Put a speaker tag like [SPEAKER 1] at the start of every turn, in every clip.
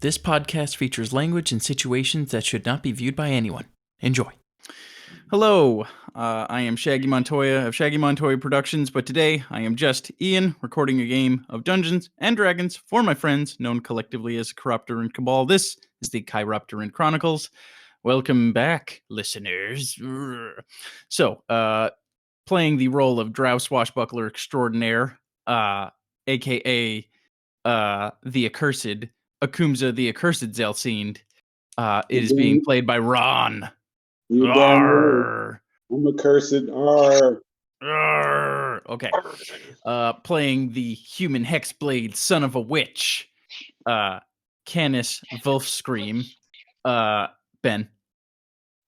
[SPEAKER 1] This podcast features language and situations that should not be viewed by anyone. Enjoy. Hello, I am Shaggy Montoya of Shaggy Montoya Productions, but today I am just Ian, recording a game of Dungeons and Dragons for my friends, known collectively as Chiropteran Cabal. This is the Chiropteran Chronicles. Welcome back, listeners. So, playing the role of Drow Swashbuckler Extraordinaire, aka the Accursed, Akumza the Accursed Zelsind. It is being played by Ron.
[SPEAKER 2] You damn right. I'm accursed.
[SPEAKER 1] Okay. Playing the human hexblade son of a witch, Canis Wolfscream. Ben.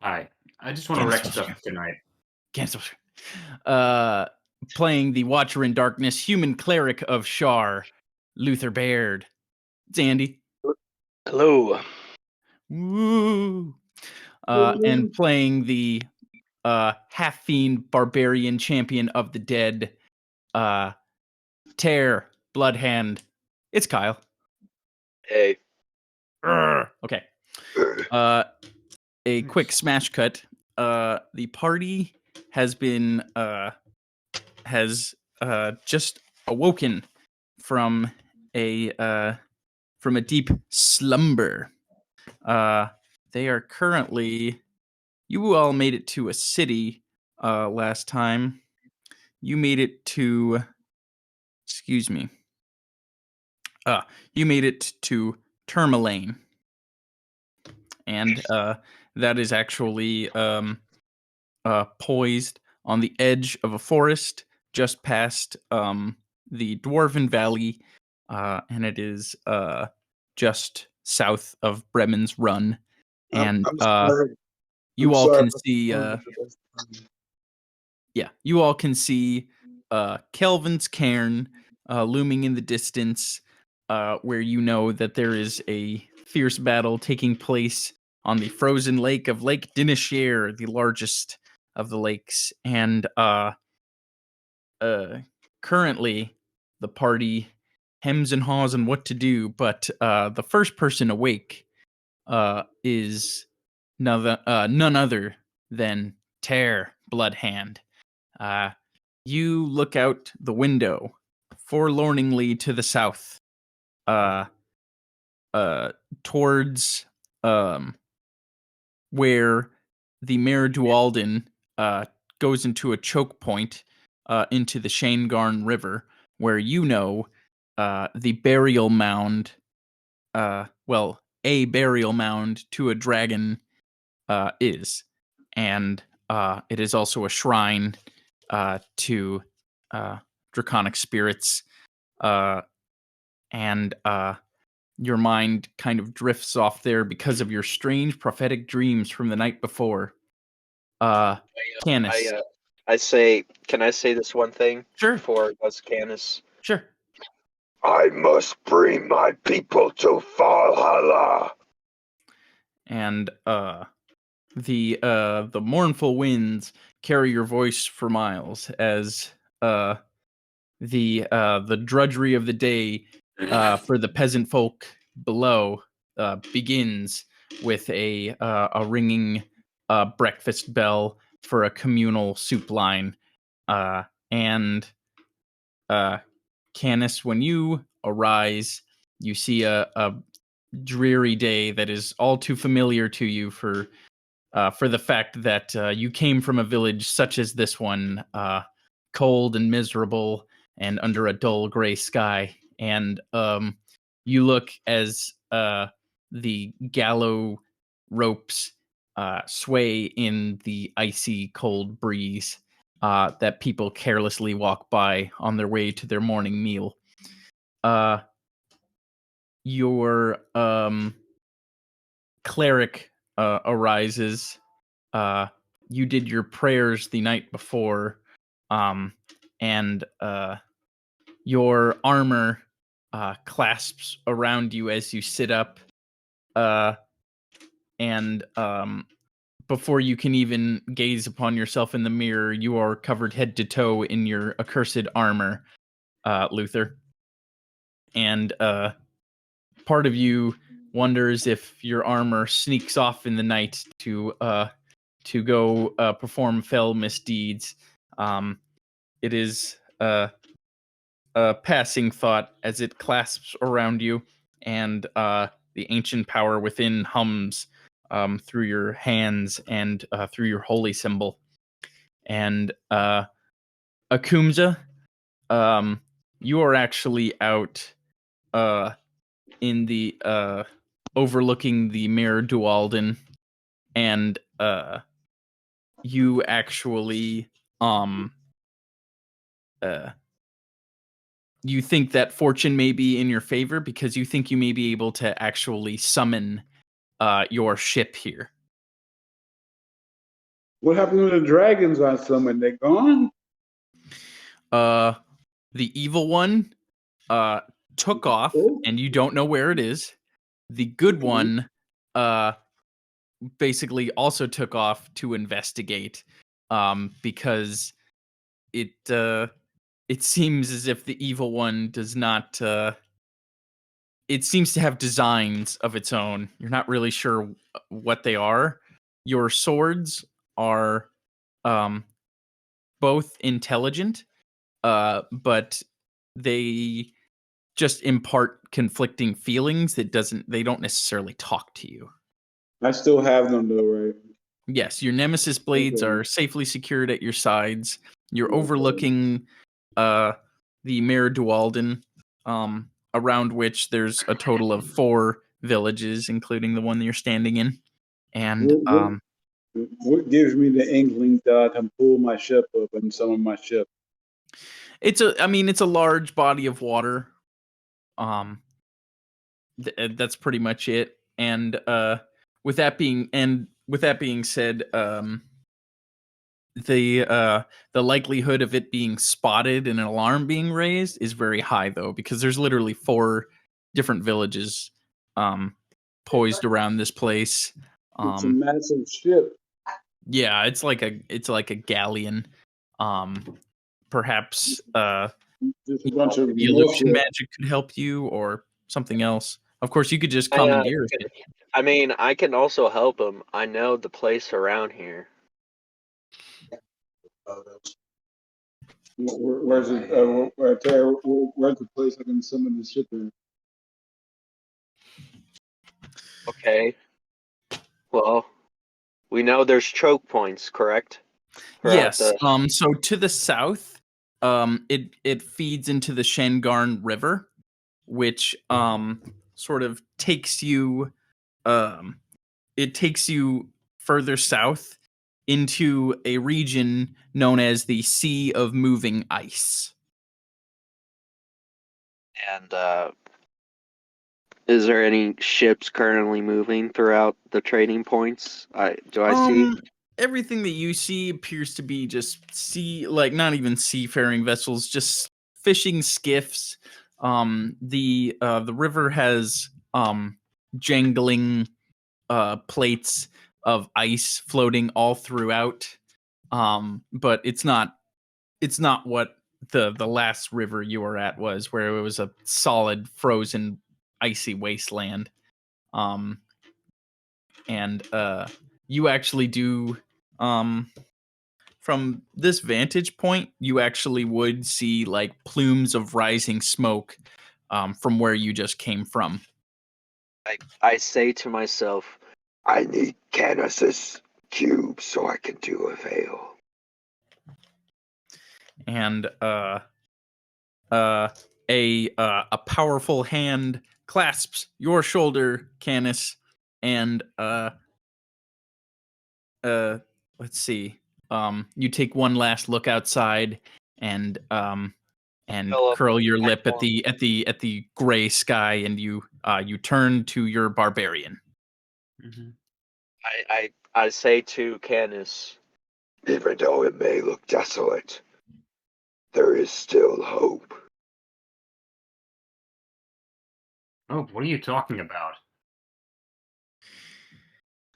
[SPEAKER 3] Hi. I just want to wreck stuff tonight.
[SPEAKER 1] Cancel. Playing the Watcher in Darkness, human cleric of Shar, Luther Baird. It's Andy.
[SPEAKER 4] Hello.
[SPEAKER 1] Woo. And playing the half-fiend barbarian champion of the dead, Tear Bloodhand. It's Kyle.
[SPEAKER 4] Hey.
[SPEAKER 1] Okay. A quick smash cut. The party has been just awoken from a deep slumber. They are currently. You all made it to a city last time. You made it to. Excuse me. You made it to Tourmaline. And that is actually poised on the edge of a forest just past the Dwarven Valley. And it is just south of Bremen's Run. And you all can see you all can see Kelvin's cairn looming in the distance, where you know that there is a fierce battle taking place on the frozen lake of Lake Dinishare, the largest of the lakes. And currently the party hems and haws on what to do, but the first person awake is none other than Tear Bloodhand. You look out the window, forlorningly to the south, towards where the Mare Dualden goes into a choke point into the Shanegarn River, where you know the burial mound, a burial mound to a dragon is. And it is also a shrine to draconic spirits. And your mind kind of drifts off there because of your strange prophetic dreams from the night before. Canis.
[SPEAKER 4] I say, can I say this one thing?
[SPEAKER 1] Sure.
[SPEAKER 4] Before us, Canis?
[SPEAKER 1] Sure.
[SPEAKER 5] I must bring my people to Valhalla.
[SPEAKER 1] And the mournful winds carry your voice for miles as the drudgery of the day for the peasant folk below begins with a ringing breakfast bell for a communal soup line. And Canis, when you arise, you see a dreary day that is all too familiar to you for the fact that you came from a village such as this one, cold and miserable and under a dull gray sky. And you look as the gallows ropes sway in the icy cold breeze that people carelessly walk by on their way to their morning meal. Your cleric arises. You did your prayers the night before, and your armor clasps around you as you sit up, and before you can even gaze upon yourself in the mirror, you are covered head to toe in your accursed armor, Luther. And part of you wonders if your armor sneaks off in the night to go perform fell misdeeds. It is a passing thought as it clasps around you, and the ancient power within hums through your hands and through your holy symbol. And Akumza, you are actually out in the overlooking the Mirror Dualden, and you actually you think that fortune may be in your favor because you think you may be able to actually summon your ship here.
[SPEAKER 2] What happened to the dragons I summoned? They gone?
[SPEAKER 1] The evil one took off, and you don't know where it is. The good one basically also took off to investigate because it seems as if the evil one does not it seems to have designs of its own. You're not really sure what they are. Your swords are both intelligent, but they just impart conflicting feelings they don't necessarily talk to you.
[SPEAKER 2] I still have them though, right?
[SPEAKER 1] Yes, your nemesis blades are safely secured at your sides. You're overlooking the Mare Dualden, around which there's a total of 4 villages, including the one that you're standing in. And
[SPEAKER 2] What gives me the inkling that I can pull my ship up and summon my ship?
[SPEAKER 1] it's a large body of water. That's pretty much it. And with that being said, the likelihood of it being spotted and an alarm being raised is very high, though, because there's literally 4 different villages poised around this place.
[SPEAKER 2] It's a massive ship.
[SPEAKER 1] Yeah, it's like a galleon. Perhaps
[SPEAKER 2] Just a bunch of
[SPEAKER 1] illusion magic could help you, or something else. Of course, you could just commandeer it.
[SPEAKER 4] I mean, I can also help him. I know the place around here.
[SPEAKER 2] Where's it? Where's the place I can summon the ship in?
[SPEAKER 4] Okay. Well, we know there's choke points, correct?
[SPEAKER 1] Yes. So to the south, it feeds into the Shangarn River, which sort of takes you further south into a region known as the Sea of Moving Ice.
[SPEAKER 4] And is there any ships currently moving throughout the trading points? Do I see?
[SPEAKER 1] Everything that you see appears to be just not even seafaring vessels, just fishing skiffs. The river has jangling plates of ice floating all throughout. But it's not what the last river you were at was, where it was a solid frozen icy wasteland. And you actually do from this vantage point, you actually would see like plumes of rising smoke from where you just came from.
[SPEAKER 4] I say to myself,
[SPEAKER 5] I need Canis's cube so I can do a veil.
[SPEAKER 1] And a powerful hand clasps your shoulder, Canis, and let's see. You take one last look outside and curl your lip at the gray sky, and you turn to your barbarian.
[SPEAKER 3] Mm-hmm.
[SPEAKER 4] I say to Canis,
[SPEAKER 5] even though it may look desolate, there is still hope.
[SPEAKER 3] Oh, what are you talking about?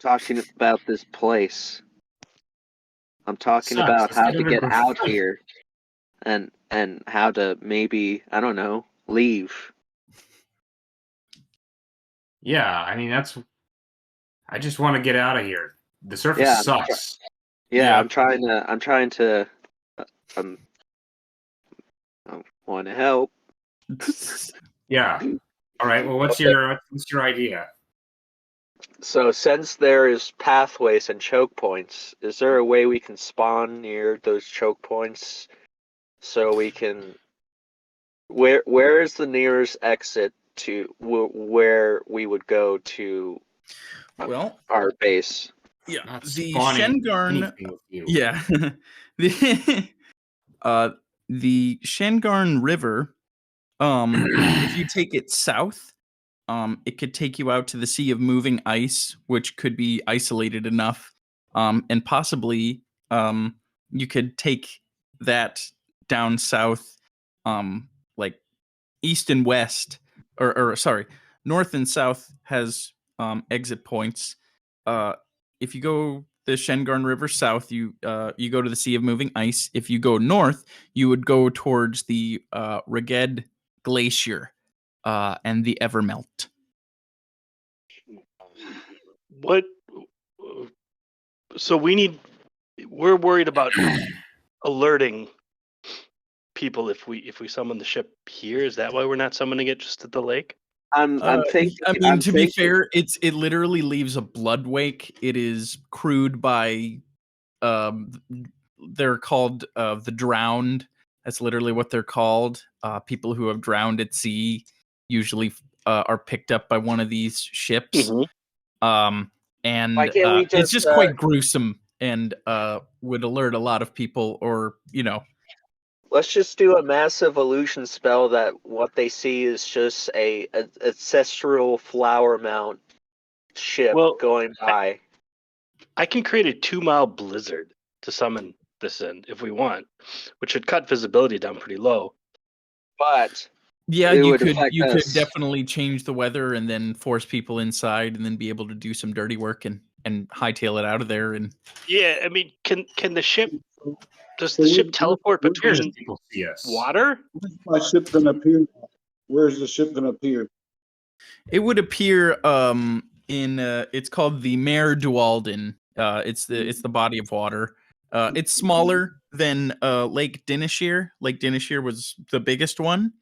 [SPEAKER 4] talking about this place. I'm talking
[SPEAKER 3] Sucks.
[SPEAKER 4] about how
[SPEAKER 3] Instead
[SPEAKER 4] to
[SPEAKER 3] of
[SPEAKER 4] get
[SPEAKER 3] a-
[SPEAKER 4] out here and how to maybe, I don't know, leave.
[SPEAKER 3] Yeah, I mean that's. I just want to get out of here. The surface
[SPEAKER 4] Yeah,
[SPEAKER 3] sucks.
[SPEAKER 4] Yeah, I'm trying to. Um, I want to help.
[SPEAKER 3] Yeah. All right. Well, what's your idea?
[SPEAKER 4] So, since there is pathways and choke points, is there a way we can spawn near those choke points so we can? Where is the nearest exit to where we would go to
[SPEAKER 1] Well,
[SPEAKER 4] our base?
[SPEAKER 1] yeah,
[SPEAKER 3] Not
[SPEAKER 1] the
[SPEAKER 3] spawning
[SPEAKER 1] Shengarn.
[SPEAKER 3] anything with you.
[SPEAKER 1] Yeah, the the Shengarn River. If you take it south, it could take you out to the Sea of Moving Ice, which could be isolated enough, and possibly you could take that down south, like east and west, or sorry, north and south has exit points. Uh, if you go the Shengarn River south, you go to the Sea of Moving Ice. If you go north, you would go towards the Reged Glacier and the Evermelt.
[SPEAKER 6] What? So we're worried about alerting people if we summon the ship here. Is that why we're not summoning it just at the lake?
[SPEAKER 4] I'm thinking.
[SPEAKER 1] I mean,
[SPEAKER 4] I'm
[SPEAKER 1] to be
[SPEAKER 4] thinking-
[SPEAKER 1] fair, it literally leaves a blood wake. It is crewed by, they're called the drowned. That's literally what they're called. People who have drowned at sea usually are picked up by one of these ships. And
[SPEAKER 4] Why can't we
[SPEAKER 1] it's
[SPEAKER 4] just,
[SPEAKER 1] just quite gruesome and would alert a lot of people, or
[SPEAKER 4] Let's just do a massive illusion spell that what they see is just a ancestral flower mount ship
[SPEAKER 6] Well,
[SPEAKER 4] going by.
[SPEAKER 6] I can create a 2-mile blizzard to summon this in if we want, which should cut visibility down pretty low.
[SPEAKER 4] But
[SPEAKER 1] yeah,
[SPEAKER 4] it
[SPEAKER 1] you
[SPEAKER 4] would
[SPEAKER 1] could
[SPEAKER 4] affect
[SPEAKER 1] you could
[SPEAKER 4] us.
[SPEAKER 1] definitely change the weather and then force people inside and then be able to do some dirty work and hightail it out of there. And
[SPEAKER 6] Yeah, I mean, can the ship? Does
[SPEAKER 2] So
[SPEAKER 6] the ship
[SPEAKER 2] where-
[SPEAKER 6] teleport
[SPEAKER 2] where-
[SPEAKER 3] Who cares
[SPEAKER 6] between
[SPEAKER 3] if people see us?
[SPEAKER 6] water?
[SPEAKER 2] Where's my ship gonna appear? Where's the ship gonna appear?
[SPEAKER 1] it would appear in it's called the Mare Dualden. It's the body of water. It's smaller than Lake Dineshire. Lake Dineshire was the biggest one.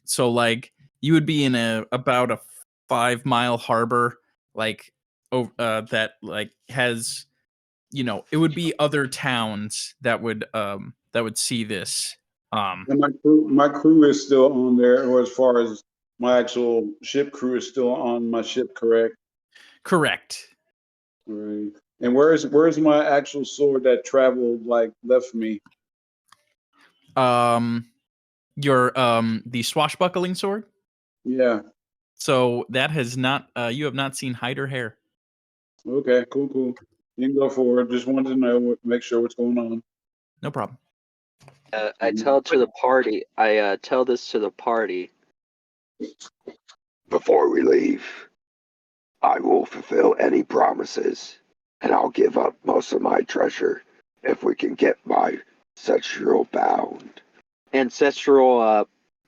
[SPEAKER 1] So like you would be in about a 5-mile harbor, like that like has, it would be other towns that would see this.
[SPEAKER 2] And my crew is still on there, or as far as my actual ship crew is still on my ship, correct?
[SPEAKER 1] Correct.
[SPEAKER 2] Right. And where's my actual sword that traveled left me?
[SPEAKER 1] Your the swashbuckling sword.
[SPEAKER 2] Yeah.
[SPEAKER 1] So that has not you have not seen hide or hair.
[SPEAKER 2] Okay. Cool. You can go forward. Just wanted to know, make sure what's going on.
[SPEAKER 1] No problem.
[SPEAKER 4] I tell to the party. I tell this to the party.
[SPEAKER 5] Before we leave, I will fulfill any promises, and I'll give up most of my treasure if we can get my ancestral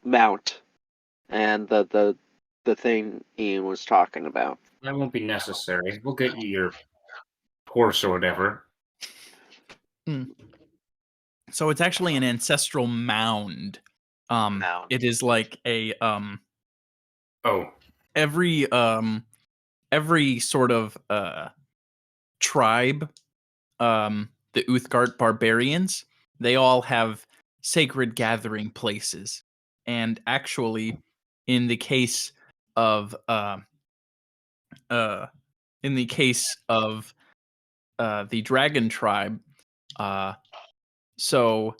[SPEAKER 4] Mount, and the thing Ian was talking about.
[SPEAKER 3] That won't be necessary. We'll get you your horse or whatever.
[SPEAKER 1] So it's actually an ancestral mound.
[SPEAKER 4] Mound.
[SPEAKER 1] It is like a
[SPEAKER 3] Oh,
[SPEAKER 1] every sort of tribe, the Uthgard barbarians, they all have sacred gathering places. And actually, in the case of the dragon tribe, so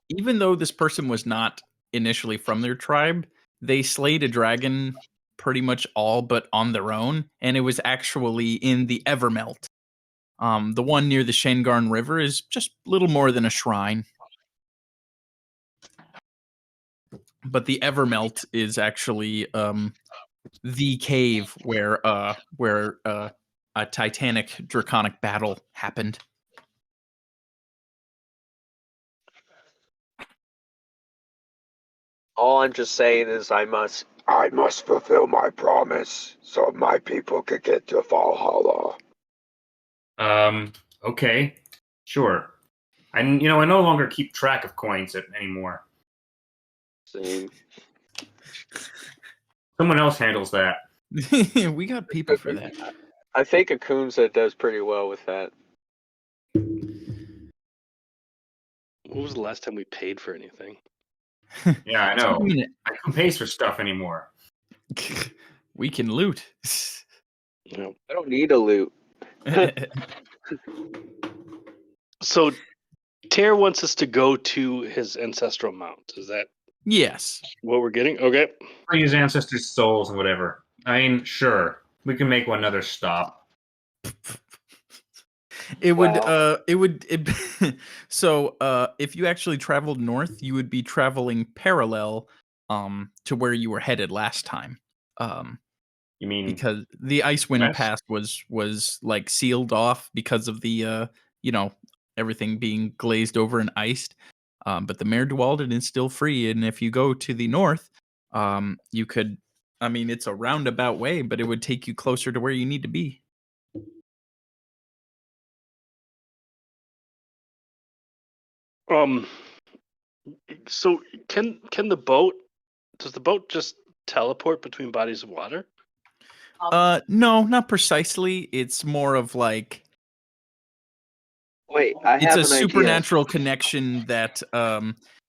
[SPEAKER 1] even though this person was not initially from their tribe, they slayed a dragon pretty much all but on their own, and it was actually in the Evermelt. The one near the Shengarn River is just little more than a shrine. But the Evermelt is actually the cave where a titanic draconic battle happened.
[SPEAKER 4] All I'm just saying is I
[SPEAKER 5] I must fulfill my promise so my people could get to Valhalla.
[SPEAKER 3] Okay. Sure. I no longer keep track of coins anymore.
[SPEAKER 4] Same.
[SPEAKER 3] Someone else handles that.
[SPEAKER 1] We got people for that.
[SPEAKER 4] I think Akunza does pretty well with that.
[SPEAKER 6] When was the last time we paid for anything?
[SPEAKER 3] Yeah, I know.
[SPEAKER 1] Wait a
[SPEAKER 3] I don't pay for stuff anymore.
[SPEAKER 1] minute. We can loot.
[SPEAKER 6] No.
[SPEAKER 4] I don't need a loot.
[SPEAKER 6] So, Tare wants us to go to his ancestral mount. Is that
[SPEAKER 1] Yes.
[SPEAKER 6] what we're getting? Okay.
[SPEAKER 3] For his ancestors' souls and whatever. I mean, sure. We can make one another stop.
[SPEAKER 1] It would
[SPEAKER 4] Wow.
[SPEAKER 1] so if you actually traveled north, you would be traveling parallel to where you were headed last time.
[SPEAKER 3] You mean
[SPEAKER 1] Because the Icewind
[SPEAKER 3] west?
[SPEAKER 1] Pass was like sealed off because of the everything being glazed over and iced. But the Mare Dwalden is still free, and if you go to the north, you could. I mean, it's a roundabout way, but it would take you closer to where you need to be.
[SPEAKER 6] So can the boat? Does the boat just teleport between bodies of water?
[SPEAKER 1] No, not precisely. It's more of like
[SPEAKER 4] Wait, I
[SPEAKER 1] it's
[SPEAKER 4] have
[SPEAKER 1] a
[SPEAKER 4] an idea.
[SPEAKER 1] supernatural connection that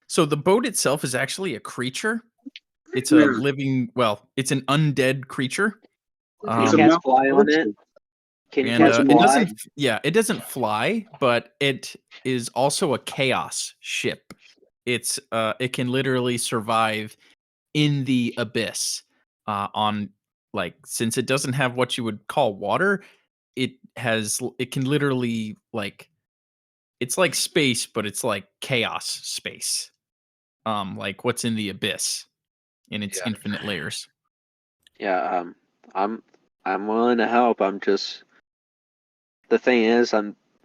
[SPEAKER 1] so the boat itself is actually a creature. It's a
[SPEAKER 2] Yeah.
[SPEAKER 1] living, well, it's an undead creature.
[SPEAKER 4] Can
[SPEAKER 2] It's
[SPEAKER 4] you
[SPEAKER 2] a
[SPEAKER 4] cast
[SPEAKER 2] mountain
[SPEAKER 4] fly on it?
[SPEAKER 2] monster.
[SPEAKER 4] Can you
[SPEAKER 1] And
[SPEAKER 4] cast
[SPEAKER 1] it
[SPEAKER 4] fly?
[SPEAKER 1] doesn't it doesn't fly, but it is also a chaos ship. It's it can literally survive in the abyss on like since it doesn't have what you would call water, it can literally like it's like space, but it's like chaos space. Like what's in the abyss in its
[SPEAKER 4] Yeah.
[SPEAKER 1] infinite layers.
[SPEAKER 4] Yeah, I'm willing to help. I'm just the thing is,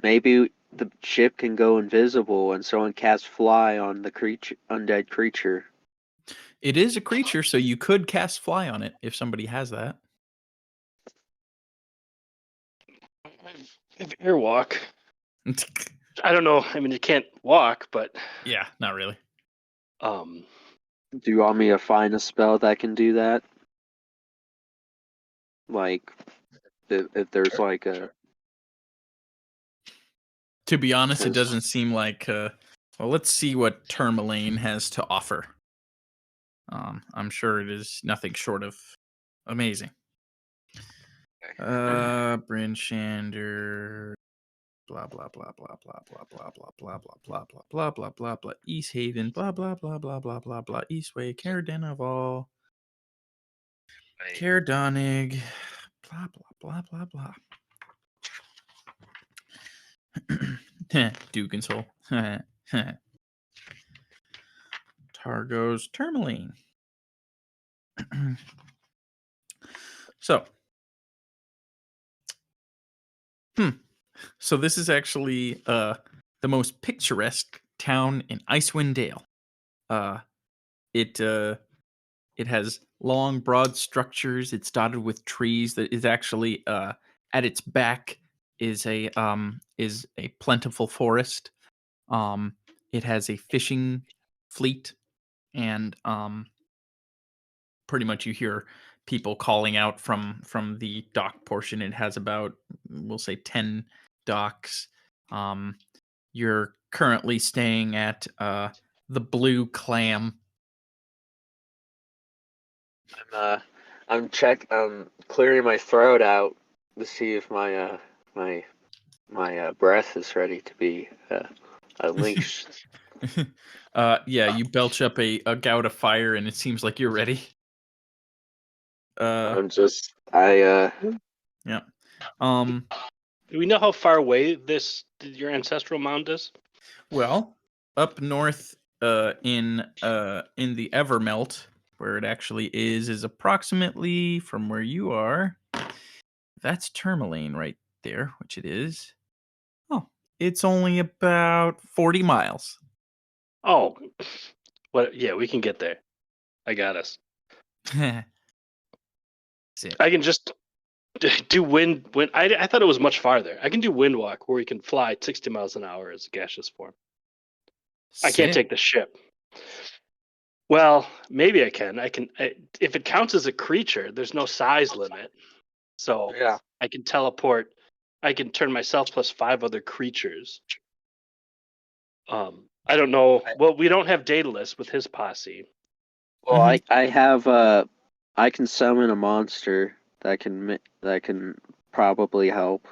[SPEAKER 4] maybe the ship can go invisible and someone casts fly on the undead creature.
[SPEAKER 1] It is a creature, so you could cast fly on it if somebody has that.
[SPEAKER 6] If airwalk. I don't know. I mean, you can't walk, but
[SPEAKER 1] Yeah, not really.
[SPEAKER 4] Do you want me to find a spell that can do that? Like, if there's like a
[SPEAKER 1] To be honest, it
[SPEAKER 4] Yes.
[SPEAKER 1] doesn't seem like. Well, let's see what Tourmaline has to offer. I'm sure it is nothing short of amazing. Bryn Shander, blah blah blah blah blah blah blah blah blah blah blah blah blah blah blah blah East Haven, blah blah blah blah blah blah blah Eastway, Caerdenaval, Caerdonig, blah blah blah blah blah. Dugan's Targo's Tourmaline. So, so this is actually the most picturesque town in Icewind Dale. It has long, broad structures. It's dotted with trees. That is actually at its back is a plentiful forest. It has a fishing fleet, and pretty much you hear people calling out from the dock portion. It has about, we'll say, 10 docks. You're currently staying at the Blue Clam.
[SPEAKER 4] I'm clearing my throat out to see if my breath is ready to be unleashed.
[SPEAKER 1] Yeah, you belch up a gout of fire, and it seems like you're ready.
[SPEAKER 4] Yeah.
[SPEAKER 6] do we know how far away your ancestral mound is?
[SPEAKER 1] Well, up north in the Evermelt, where it actually is approximately from where you are. That's Tourmaline right there, which it is. Oh, it's only about 40 miles.
[SPEAKER 6] Oh, what? Yeah, we can get there. I got us.
[SPEAKER 1] Sick.
[SPEAKER 6] I can just do wind. I thought it was much farther. I can do wind walk, where we can fly 60 miles an hour as a gaseous form. I can't
[SPEAKER 1] Sick.
[SPEAKER 6] take the ship. Well, maybe I can. If it counts as a creature, there's no size limit. So
[SPEAKER 4] Yeah.
[SPEAKER 6] I can teleport. I can turn myself plus 5 other creatures. I don't know. Well, we don't have Daedalus with his posse.
[SPEAKER 4] Well,
[SPEAKER 1] Mhm.
[SPEAKER 4] I have I can summon a monster that can probably help.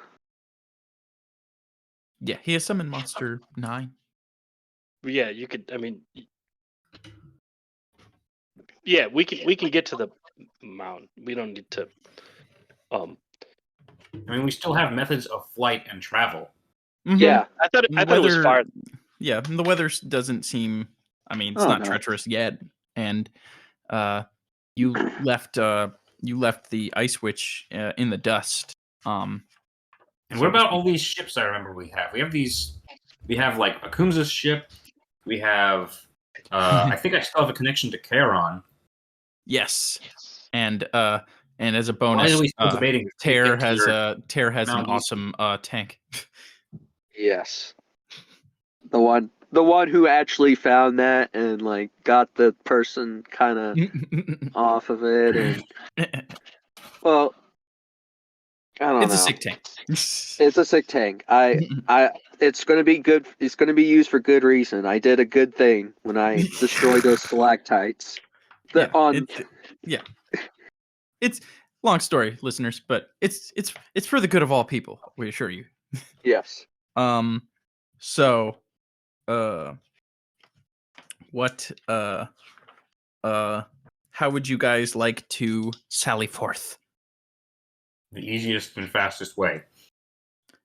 [SPEAKER 1] Yeah, he has summoned monster 9.
[SPEAKER 6] Yeah, you could. I mean, yeah, we can get to the mountain. We don't need to.
[SPEAKER 3] I mean, we still have methods of flight and travel.
[SPEAKER 1] Mhm.
[SPEAKER 4] Yeah.
[SPEAKER 6] I thought
[SPEAKER 1] The
[SPEAKER 6] it was
[SPEAKER 1] weather-
[SPEAKER 6] far.
[SPEAKER 1] Yeah, the weather doesn't seem. I mean, it's
[SPEAKER 4] Oh,
[SPEAKER 1] not
[SPEAKER 4] no.
[SPEAKER 1] treacherous yet, and you left the ice witch in the dust.
[SPEAKER 3] And
[SPEAKER 1] so
[SPEAKER 3] what
[SPEAKER 1] to
[SPEAKER 3] about
[SPEAKER 1] speak.
[SPEAKER 3] all these ships? I remember we have. We have these. We have like Akumza's ship. We have. I think I still have a connection to Charon.
[SPEAKER 1] Yes, and as a
[SPEAKER 3] Why
[SPEAKER 1] bonus,
[SPEAKER 3] are we still debating?
[SPEAKER 1] Tear
[SPEAKER 3] Get to
[SPEAKER 1] has
[SPEAKER 3] your
[SPEAKER 1] Tear has an
[SPEAKER 3] Mount East.
[SPEAKER 1] awesome tank.
[SPEAKER 4] Yes. The one who actually found that and like got the person kind of off of it, and well, I don't
[SPEAKER 1] It's
[SPEAKER 4] know.
[SPEAKER 1] a sick tank.
[SPEAKER 4] It's a sick tank. It's going to be good. It's going to be used for good reason. I did a good thing when I destroyed those stalactites.
[SPEAKER 1] It's long story, listeners, but it's for the good of all people. We assure you.
[SPEAKER 4] Yes.
[SPEAKER 1] So, what how would you guys like to sally forth?
[SPEAKER 3] The easiest and fastest way.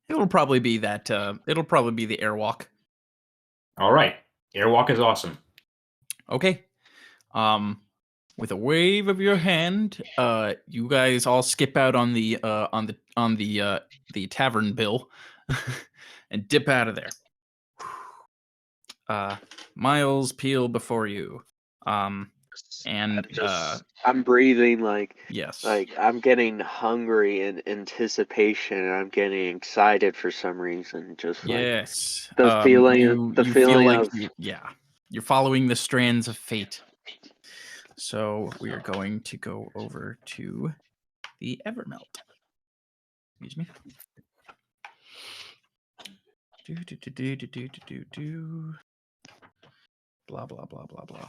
[SPEAKER 1] It'll probably be that. It'll probably be the airwalk.
[SPEAKER 3] All right. Airwalk is awesome.
[SPEAKER 1] Okay. With a wave of your hand, you guys all skip out on the tavern bill and dip out of there. Miles peel before you. And
[SPEAKER 4] I'm breathing like
[SPEAKER 1] yes.
[SPEAKER 4] I'm getting hungry in anticipation, and I'm getting excited for some reason. Just like
[SPEAKER 1] Yes.
[SPEAKER 4] the feeling,
[SPEAKER 1] you feel
[SPEAKER 4] feeling
[SPEAKER 1] like
[SPEAKER 4] of
[SPEAKER 1] you're following the strands of fate. So we are going to go over to the Evermelt. Excuse me. Do. Blah blah blah blah blah.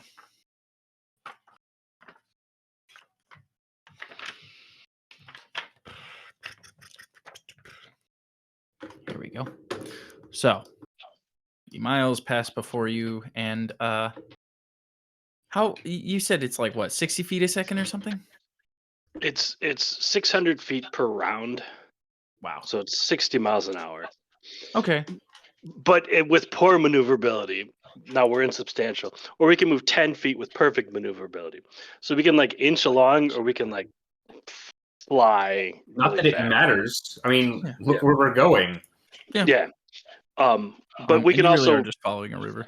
[SPEAKER 1] There we go. So the miles pass before you, and how you said it's like what 60 feet a second or something?
[SPEAKER 6] It's 600 feet per round,
[SPEAKER 1] Wow.
[SPEAKER 6] so it's 60 miles an hour.
[SPEAKER 1] Okay.
[SPEAKER 6] But with poor maneuverability, now we're insubstantial. Or we can move 10 feet with perfect maneuverability. So we can like inch along, or we can like fly.
[SPEAKER 3] Not
[SPEAKER 6] really
[SPEAKER 3] that it
[SPEAKER 6] fast.
[SPEAKER 3] matters. I mean,
[SPEAKER 1] Yeah.
[SPEAKER 3] look where we're going.
[SPEAKER 6] Yeah. But we
[SPEAKER 1] and
[SPEAKER 6] can
[SPEAKER 1] you really
[SPEAKER 6] also
[SPEAKER 1] are just following a river.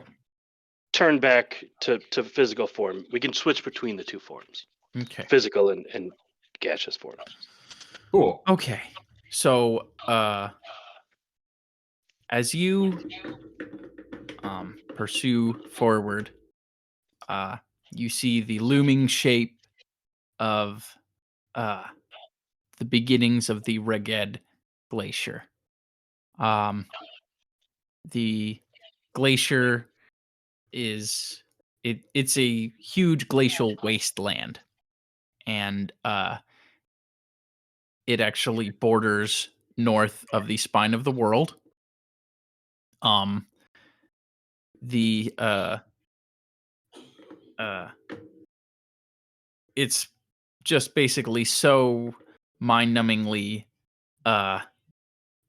[SPEAKER 6] turn back to physical form. We can switch between the two forms,
[SPEAKER 1] Okay.
[SPEAKER 6] physical and gaseous form.
[SPEAKER 3] Cool.
[SPEAKER 1] Okay. So as you pursue forward, you see the looming shape of the beginnings of the Reged Glacier. The glacier it's a huge glacial wasteland, and it actually borders north of the spine of the world. It's just basically so mind-numbingly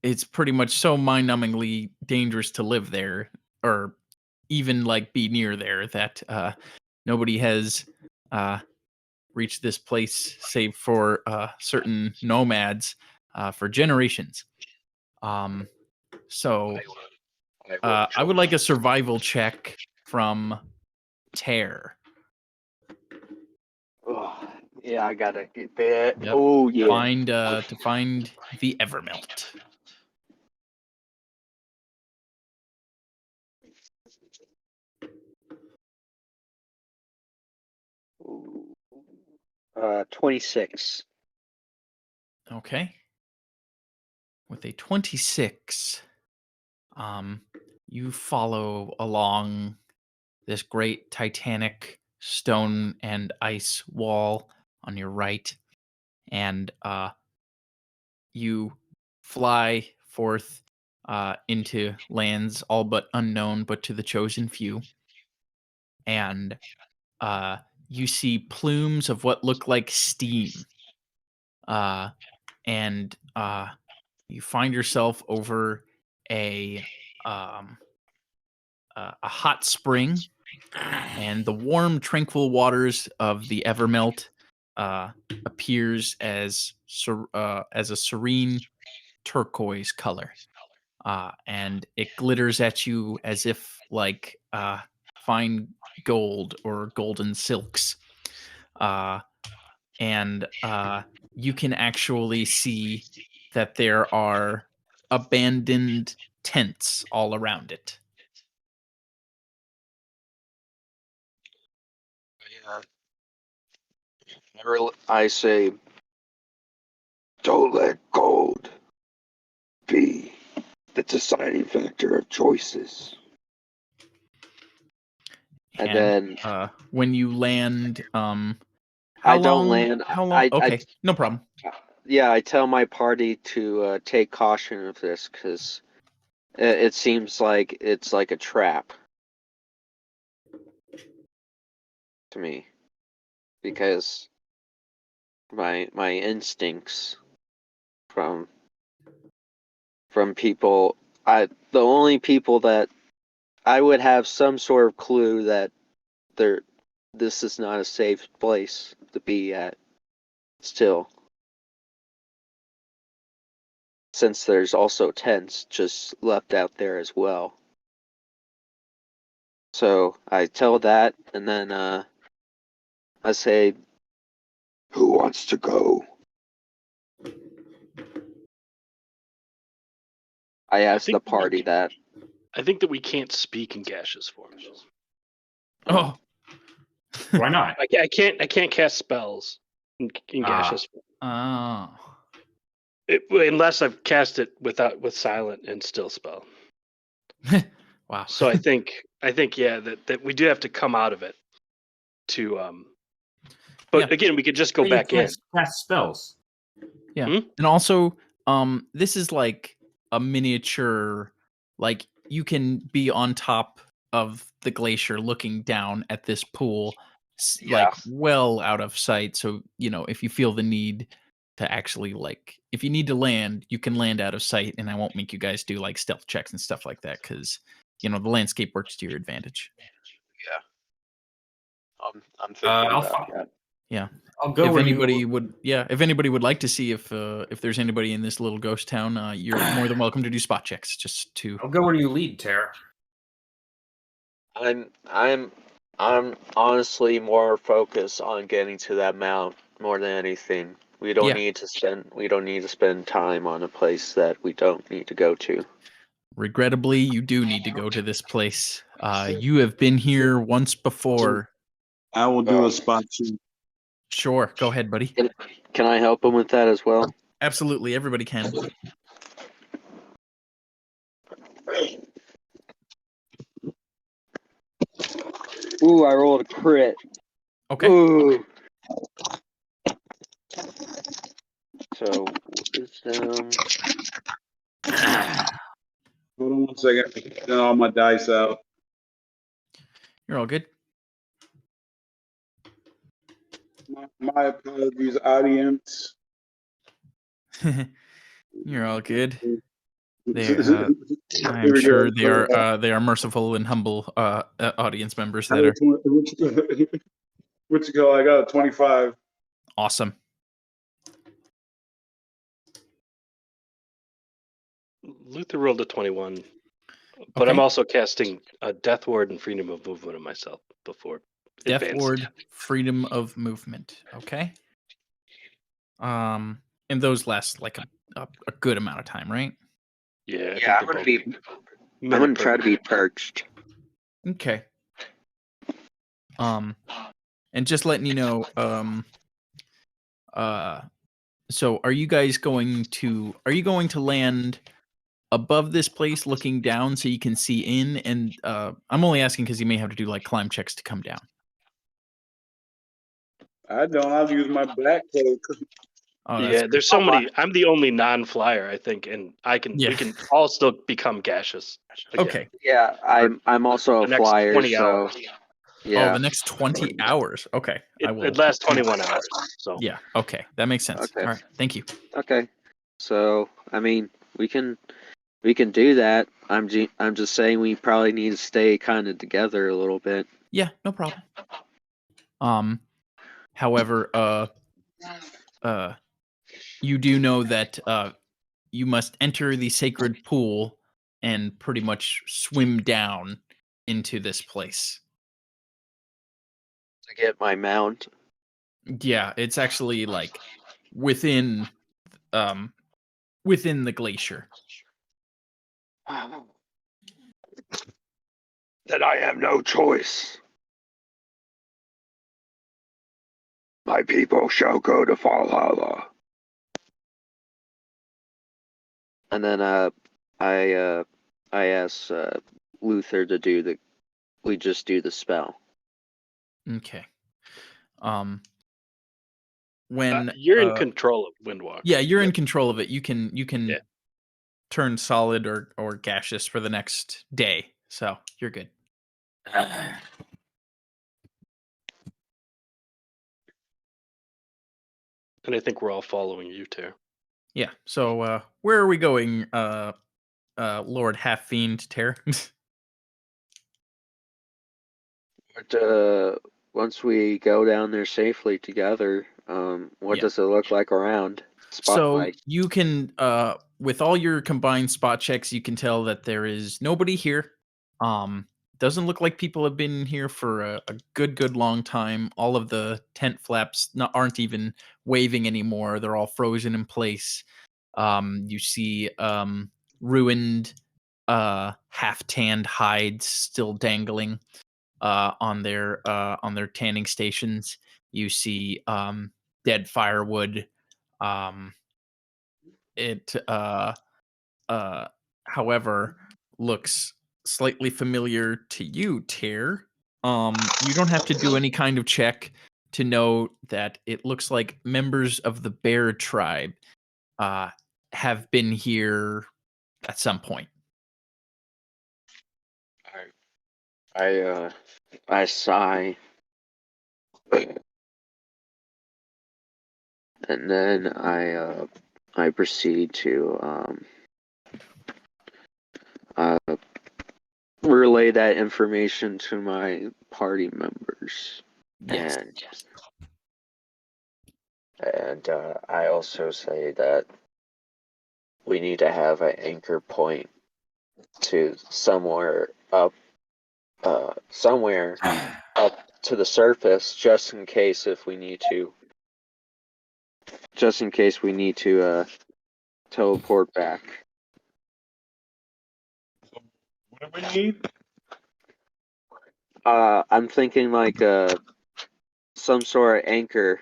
[SPEAKER 1] it's pretty much so mind-numbingly dangerous to live there, or even like be near there, that nobody has reached this place save for certain nomads for generations. So I would like a survival check from Tear.
[SPEAKER 4] oh, Yeah, I gotta get that.
[SPEAKER 1] Yep.
[SPEAKER 4] Oh yeah.
[SPEAKER 1] To find the Evermelt.
[SPEAKER 4] Ooh. 26.
[SPEAKER 1] Okay. With a 26, you follow along this great titanic stone and ice wall on your right, and you fly forth into lands all but unknown, but to the chosen few. And you see plumes of what look like steam. And you find yourself over a a hot spring, and the warm, tranquil waters of the Evermelt appears as a serene turquoise color, and it glitters at you as if like fine gold or golden silks, and you can actually see that there are abandoned tents all around it.
[SPEAKER 4] I say,
[SPEAKER 5] Don't let gold be the deciding factor of choices.
[SPEAKER 4] and
[SPEAKER 1] And
[SPEAKER 4] then
[SPEAKER 1] when you land, how
[SPEAKER 4] I don't
[SPEAKER 1] long?
[SPEAKER 4] land.
[SPEAKER 1] How long? Okay, no problem.
[SPEAKER 4] Yeah, I tell my party to take caution of this because it seems like it's like a trap to me because my instincts from people, the only people that I would have some sort of clue that this is not a safe place to be at still, since there's also tents just left out there as well. So I tell that, and then I say,
[SPEAKER 5] Who wants to go?
[SPEAKER 4] I ask
[SPEAKER 6] think
[SPEAKER 4] the party that.
[SPEAKER 6] I think that we can't speak in gaseous forms.
[SPEAKER 1] Oh,
[SPEAKER 3] Why not?
[SPEAKER 6] I can't cast spells in gaseous form.
[SPEAKER 1] oh,
[SPEAKER 6] Unless I've cast it with silent and still spell.
[SPEAKER 1] wow.
[SPEAKER 6] So I think yeah that we do have to come out of it to but
[SPEAKER 1] Yeah.
[SPEAKER 6] again we could just go
[SPEAKER 3] You
[SPEAKER 6] back in.
[SPEAKER 3] can't cast spells.
[SPEAKER 1] Yeah.
[SPEAKER 6] Hmm?
[SPEAKER 1] And also, this is like a miniature, like you can be on top of the glacier looking down at this pool, like well out of sight. So, if you feel the need to actually like, if you need to land, you can land out of sight, and I won't make you guys do like stealth checks and stuff like that because, the landscape works to your advantage.
[SPEAKER 4] I'm thinking about that.
[SPEAKER 1] Yeah.
[SPEAKER 3] I'll go
[SPEAKER 1] If
[SPEAKER 3] where
[SPEAKER 1] anybody
[SPEAKER 3] you.
[SPEAKER 1] would, yeah, if anybody would like to see if there's anybody in this little ghost town, you're more than welcome to do spot checks. Just to
[SPEAKER 3] I'll go where you lead, Tara.
[SPEAKER 4] I'm honestly more focused on getting to that mount more than anything. We don't
[SPEAKER 1] Yeah.
[SPEAKER 4] need to spend time on a place that we don't need to go to.
[SPEAKER 1] Regrettably, you do need to go to this place. You have been here once before.
[SPEAKER 2] I will do a spot check.
[SPEAKER 1] Sure, go ahead, buddy.
[SPEAKER 4] Can I help him with that as well?
[SPEAKER 1] Absolutely, everybody can.
[SPEAKER 4] Ooh, I rolled a crit.
[SPEAKER 1] Okay.
[SPEAKER 4] Ooh. So wisdom.
[SPEAKER 2] Hold on one second. Get all my dice out.
[SPEAKER 1] You're all good.
[SPEAKER 2] My apologies, audience.
[SPEAKER 1] You're all good. They,
[SPEAKER 2] Here
[SPEAKER 1] I'm
[SPEAKER 2] we
[SPEAKER 1] sure
[SPEAKER 2] go.
[SPEAKER 1] they are merciful and humble audience members that are
[SPEAKER 2] What you call? I got a 25.
[SPEAKER 1] awesome.
[SPEAKER 6] Luther rolled a 21, but
[SPEAKER 1] Okay.
[SPEAKER 6] I'm also casting a Death Ward and Freedom of Movement on myself before
[SPEAKER 1] Death
[SPEAKER 6] advancing.
[SPEAKER 1] Ward, freedom of movement. Okay. And those last like a good amount of time, right?
[SPEAKER 6] Yeah,
[SPEAKER 4] Yeah,
[SPEAKER 6] I think
[SPEAKER 4] I'm gonna try to be perched.
[SPEAKER 1] Okay. And just letting you know, so are you going to land above this place looking down so you can see in? And I'm only asking because you may have to do like climb checks to come down.
[SPEAKER 2] I don't. I'll use my black cloak.
[SPEAKER 1] Oh, that's
[SPEAKER 6] Yeah,
[SPEAKER 1] good.
[SPEAKER 6] there's so many. I'm the only non-flyer, I think, and
[SPEAKER 1] Yeah.
[SPEAKER 6] we can all still become gaseous. Again.
[SPEAKER 1] Okay.
[SPEAKER 4] Yeah, I'm also
[SPEAKER 6] The
[SPEAKER 4] a
[SPEAKER 6] next
[SPEAKER 4] flyer,
[SPEAKER 6] 20
[SPEAKER 4] so
[SPEAKER 6] hours.
[SPEAKER 4] yeah.
[SPEAKER 1] Oh, the next 20 hours. Okay. I will.
[SPEAKER 6] It lasts 21 hours. So
[SPEAKER 1] Yeah. Okay. That makes sense.
[SPEAKER 4] Okay.
[SPEAKER 1] All right. Thank you.
[SPEAKER 4] Okay. So I mean, we can do that. I'm just saying we probably need to stay kind of together a little bit.
[SPEAKER 1] Yeah. No problem. However, you do know that you must enter the sacred pool and pretty much swim down into this place.
[SPEAKER 4] To get my mount.
[SPEAKER 1] Yeah, it's actually like within the glacier.
[SPEAKER 5] Then I have no choice. My people shall go to Valhalla.
[SPEAKER 4] And then I asked Luther to we just do the spell.
[SPEAKER 1] Okay. When
[SPEAKER 6] you're in control of Windwalker.
[SPEAKER 1] Yeah, you're in control of it. You can
[SPEAKER 6] Yeah.
[SPEAKER 1] turn solid or gaseous for the next day. So, you're good.
[SPEAKER 6] And I think we're all following you, Ter.
[SPEAKER 1] Yeah. So, where are we going, Lord Half Fiend Terror?
[SPEAKER 4] But once we go down there safely together, what
[SPEAKER 1] Yeah.
[SPEAKER 4] does it look like around?
[SPEAKER 1] So you can, with all your combined spot checks, you can tell that there is nobody here. Doesn't look like people have been here for a good long time. All of the tent flaps aren't even waving anymore. They're all frozen in place. You see ruined, half-tanned hides still dangling on their tanning stations. You see dead firewood. It however looks slightly familiar to you, Tear. You don't have to do any kind of check to know that it looks like members of the bear tribe have been here at some point.
[SPEAKER 4] I sigh, and then I proceed to relay that information to my party members.
[SPEAKER 1] Yes.
[SPEAKER 4] And I also say that we need to have an anchor point to somewhere up to the surface, just in case we need to teleport back.
[SPEAKER 2] What do we need?
[SPEAKER 4] I'm thinking like some sort of anchor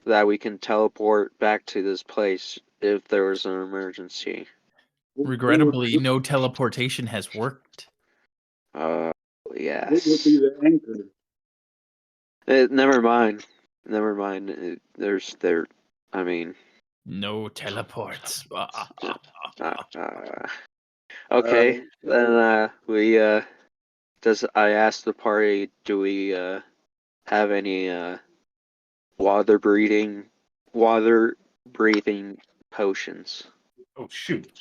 [SPEAKER 4] that we can teleport back to this place if there was an emergency.
[SPEAKER 1] Regrettably, no teleportation has worked.
[SPEAKER 2] What
[SPEAKER 4] Yes.
[SPEAKER 2] would be the anchor?
[SPEAKER 4] Never mind. I mean.
[SPEAKER 1] No teleports.
[SPEAKER 4] Okay. Then I asked the party, do we have any water breathing potions?
[SPEAKER 3] Oh shoot.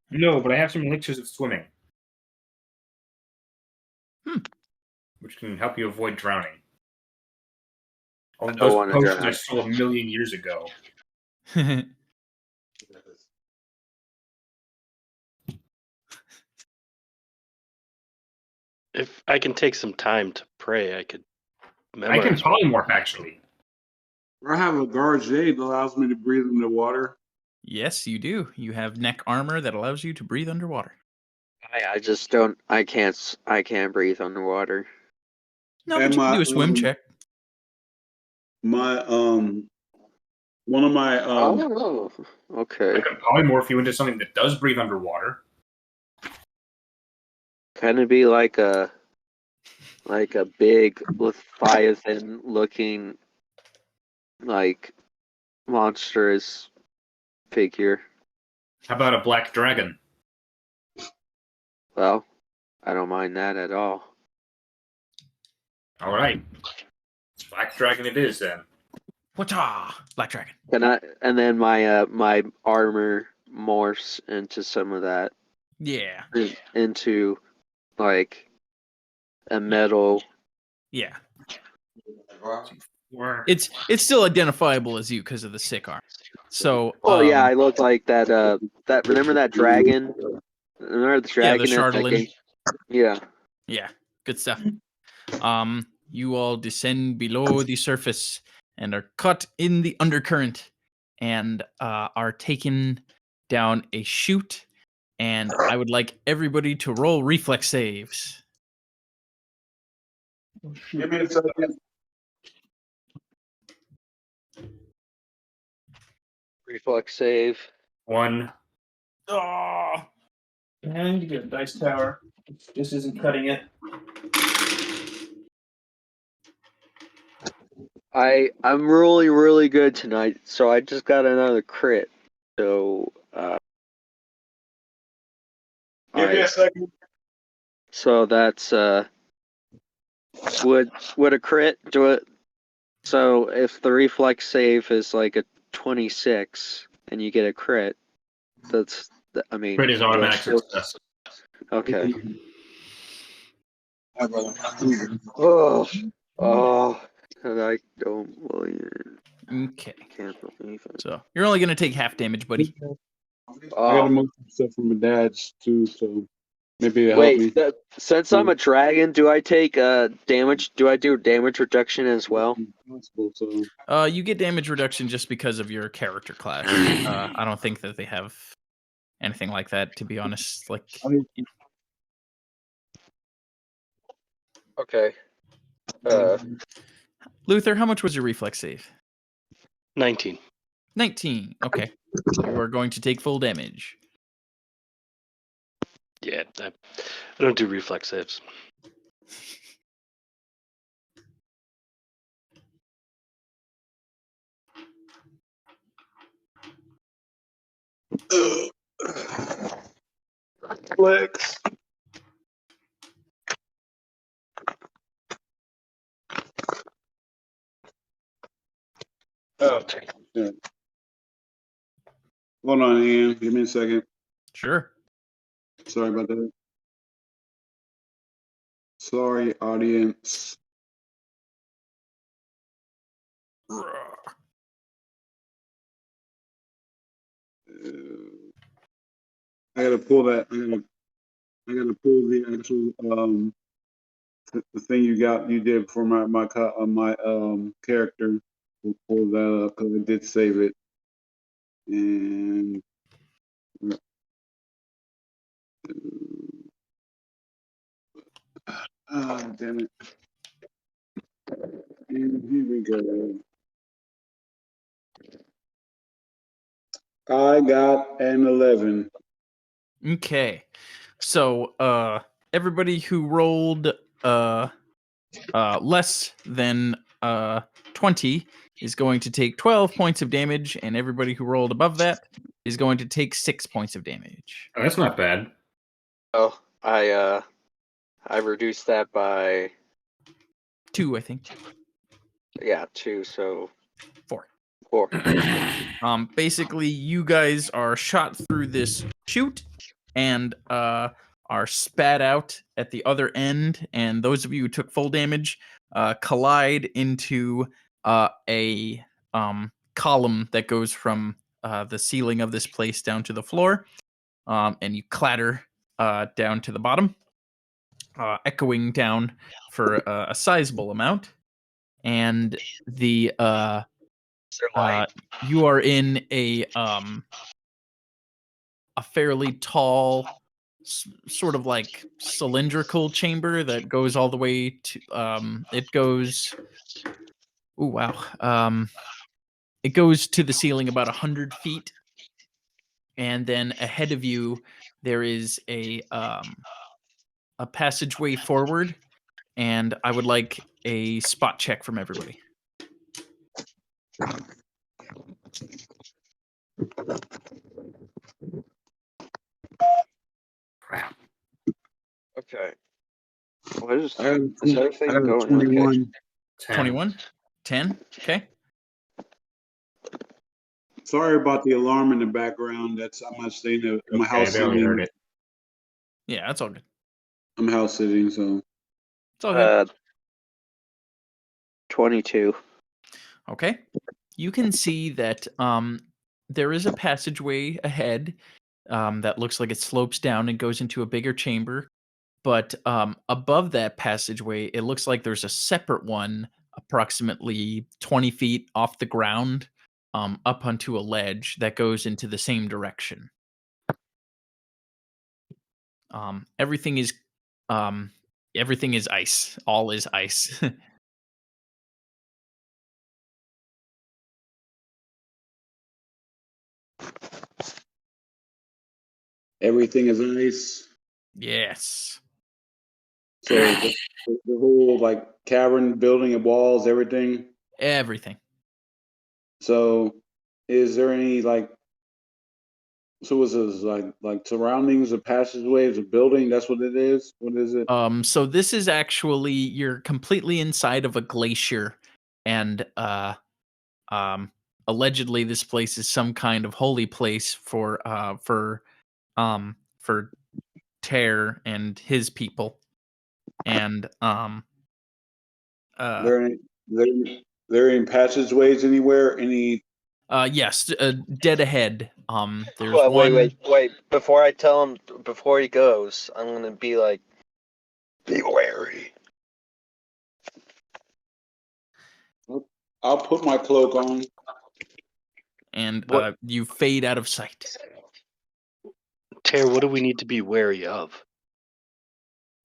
[SPEAKER 3] No, but I have some elixirs of swimming, which can help you avoid drowning. All
[SPEAKER 4] don't
[SPEAKER 3] those
[SPEAKER 4] wanna
[SPEAKER 3] potions
[SPEAKER 4] drown.
[SPEAKER 3] I stole 1,000,000 years ago.
[SPEAKER 6] If I can take some time to pray, I could
[SPEAKER 3] I
[SPEAKER 6] memorize.
[SPEAKER 3] can polymorph actually.
[SPEAKER 2] I have a guard jade that allows me to breathe in the water.
[SPEAKER 1] Yes, you do. You have neck armor that allows you to breathe underwater.
[SPEAKER 4] I just don't. I can't breathe underwater.
[SPEAKER 1] No,
[SPEAKER 2] And
[SPEAKER 1] but you can
[SPEAKER 2] my
[SPEAKER 1] do a swim check.
[SPEAKER 2] my one of my
[SPEAKER 4] Oh,
[SPEAKER 3] I
[SPEAKER 4] okay.
[SPEAKER 3] can polymorph you into something that does breathe underwater.
[SPEAKER 4] Kind of be like a big Leviathan looking like monstrous figure.
[SPEAKER 3] How about a black dragon?
[SPEAKER 4] Well, I don't mind that at all.
[SPEAKER 3] All right, black dragon it is then.
[SPEAKER 1] Wata! Black dragon.
[SPEAKER 4] And then my armor morphs into some of that,
[SPEAKER 1] Yeah.
[SPEAKER 4] into like a metal.
[SPEAKER 1] Yeah.
[SPEAKER 3] Or
[SPEAKER 1] It's still identifiable as you because of the sick arm. So
[SPEAKER 4] Oh yeah, I look like that. Remember that dragon? Remember the
[SPEAKER 1] yeah, the
[SPEAKER 4] dragon? at that
[SPEAKER 1] Chardelin.
[SPEAKER 4] game? Yeah.
[SPEAKER 1] Yeah, good stuff. You all descend below the surface and are caught in the undercurrent and are taken down a chute. And I would like everybody to roll reflex saves.
[SPEAKER 2] give me a second.
[SPEAKER 4] Reflex save.
[SPEAKER 3] 1.
[SPEAKER 1] Oh, and you get a dice tower. This isn't cutting it.
[SPEAKER 4] I'm really really good tonight, so I just got another crit. So
[SPEAKER 2] Give me a second.
[SPEAKER 4] so that's would a crit do it? So if the reflex save is like a 26 and you get a crit, I mean
[SPEAKER 3] Crit is automatic
[SPEAKER 4] that's-
[SPEAKER 3] success.
[SPEAKER 4] Okay.
[SPEAKER 2] Hi, brother.
[SPEAKER 4] Oh, and I don't believe it.
[SPEAKER 1] Okay.
[SPEAKER 4] Can't believe it.
[SPEAKER 1] So you're only going to take half damage, buddy.
[SPEAKER 2] I gotta move some stuff from my dad's too, so maybe it'll help me.
[SPEAKER 4] Wait, since I'm a dragon, do I take damage? Do I do damage reduction as well?
[SPEAKER 2] Possible, so
[SPEAKER 1] You get damage reduction just because of your character class. I don't think that they have anything like that, to be honest. Like,
[SPEAKER 4] Okay.
[SPEAKER 1] Luther, how much was your reflex save?
[SPEAKER 6] 19.
[SPEAKER 1] 19. Okay. You are going to take full damage.
[SPEAKER 6] Yeah, I don't do reflex saves.
[SPEAKER 2] flex. Oh, yeah. Hold on, Ian. Give me a second.
[SPEAKER 1] Sure.
[SPEAKER 2] Sorry about that. Sorry, audience. I gotta pull that. I gotta pull the actual the thing you did for my character. We'll pull that up because I did save it. And damn it. And here we go. I got an 11.
[SPEAKER 1] Okay. So, everybody who rolled less than 20 is going to take 12 points of damage, and everybody who rolled above that is going to take 6 points of damage.
[SPEAKER 3] Oh, that's not bad.
[SPEAKER 4] Oh, I reduced that by
[SPEAKER 1] 2, I think.
[SPEAKER 4] 2, so
[SPEAKER 1] 4.
[SPEAKER 4] 4.
[SPEAKER 1] Basically, you guys are shot through this chute and are spat out at the other end, and those of you who took full damage collide into a column that goes from the ceiling of this place down to the floor, and you clatter down to the bottom. echoing down for a sizable amount, and the you are in a fairly tall, sort of like cylindrical chamber that goes all the way to it goes. Oh wow! It goes to the ceiling about 100 feet, and then ahead of you there is a passageway forward, and I would like a spot check from everybody.
[SPEAKER 3] Crap.
[SPEAKER 4] Okay. What is,
[SPEAKER 2] I got a,
[SPEAKER 4] is
[SPEAKER 2] I
[SPEAKER 4] everything
[SPEAKER 2] got a
[SPEAKER 4] going okay?
[SPEAKER 2] 21.
[SPEAKER 3] 10.
[SPEAKER 1] 21, 10. Okay.
[SPEAKER 2] Sorry about the alarm in the background. That's I'm not staying in my
[SPEAKER 3] Okay, I
[SPEAKER 2] house
[SPEAKER 3] barely heard
[SPEAKER 2] sitting.
[SPEAKER 3] it.
[SPEAKER 1] Yeah, that's all good.
[SPEAKER 2] I'm house sitting, so
[SPEAKER 1] It's all good.
[SPEAKER 4] 22.
[SPEAKER 1] Okay. You can see that there is a passageway ahead that looks like it slopes down and goes into a bigger chamber. But above that passageway, it looks like there's a separate one approximately 20 feet off the ground up onto a ledge that goes into the same direction. Everything is ice. All is ice.
[SPEAKER 2] everything is nice.
[SPEAKER 1] Yes.
[SPEAKER 2] So the whole like cavern, building and walls, everything.
[SPEAKER 1] Everything.
[SPEAKER 2] So is there any like so is this like surroundings of passageways of building? That's what it is? What is it?
[SPEAKER 1] So this is actually you're completely inside of a glacier, and um allegedly this place is some kind of holy place for Tear and his people. And
[SPEAKER 2] There any there, there any passageways anywhere? Any
[SPEAKER 1] yes, dead ahead. There's
[SPEAKER 4] Wait,
[SPEAKER 1] one.
[SPEAKER 4] wait. Before I tell him, before he goes, I'm gonna be like, be wary.
[SPEAKER 2] I'll put my cloak on.
[SPEAKER 1] And
[SPEAKER 6] What-
[SPEAKER 1] you fade out of sight.
[SPEAKER 6] Tear, what do we need to be wary of?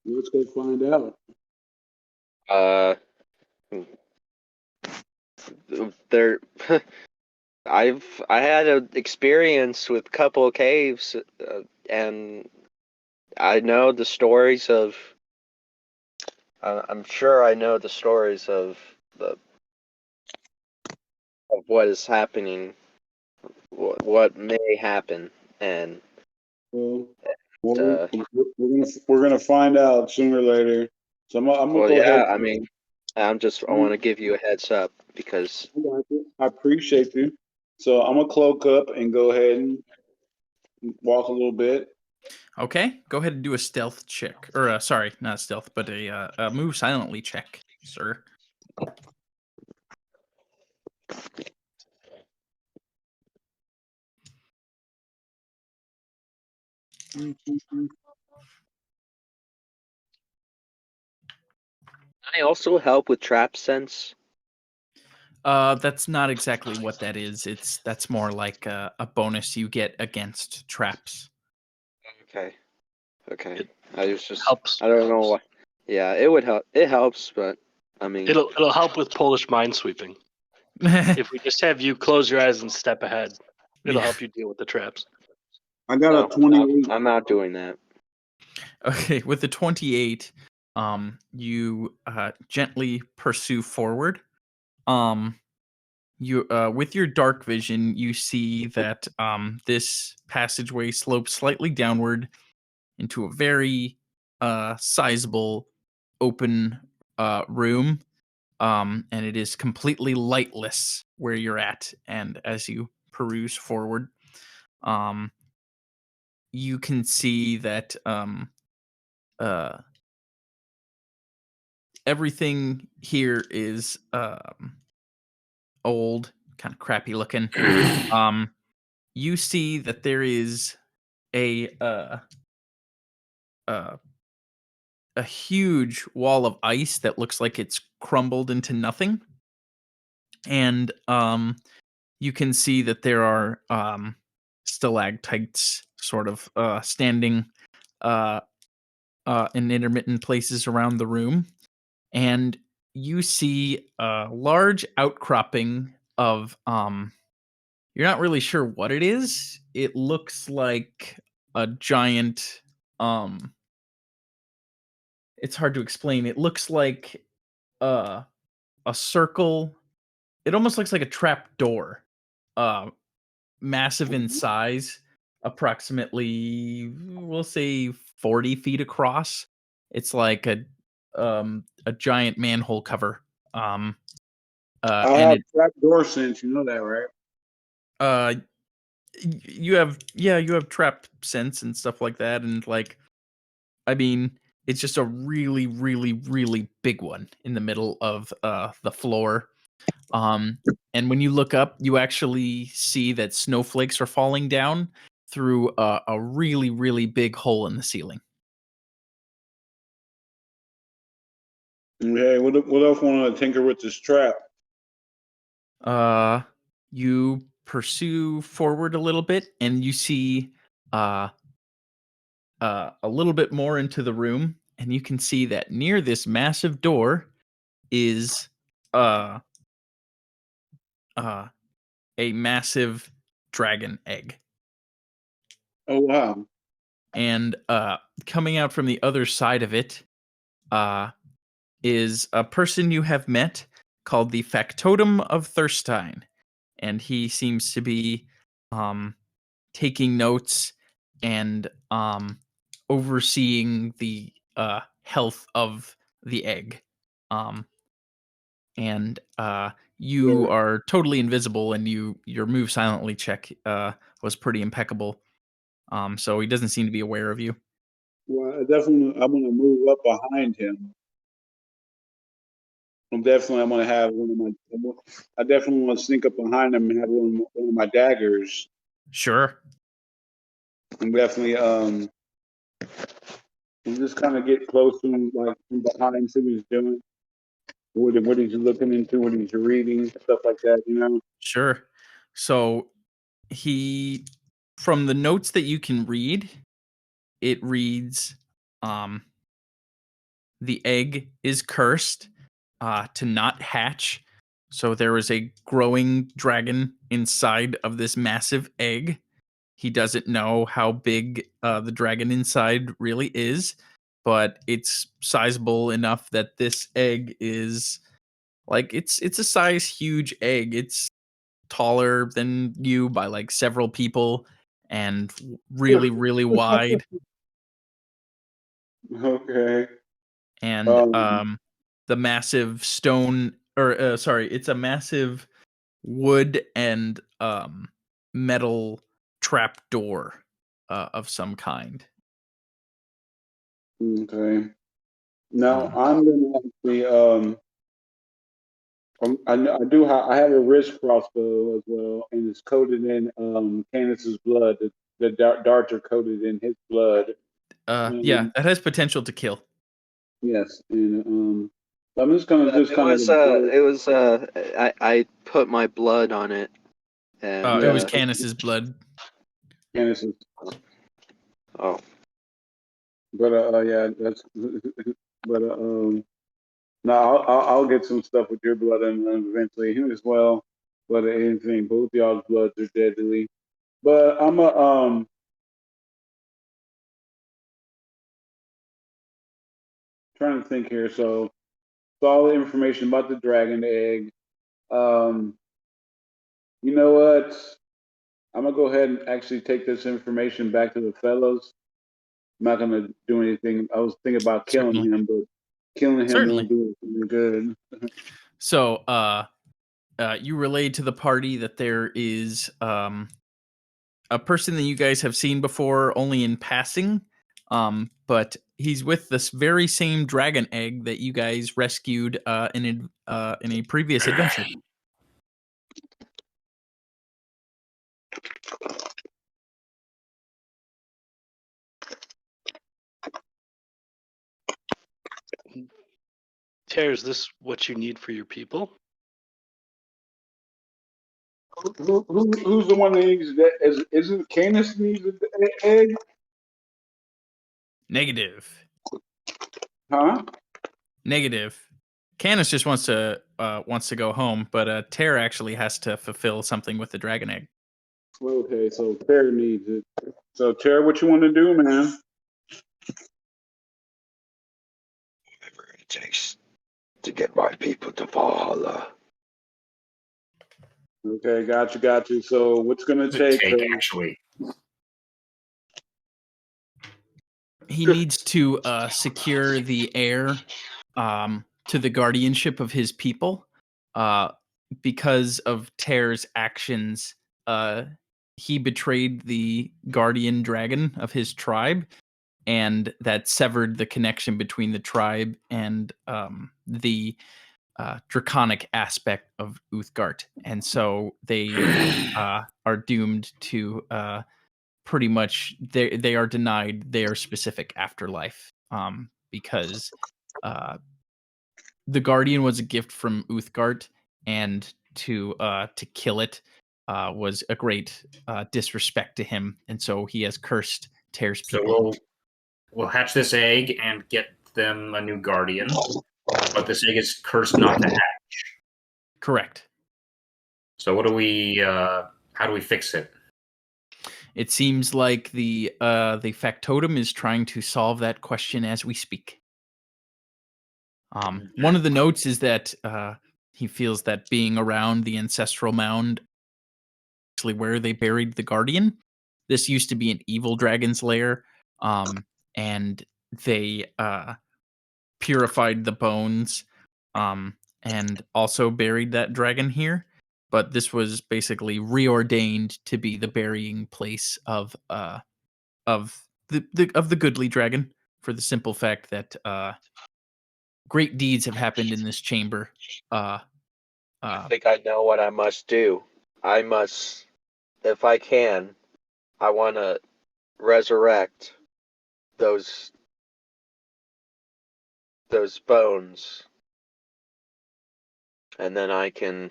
[SPEAKER 2] Let's go find out.
[SPEAKER 4] There, I had an experience with a couple of caves, and I know the stories of. I'm sure I know the stories of what is happening, what may happen, and
[SPEAKER 2] Well,
[SPEAKER 4] uh,
[SPEAKER 2] we're gonna find out sooner or later. So I'm gonna
[SPEAKER 4] well,
[SPEAKER 2] go
[SPEAKER 4] yeah.
[SPEAKER 2] ahead.
[SPEAKER 4] I mean, I want to give you a heads up because
[SPEAKER 2] I appreciate you. So I'm gonna cloak up and go ahead and walk a little bit.
[SPEAKER 1] Okay, go ahead and do a stealth check, or sorry, not stealth, but a move silently check, sir.
[SPEAKER 4] I also help with trap sense.
[SPEAKER 1] That's not exactly what that is. That's more like a bonus you get against traps.
[SPEAKER 4] Okay. Okay.
[SPEAKER 6] It
[SPEAKER 4] I was just
[SPEAKER 6] helps.
[SPEAKER 4] I don't know why. Yeah, it would help. It helps, but I mean,
[SPEAKER 6] It'll help with Polish minesweeping. If we just have you close your eyes and step ahead, it'll
[SPEAKER 1] Yeah.
[SPEAKER 6] help you deal with the traps.
[SPEAKER 2] I got
[SPEAKER 4] no,
[SPEAKER 2] a 28.
[SPEAKER 4] I'm not doing that.
[SPEAKER 1] Okay, with the 28, you gently pursue forward. You with your dark vision, you see that this passageway slopes slightly downward into a very sizable open room. And it is completely lightless where you're at. And as you peruse forward, you can see that everything here is old, kind of crappy looking. You see that there is a a huge wall of ice that looks like it's crumbled into nothing. And you can see that there are stalactites sort of standing uh, in intermittent places around the room. And you see a large outcropping of you're not really sure what it is. It looks like a giant it's hard to explain. It looks like uh a circle. It almost looks like a trap door. Uh massive in size, approximately we'll say 40 feet across. It's like a giant manhole cover.
[SPEAKER 2] I
[SPEAKER 1] And
[SPEAKER 2] have
[SPEAKER 1] it
[SPEAKER 2] trapdoor sense. You know that, right?
[SPEAKER 1] uh you have you have trap sense and stuff like that, and like I mean it's just a really really really big one in the middle of the floor. um and when you look up you actually see that snowflakes are falling down through a really really big hole in the ceiling.
[SPEAKER 2] Hey, what else want to tinker with this trap?
[SPEAKER 1] uh you pursue forward a little bit and you see uh a little bit more into the room, and you can see that near this massive door is uh, uh, a massive dragon egg.
[SPEAKER 2] Oh wow.
[SPEAKER 1] And coming out from the other side of it uh, is a person you have met called the Factotum of Thurstein. And he seems to be um, taking notes and overseeing the health of the egg. Um, and you
[SPEAKER 2] Yeah.
[SPEAKER 1] are totally invisible, and your move silently check was pretty impeccable. So he doesn't seem to be aware of you.
[SPEAKER 2] Well, I'm gonna move up behind him. I'm gonna have one of my. I definitely want to sneak up behind him and have one of my daggers.
[SPEAKER 1] Sure.
[SPEAKER 2] I'm definitely and just kind of get close to him, like from behind, see what he's doing, what he's looking into, what he's reading, stuff like that. You know.
[SPEAKER 1] Sure. So he, from the notes that you can read, it reads, um, the egg is cursed to not hatch. So there is a growing dragon inside of this massive egg. He doesn't know how big the dragon inside really is, but it's sizable enough that this egg is like it's a size huge egg. It's taller than you by like several people and really really wide.
[SPEAKER 2] Okay.
[SPEAKER 1] And
[SPEAKER 2] Um.
[SPEAKER 1] the massive stone or sorry, it's a massive wood and metal trap door of some kind.
[SPEAKER 2] Okay. Now
[SPEAKER 1] um
[SPEAKER 2] I'm gonna actually I have a wrist crossbow as well, and it's coated in Candace's blood. The darts are coated in his blood.
[SPEAKER 1] yeah,
[SPEAKER 2] Um,
[SPEAKER 1] that has potential to kill.
[SPEAKER 2] yes, and I'm just gonna just
[SPEAKER 4] It
[SPEAKER 2] kind of
[SPEAKER 4] was
[SPEAKER 2] observe.
[SPEAKER 4] I put my blood on it, and
[SPEAKER 1] It was
[SPEAKER 2] Yes,
[SPEAKER 1] Canis's blood.
[SPEAKER 2] Candace's,
[SPEAKER 4] oh,
[SPEAKER 2] but yeah, that's but no, I'll get some stuff with your blood and eventually him as well. But anything, both y'all's bloods are deadly. But I'm a trying to think here. So all the information about the dragon egg. Um, you know what? I'm gonna go ahead and actually take this information back to the fellows. I'm not gonna do anything. I was thinking about killing
[SPEAKER 1] Certainly.
[SPEAKER 2] him, but killing him
[SPEAKER 1] Certainly.
[SPEAKER 2] won't do anything good.
[SPEAKER 1] So you relayed to the party that there is a person that you guys have seen before only in passing, but he's with this very same dragon egg that you guys rescued in a previous adventure.
[SPEAKER 6] Tear, is this what you need for your people?
[SPEAKER 2] Who's the one that needs that? Isn't Canis needs an egg?
[SPEAKER 1] Negative.
[SPEAKER 2] Huh?
[SPEAKER 1] Negative. Canis just wants to go home, but Tear actually has to fulfill something with the dragon egg.
[SPEAKER 2] Okay, so Terry needs it. So Terry, what you want to do, man?
[SPEAKER 5] Whatever it takes to get my people to Valhalla.
[SPEAKER 2] Okay, got you. So what's gonna
[SPEAKER 3] What does it
[SPEAKER 2] take?
[SPEAKER 3] take, actually?
[SPEAKER 1] He needs to secure the heir to the guardianship of his people. Because of Tear's actions, he betrayed the guardian dragon of his tribe, and that severed the connection between the tribe and the draconic aspect of Uthgard. And so they are doomed to pretty much they are denied their specific afterlife because the guardian was a gift from Uthgard, and to kill it was a great disrespect to him, and so he has cursed Tear's
[SPEAKER 3] So
[SPEAKER 1] people.
[SPEAKER 3] we'll hatch this egg and get them a new guardian, but this egg is cursed not to hatch.
[SPEAKER 1] Correct.
[SPEAKER 3] So what do we? How do we fix it?
[SPEAKER 1] It seems like the factotum is trying to solve that question as we speak. One of the notes is that he feels that being around the ancestral mound, actually where they buried the guardian, this used to be an evil dragon's lair, and they purified the bones, and also buried that dragon here. But this was basically reordained to be the burying place of the goodly dragon, for the simple fact that great deeds have happened in this chamber.
[SPEAKER 4] I think I know what I must do. I must, if I can, I want to resurrect those bones, and then I can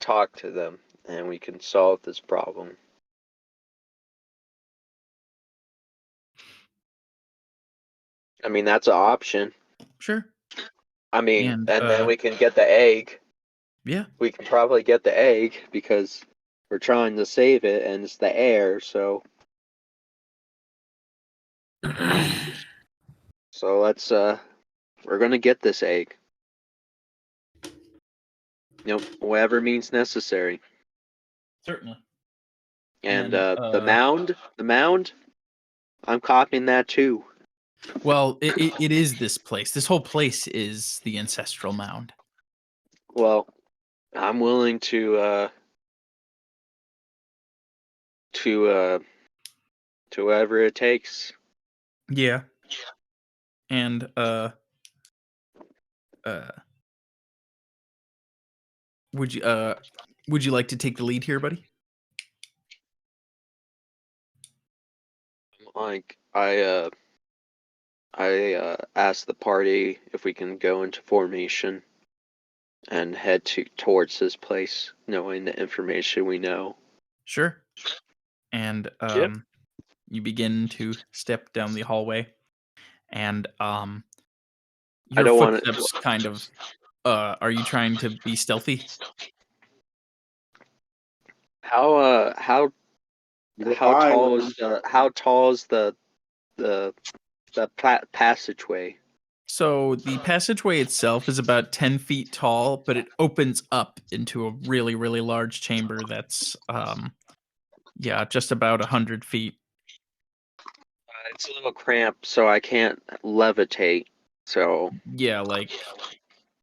[SPEAKER 4] talk to them, and we can solve this problem. I mean, that's an option.
[SPEAKER 1] Sure.
[SPEAKER 4] I mean,
[SPEAKER 1] And,
[SPEAKER 4] and then we can get the egg.
[SPEAKER 1] Yeah.
[SPEAKER 4] We can probably get the egg because we're trying to save it, and it's the heir. So let's we're gonna get this egg. Whatever means necessary.
[SPEAKER 1] Certainly.
[SPEAKER 4] And
[SPEAKER 1] And,
[SPEAKER 4] the mound, I'm copying that too.
[SPEAKER 1] Well, it is this place. This whole place is the ancestral mound.
[SPEAKER 4] Well, I'm willing to whatever it takes.
[SPEAKER 1] Yeah. And would you like to take the lead here, buddy?
[SPEAKER 4] Like I asked the party if we can go into formation and head towards this place, knowing the information we know.
[SPEAKER 1] Sure. And
[SPEAKER 6] Yep.
[SPEAKER 1] you begin to step down the hallway, and
[SPEAKER 4] I
[SPEAKER 1] your
[SPEAKER 4] don't want
[SPEAKER 1] footsteps kind of are you trying to be stealthy?
[SPEAKER 4] How tall is the passageway?
[SPEAKER 1] So the passageway itself is about 10 feet tall, but it opens up into a really, really large chamber that's just about 100 feet.
[SPEAKER 4] It's a little cramped, so I can't levitate. So
[SPEAKER 1] Yeah, like,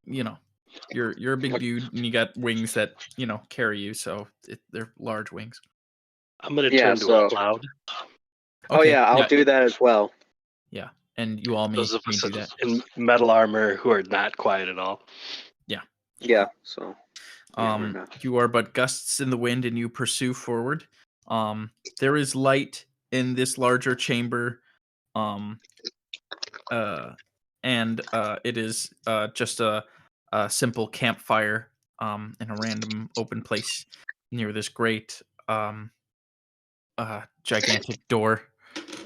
[SPEAKER 1] you're a big dude and you got wings that, carry you, so they're large wings.
[SPEAKER 6] I'm gonna
[SPEAKER 4] Yeah,
[SPEAKER 6] turn to
[SPEAKER 4] so-
[SPEAKER 6] a cloud.
[SPEAKER 4] oh yeah, I'll do that as well.
[SPEAKER 1] Yeah, and you all may
[SPEAKER 6] Those of us
[SPEAKER 1] do that.
[SPEAKER 6] in metal armor who are not quiet at all.
[SPEAKER 4] Yeah, so yeah, we're not.
[SPEAKER 1] You are but gusts in the wind, and you pursue forward. There is light in this larger chamber. and it is just a simple campfire in a random open place near this great gigantic door,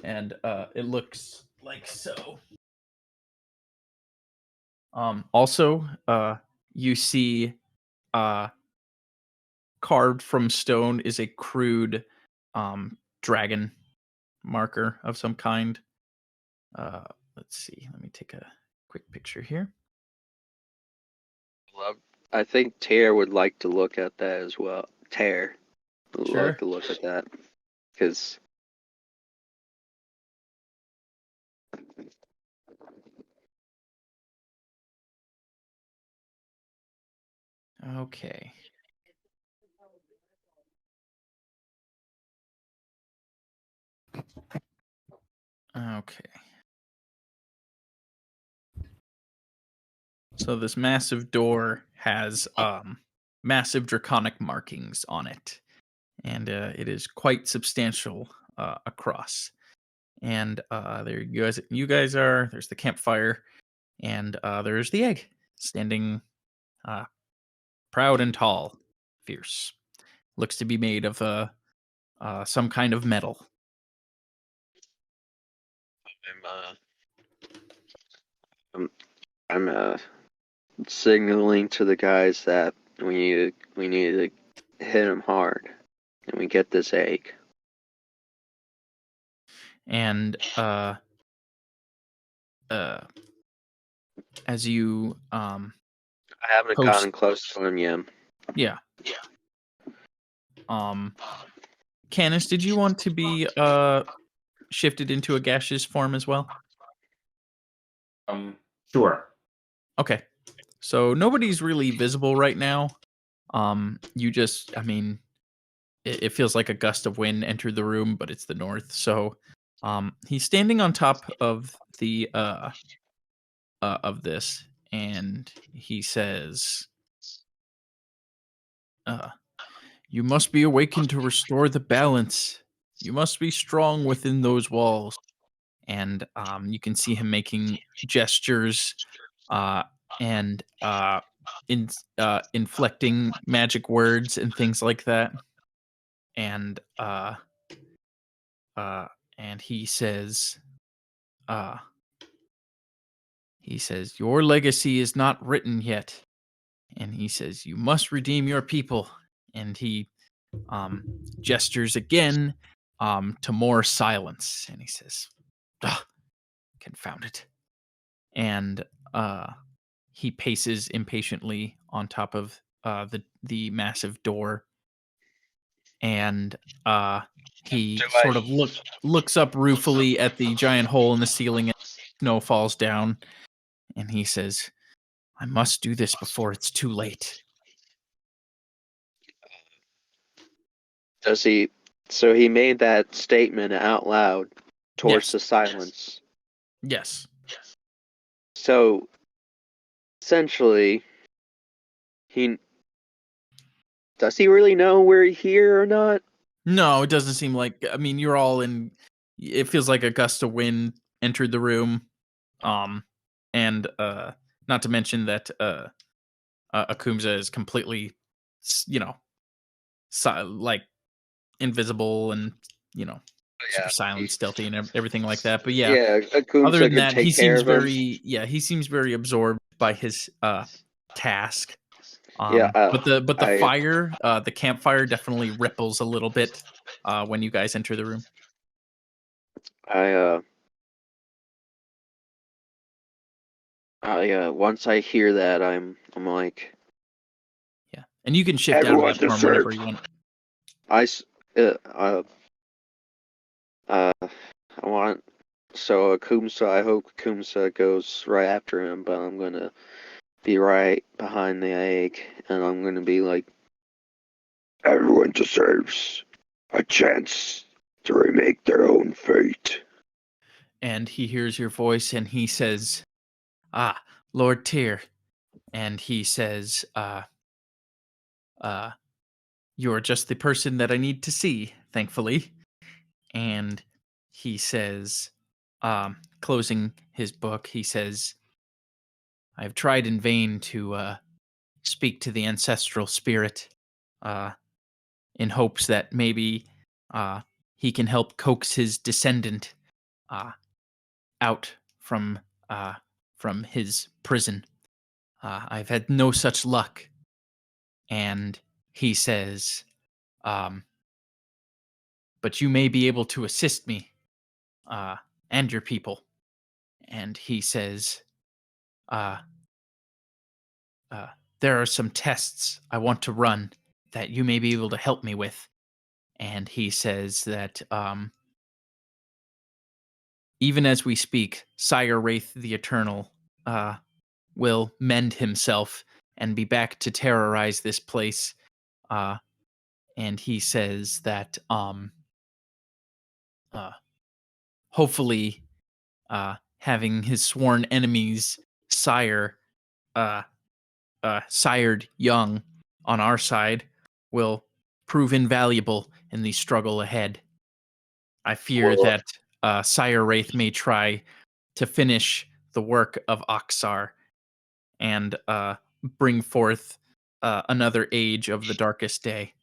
[SPEAKER 1] and it looks like so. Also, you see uh, carved from stone is a crude dragon marker of some kind. Let's see. Let me take a quick picture here.
[SPEAKER 4] I think Tear would like to look at that as well. Tear would
[SPEAKER 1] Sure.
[SPEAKER 4] like to look at that because
[SPEAKER 1] Okay. Okay. So this massive door has massive draconic markings on it, and it is quite substantial across. And there you guys are. There's the campfire, and there's the egg standing proud and tall, fierce. Looks to be made of some kind of metal.
[SPEAKER 4] I'm signaling to the guys that we need to hit him hard, and we get this egg.
[SPEAKER 1] And as you
[SPEAKER 4] I haven't
[SPEAKER 1] Post-
[SPEAKER 4] gotten close to him yet.
[SPEAKER 1] yeah. Canis, did you want to be shifted into a gaseous form as well?
[SPEAKER 3] Sure.
[SPEAKER 1] Okay. So nobody's really visible right now. You just, I mean, it feels like a gust of wind entered the room, but it's the north. So, he's standing on top of the of this, and he says, "You must be awakened to restore the balance. You must be strong within those walls." And you can see him making gestures and inflecting magic words and things like that. And and he says, "Your legacy is not written yet." And he says, "You must redeem your people." And he gestures again to more silence. And he says, "Confound it." And he paces impatiently on top of the massive door, and he sort of looks up ruefully at the giant hole in the ceiling, and snow falls down, and he says, "I must do this before it's too late."
[SPEAKER 4] Does he? So he made that statement out loud towards
[SPEAKER 1] Yes.
[SPEAKER 4] the silence.
[SPEAKER 1] Yes.
[SPEAKER 4] So essentially, does he really know we're here or not?
[SPEAKER 1] No, it doesn't seem like. I mean, you're all in. It feels like a gust of wind entered the room, and not to mention that Akumza is completely, like invisible and super silent, stealthy, and everything like that. But yeah,
[SPEAKER 4] Yeah,
[SPEAKER 1] other
[SPEAKER 4] Akumsa
[SPEAKER 1] than
[SPEAKER 4] could
[SPEAKER 1] that, he
[SPEAKER 4] take care
[SPEAKER 1] seems
[SPEAKER 4] of him.
[SPEAKER 1] he seems very absorbed by his task.
[SPEAKER 4] Yeah,
[SPEAKER 1] but the
[SPEAKER 4] I-
[SPEAKER 1] fire, the campfire, definitely ripples a little bit when you guys enter the room.
[SPEAKER 4] Once I hear that, I'm like,
[SPEAKER 1] Yeah, and you can shift out
[SPEAKER 5] Everyone
[SPEAKER 1] of that form
[SPEAKER 5] deserves-
[SPEAKER 1] whenever you want.
[SPEAKER 4] I want. So Akumsa, I hope Akumsa goes right after him, but I'm gonna be right behind the egg, and I'm gonna be like,
[SPEAKER 5] Everyone deserves a chance to remake their own fate.
[SPEAKER 1] And he hears your voice, and he says, "Ah, Lord Tyr," and he says, "You're just the person that I need to see, thankfully." And he says, closing his book, he says, I've tried in vain to speak to the ancestral spirit in hopes that maybe he can help coax his descendant out from his prison. I've had no such luck. And he says, but you may be able to assist me and your people. And he says, there are some tests I want to run that you may be able to help me with. And he says that even as we speak, Sire Wraith the Eternal will mend himself and be back to terrorize this place. And he says that hopefully having his sworn enemies sire sired young on our side will prove invaluable in the struggle ahead. I fear
[SPEAKER 4] Well-
[SPEAKER 1] that Sire Wraith may try to finish the work of Oxar and bring forth another age of the darkest day.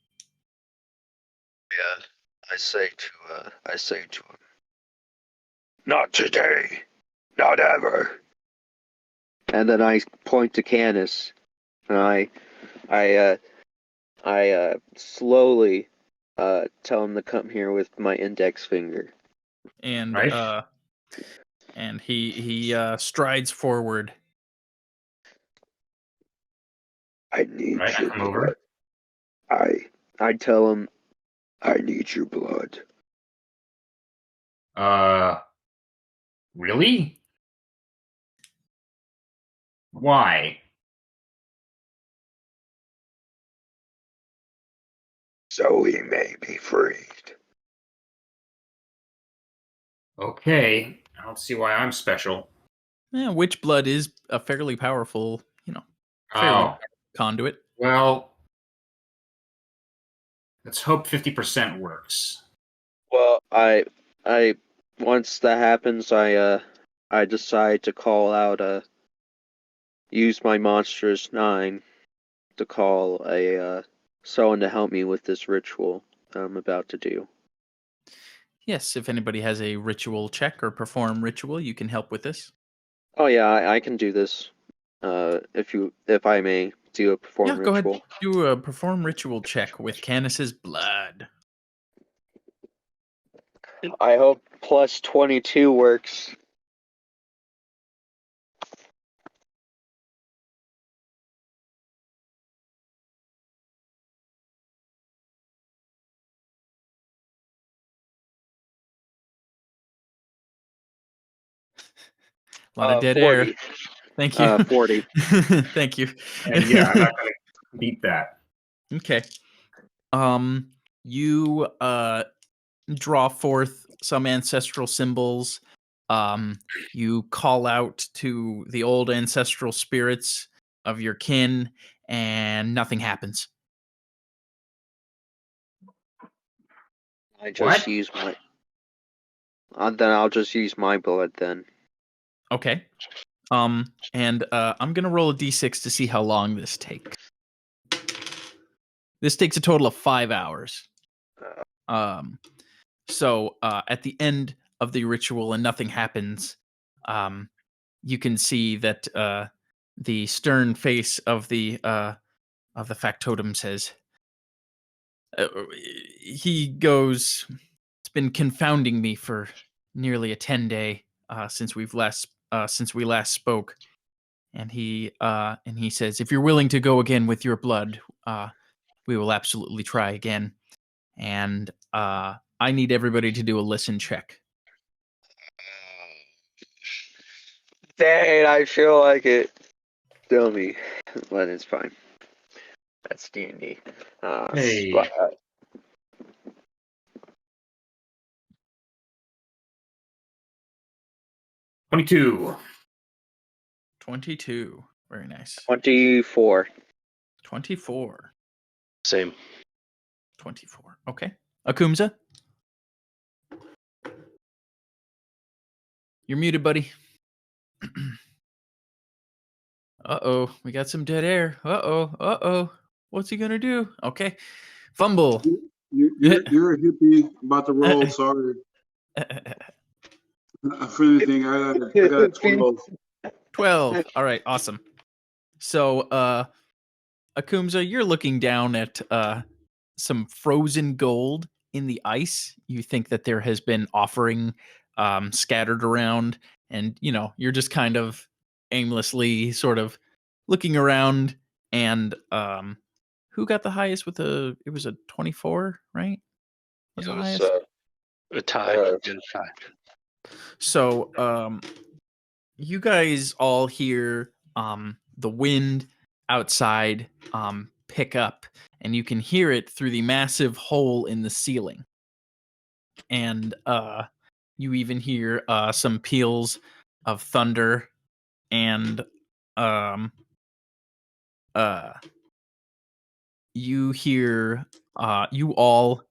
[SPEAKER 5] Yeah, I say to him, not today, not ever.
[SPEAKER 4] And then I point to Canis, and I slowly tell him to come here with my index finger.
[SPEAKER 1] And
[SPEAKER 3] Right.
[SPEAKER 1] and he strides forward.
[SPEAKER 5] I need
[SPEAKER 3] Right, I
[SPEAKER 5] your
[SPEAKER 3] come
[SPEAKER 5] blood.
[SPEAKER 3] over.
[SPEAKER 4] I tell him,
[SPEAKER 5] I need your blood.
[SPEAKER 3] Really? Why?
[SPEAKER 5] So he may be freed.
[SPEAKER 3] Okay, I don't see why I'm special.
[SPEAKER 1] Yeah, witch blood is a fairly powerful, fairly
[SPEAKER 3] Oh,
[SPEAKER 1] conduit.
[SPEAKER 3] well, let's hope 50% works.
[SPEAKER 4] well, I once that happens, I decide to call out use my monstrous 9 to call someone to help me with this ritual I'm about to do.
[SPEAKER 1] Yes, if anybody has a ritual check or perform ritual, you can help with this.
[SPEAKER 4] Oh yeah, I can do this. If I may do a perform
[SPEAKER 1] Yeah, go
[SPEAKER 4] ritual.
[SPEAKER 1] ahead. Do a perform ritual check with Canis's blood.
[SPEAKER 4] I hope plus 22 works.
[SPEAKER 1] A lot of dead
[SPEAKER 4] 40.
[SPEAKER 1] air. Thank you.
[SPEAKER 4] 40.
[SPEAKER 1] Thank you.
[SPEAKER 3] And yeah, I'm not going to beat that.
[SPEAKER 1] Okay. You draw forth some ancestral symbols. You call out to the old ancestral spirits of your kin, and nothing happens.
[SPEAKER 4] I just
[SPEAKER 3] What?
[SPEAKER 4] use my. Then I'll just use my blood then.
[SPEAKER 1] Okay. And I'm gonna roll a d6 to see how long this takes. This takes a total of 5 hours. So at the end of the ritual and nothing happens, you can see that the stern face of the factotum says, he goes, "It's been confounding me for nearly a 10-day since we last spoke." And he says, "If you're willing to go again with your blood, we will absolutely try again. And I need everybody to do a listen check."
[SPEAKER 4] Dang, I feel like it. Dummy, but it's fine. That's D&D.
[SPEAKER 3] Hey. 22.
[SPEAKER 1] 22. Very nice.
[SPEAKER 4] 24.
[SPEAKER 1] 24.
[SPEAKER 6] Same.
[SPEAKER 1] 24. Okay. Akumza? You're muted, buddy. Uh-oh, we got some dead air. Uh-oh. What's he gonna do? Okay. Fumble.
[SPEAKER 2] You're a hippie about to roll. Sorry. For anything, I got a 12.
[SPEAKER 1] 12. All right, awesome. So, Akumza, you're looking down at some frozen gold in the ice. You think that there has been offering scattered around, and you're just kind of aimlessly sort of looking around. And who got the highest with a? It was a 24, right? Was
[SPEAKER 4] It
[SPEAKER 1] the
[SPEAKER 4] was
[SPEAKER 1] highest?
[SPEAKER 6] A tie.
[SPEAKER 4] Uh,
[SPEAKER 6] Get a tie.
[SPEAKER 1] So, you guys all hear the wind outside pick up, and you can hear it through the massive hole in the ceiling. And you even hear some peals of thunder, and um, you hear you all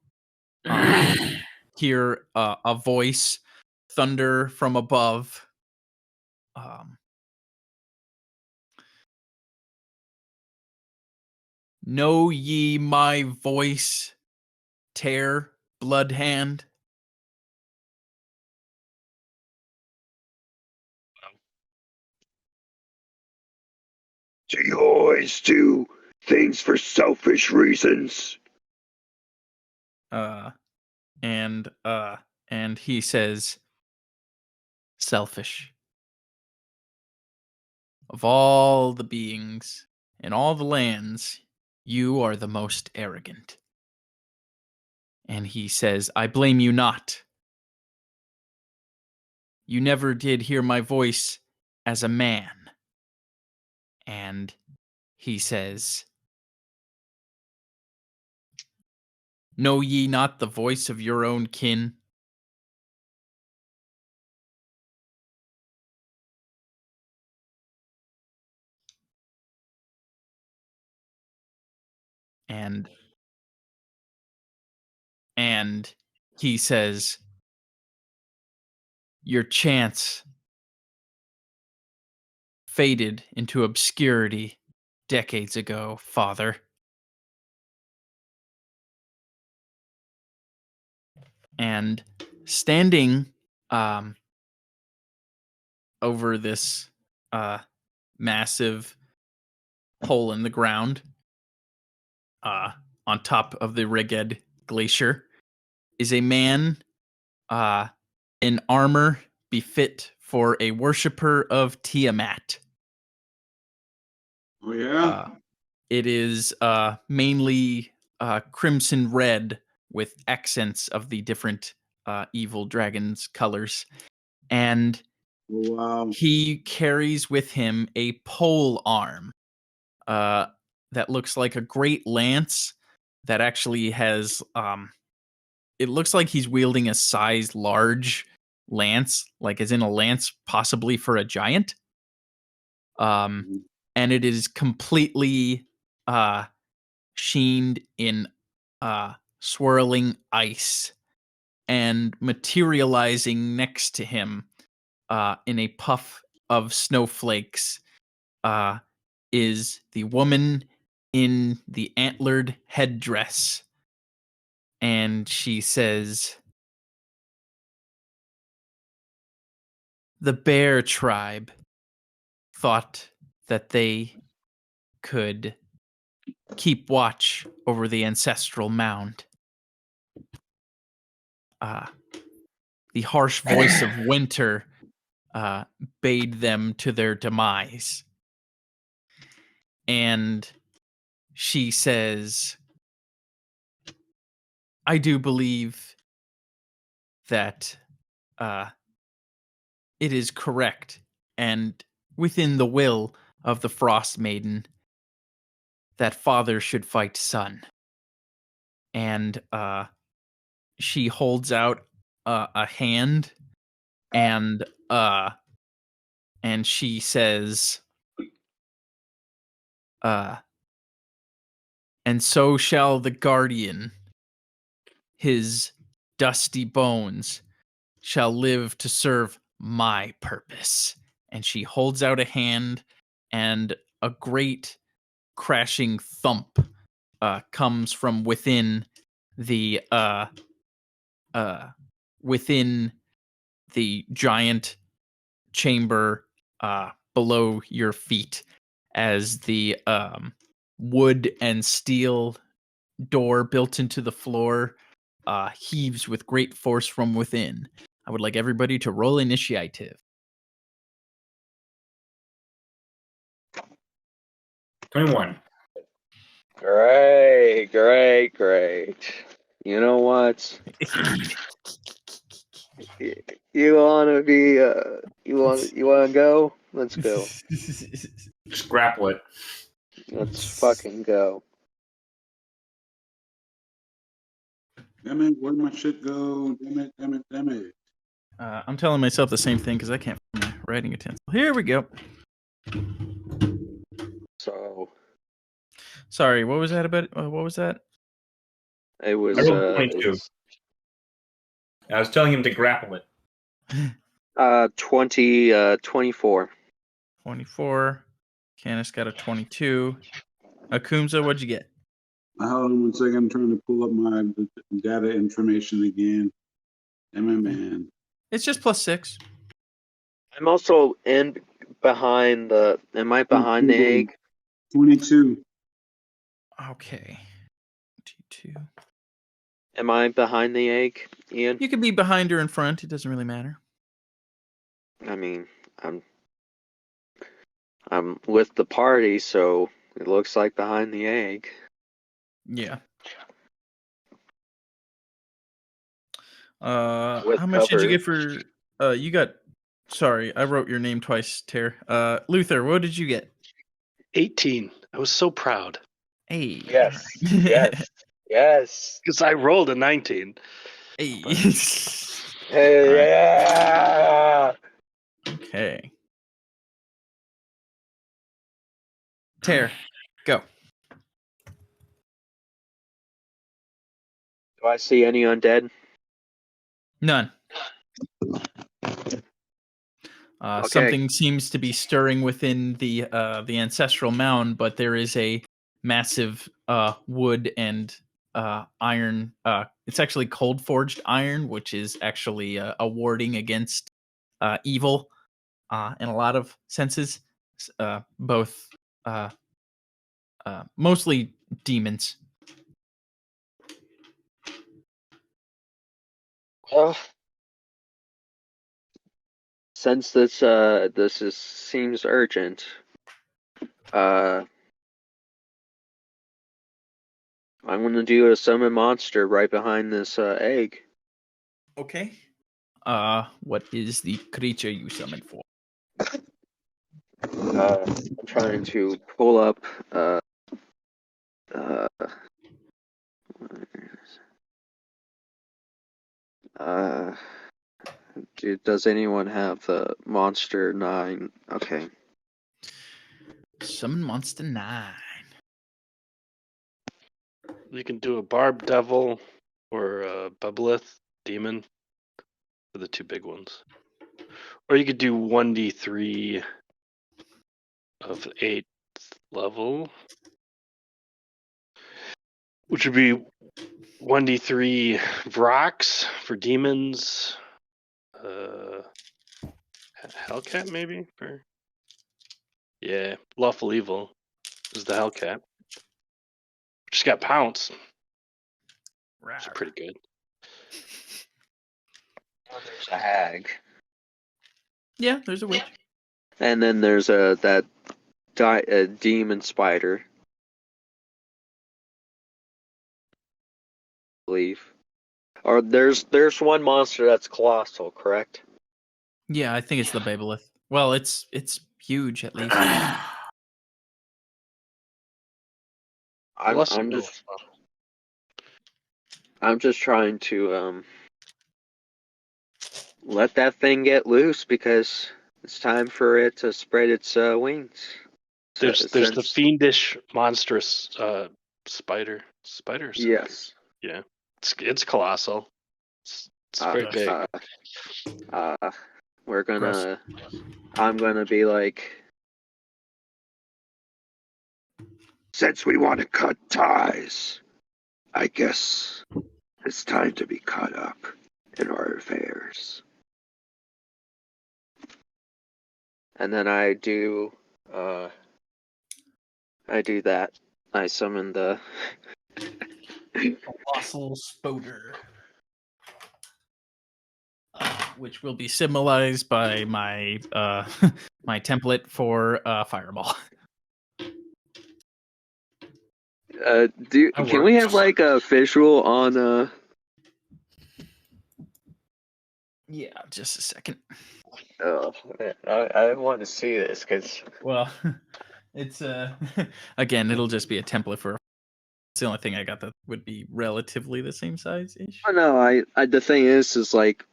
[SPEAKER 1] hear a voice thunder from above. Know ye my voice, tear blood hand?
[SPEAKER 5] Do you always do things for selfish reasons?
[SPEAKER 1] And he says, selfish. Of all the beings in all the lands, you are the most arrogant. And he says, I blame you not. You never did hear my voice as a man. And he says, know ye not the voice of your own kin? And he says, your chance faded into obscurity decades ago, father. And standing over this massive hole in the ground on top of the Reged Glacier is a man in armor befit for a worshiper of Tiamat.
[SPEAKER 2] Oh yeah.
[SPEAKER 1] It is mainly crimson red with accents of the different evil dragon's colors. And
[SPEAKER 2] Oh, wow.
[SPEAKER 1] he carries with him a pole arm that looks like a great lance that actually has it looks like he's wielding a size large lance, like as in a lance possibly for a giant. And it is completely sheened in swirling ice, and materializing next to him in a puff of snowflakes is the woman in the antlered headdress. And she says, the bear tribe thought that they could keep watch over the ancestral mound. The harsh voice of winter bade them to their demise. And she says, I do believe that it is correct and within the will of the Frost Maiden that father should fight son. And she holds out a hand, and she says, and so shall the guardian, his dusty bones shall live to serve my purpose. And she holds out a hand, and a great crashing thump comes from within the giant chamber below your feet, as the wood and steel door built into the floor heaves with great force from within. I would like everybody to roll initiative.
[SPEAKER 3] 21.
[SPEAKER 4] Great. You know what? You wanna be you wanna go? Let's go.
[SPEAKER 3] Just grapple it.
[SPEAKER 4] Let's fucking go.
[SPEAKER 2] Damn it, where'd my shit go? Damn it.
[SPEAKER 1] I'm telling myself the same thing because I can't find my writing utensil. Here we go.
[SPEAKER 4] So
[SPEAKER 1] Sorry, what was that about? What was that?
[SPEAKER 4] it was
[SPEAKER 3] I rolled 22. I was telling him to grapple it.
[SPEAKER 4] 24.
[SPEAKER 1] 24. Canis got a 22. Akumza, what'd you get?
[SPEAKER 2] Hold on 1 second. I'm trying to pull up my data information again. Damn it, man.
[SPEAKER 1] It's just +6.
[SPEAKER 4] I'm also behind the. Am I behind the egg?
[SPEAKER 2] 22.
[SPEAKER 1] Okay. 22.
[SPEAKER 4] Am I behind the egg, Ian?
[SPEAKER 1] You could be behind or in front. It doesn't really matter.
[SPEAKER 4] I mean, I'm with the party, so it looks like behind the egg.
[SPEAKER 1] Yeah.
[SPEAKER 4] With
[SPEAKER 1] How much did you
[SPEAKER 4] cover.
[SPEAKER 1] get for? You got. Sorry, I wrote your name twice, Ter. Luther, what did you get?
[SPEAKER 6] 18. I was so proud
[SPEAKER 1] Hey.
[SPEAKER 4] Yes.
[SPEAKER 1] alright.
[SPEAKER 4] Yes. Yes.
[SPEAKER 6] because I rolled a 19.
[SPEAKER 1] Hey.
[SPEAKER 4] Hey,
[SPEAKER 1] Alright.
[SPEAKER 4] yeah.
[SPEAKER 1] Okay. Ter, go.
[SPEAKER 4] Do I see any undead?
[SPEAKER 1] None.
[SPEAKER 4] Okay.
[SPEAKER 1] Something seems to be stirring within the ancestral mound, but there is a massive wood and iron. It's actually cold forged iron, which is actually a warding against evil in a lot of senses. Both mostly demons.
[SPEAKER 4] Well, since this seems urgent, I'm gonna do a summon monster right behind this egg.
[SPEAKER 1] Okay. What is the creature you summoned for?
[SPEAKER 4] I'm trying to pull up. Does anyone have the monster 9? Okay.
[SPEAKER 1] Summon monster 9.
[SPEAKER 6] You can do a barb devil or a bubbleth demon for the two big ones. Or you could do 1d3 of 8th level, which would be 1d3 Vrox for demons. Hellcat maybe? Yeah, Lawful Evil is the Hellcat. Just got Pounce. It's pretty good.
[SPEAKER 4] Oh, there's a hag.
[SPEAKER 1] Yeah, there's a witch.
[SPEAKER 4] And then there's a demon spider. I believe. Or there's one monster that's colossal, correct?
[SPEAKER 1] Yeah, I think it's the Babelith. Well, it's huge at least.
[SPEAKER 4] I'm just trying to let that thing get loose because it's time for it to spread its wings.
[SPEAKER 6] There's the fiendish monstrous spider. Spider.
[SPEAKER 4] Yes.
[SPEAKER 6] Yeah. It's colossal. It's very big.
[SPEAKER 4] I'm gonna be like,
[SPEAKER 5] Since we want to cut ties, I guess it's time to be caught up in our affairs.
[SPEAKER 4] And then I do that. I summon the
[SPEAKER 1] Colossal Spoder. Which will be symbolized by my my template for Fireball.
[SPEAKER 4] can we have like a visual on
[SPEAKER 1] Yeah, just a second.
[SPEAKER 4] Oh, man, I want to see this because
[SPEAKER 1] Well, it's again, it'll just be a template for. It's the only thing I got that would be relatively the same size ish.
[SPEAKER 4] oh no, I the thing is like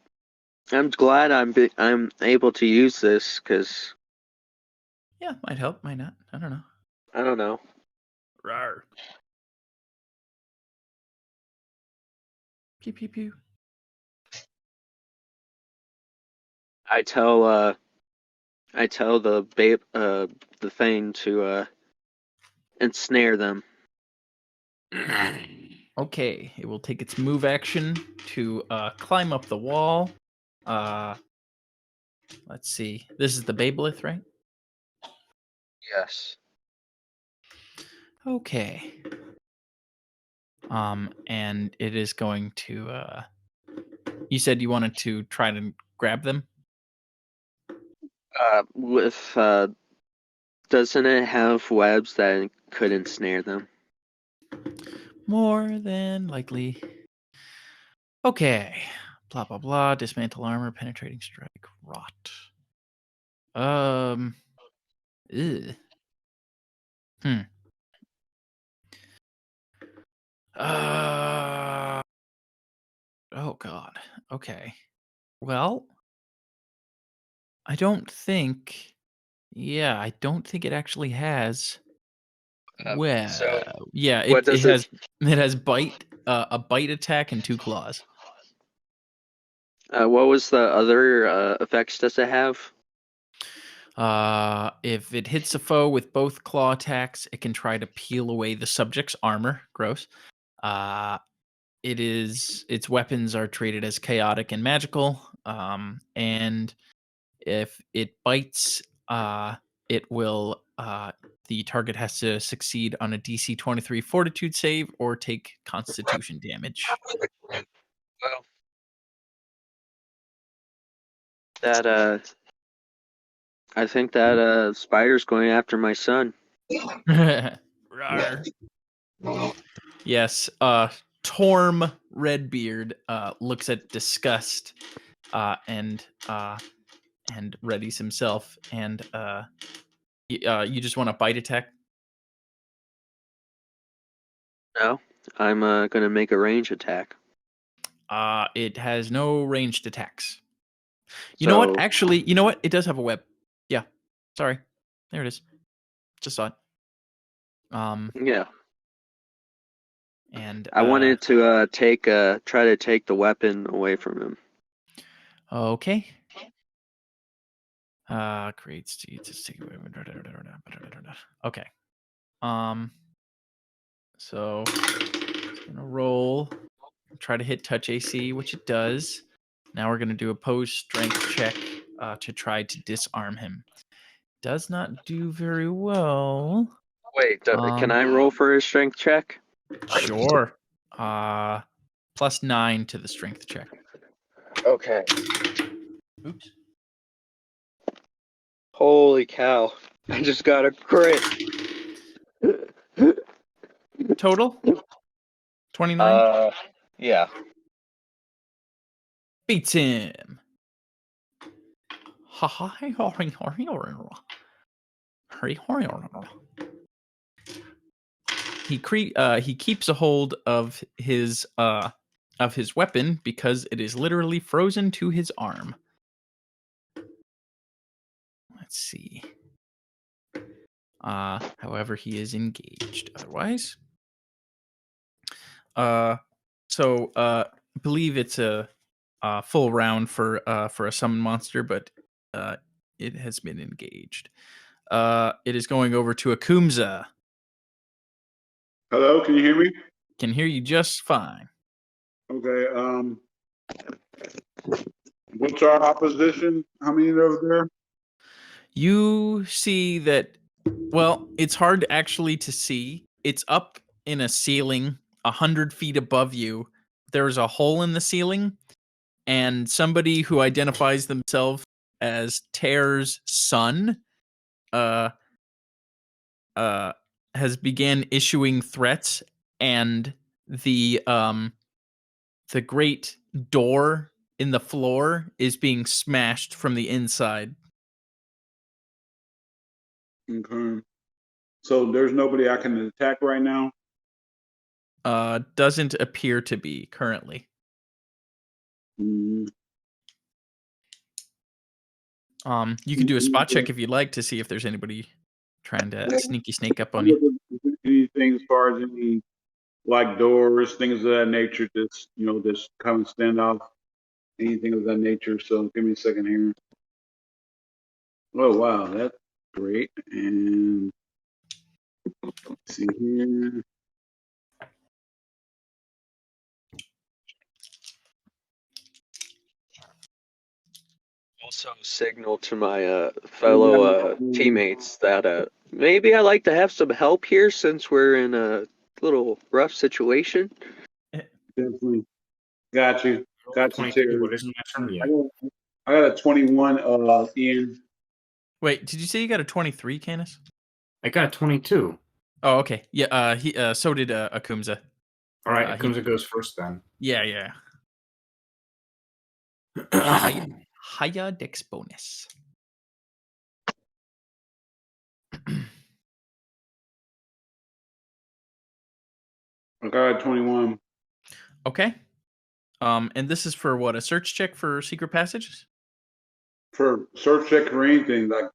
[SPEAKER 4] I'm glad I'm able to use this because
[SPEAKER 1] Yeah, might help, might not. I don't know.
[SPEAKER 4] I don't know.
[SPEAKER 1] Rawr. Pew pew pew.
[SPEAKER 4] I tell the the thing to ensnare them.
[SPEAKER 1] Okay, it will take its move action to climb up the wall. Let's see. This is the Babelith, right?
[SPEAKER 4] Yes.
[SPEAKER 1] Okay. And it is going to. You said you wanted to try to grab them.
[SPEAKER 4] With doesn't it have webs that could ensnare them?
[SPEAKER 1] More than likely. Okay. Blah blah blah. Dismantle armor, penetrating strike, rot. Ew. Oh god. Okay. Well, I don't think. Yeah, I don't think it actually has. Well,
[SPEAKER 4] so
[SPEAKER 1] yeah,
[SPEAKER 4] what
[SPEAKER 1] it
[SPEAKER 4] does
[SPEAKER 1] has it has bite, a bite attack and 2 claws.
[SPEAKER 4] What was the other effects does it have?
[SPEAKER 1] If it hits a foe with both claw attacks, it can try to peel away the subject's armor. Gross. Its weapons are treated as chaotic and magical. And if it bites, it will. The target has to succeed on a DC 23 Fortitude save or take Constitution damage.
[SPEAKER 4] Well, that I think that spider's going after my son.
[SPEAKER 1] Rawr. Yes, Torm Redbeard looks at disgust and readies himself, and you just want to bite attack.
[SPEAKER 4] No, I'm gonna make a range attack.
[SPEAKER 1] It has no ranged attacks. You know what? Actually, you know what? It does have a web. Yeah. Sorry. There it is. Just saw it.
[SPEAKER 4] Yeah.
[SPEAKER 1] And
[SPEAKER 4] I wanted to try to take the weapon away from him.
[SPEAKER 1] Okay. Creates okay. So it's gonna roll, try to hit touch AC, which it does. Now we're gonna do a opposed strength check to try to disarm him. Does not do very well.
[SPEAKER 4] Wait, can I roll for a strength check?
[SPEAKER 1] Sure. +9 to the strength check.
[SPEAKER 4] Okay.
[SPEAKER 1] Oops.
[SPEAKER 4] Holy cow! I just got a crit.
[SPEAKER 1] Total 29.
[SPEAKER 4] Yeah.
[SPEAKER 1] Beats him. He keeps a hold of his weapon because it is literally frozen to his arm. Let's see. However, he is engaged. Otherwise, so I believe it's a full round for a summon monster, but it has been engaged. It is going over to Akumza.
[SPEAKER 2] Hello, can you hear me?
[SPEAKER 1] Can hear you just fine.
[SPEAKER 2] Okay. What's our opposition? How many are there?
[SPEAKER 1] You see that, well, it's hard actually to see. It's up in a ceiling 100 feet above you. There's a hole in the ceiling, and somebody who identifies themselves as Tear's son uh, has began issuing threats, and the great door in the floor is being smashed from the inside.
[SPEAKER 2] Okay. So there's nobody I can attack right now?
[SPEAKER 1] Doesn't appear to be currently.
[SPEAKER 2] Mm,
[SPEAKER 1] You could do a spot check if you'd like to see if there's anybody trying to sneaky snake up on you.
[SPEAKER 2] Anything as far as any like doors, things of that nature, just kind of stand off, anything of that nature. So give me a second here. Oh wow, that's great. And let's see here.
[SPEAKER 4] Also signal to my fellow teammates that maybe I'd like to have some help here since we're in a little rough situation.
[SPEAKER 2] Definitely. Got you. Got you,
[SPEAKER 3] 22,
[SPEAKER 2] Terry.
[SPEAKER 3] but isn't my turn yet?
[SPEAKER 2] I got a 21, Ian.
[SPEAKER 1] Wait, did you say you got a 23, Canis?
[SPEAKER 3] I got a 22.
[SPEAKER 1] Oh, okay. Yeah, he so did Akumza.
[SPEAKER 3] All right,
[SPEAKER 1] he-
[SPEAKER 3] Akumza goes first then.
[SPEAKER 1] Yeah. Higher dex bonus.
[SPEAKER 2] I got a 21.
[SPEAKER 1] Okay. And this is for what? A search check for secret passages?
[SPEAKER 2] For search check or anything, like,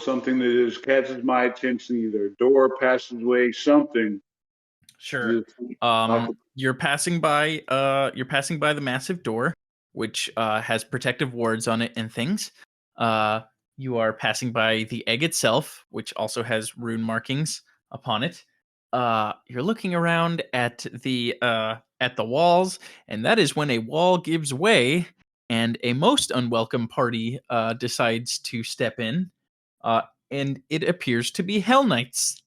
[SPEAKER 2] something that just catches my attention, either door, passageway, something.
[SPEAKER 1] Sure. You're passing by the massive door, which has protective wards on it and things. You are passing by the egg itself, which also has rune markings upon it. You're looking around at the walls, and that is when a wall gives way and a most unwelcome party decides to step in. And it appears to be Hell Knights.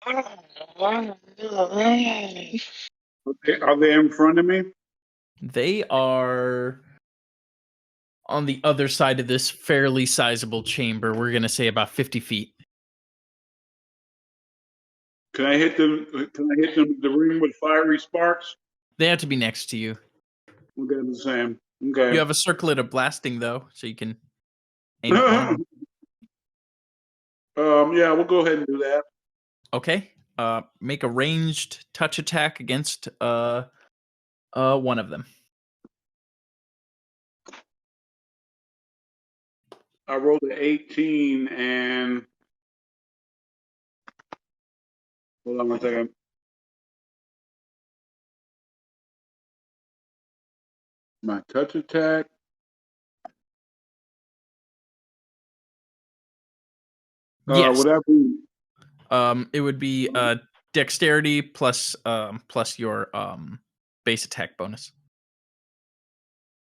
[SPEAKER 2] Are they in front of me?
[SPEAKER 1] They are on the other side of this fairly sizable chamber. We're going to say about 50 feet.
[SPEAKER 2] Can I hit the ring with fiery sparks?
[SPEAKER 1] They have to be next to you.
[SPEAKER 2] Okay, I'm the same. Okay.
[SPEAKER 1] You have a circlet of blasting, though, so you can aim at one of them.
[SPEAKER 2] Yeah, we'll go ahead and do that.
[SPEAKER 1] Okay. Make a ranged touch attack against one of them.
[SPEAKER 2] I rolled an 18 and hold on one second. My touch attack.
[SPEAKER 1] Yes.
[SPEAKER 2] Would that be?
[SPEAKER 1] It would be dexterity plus your base attack bonus.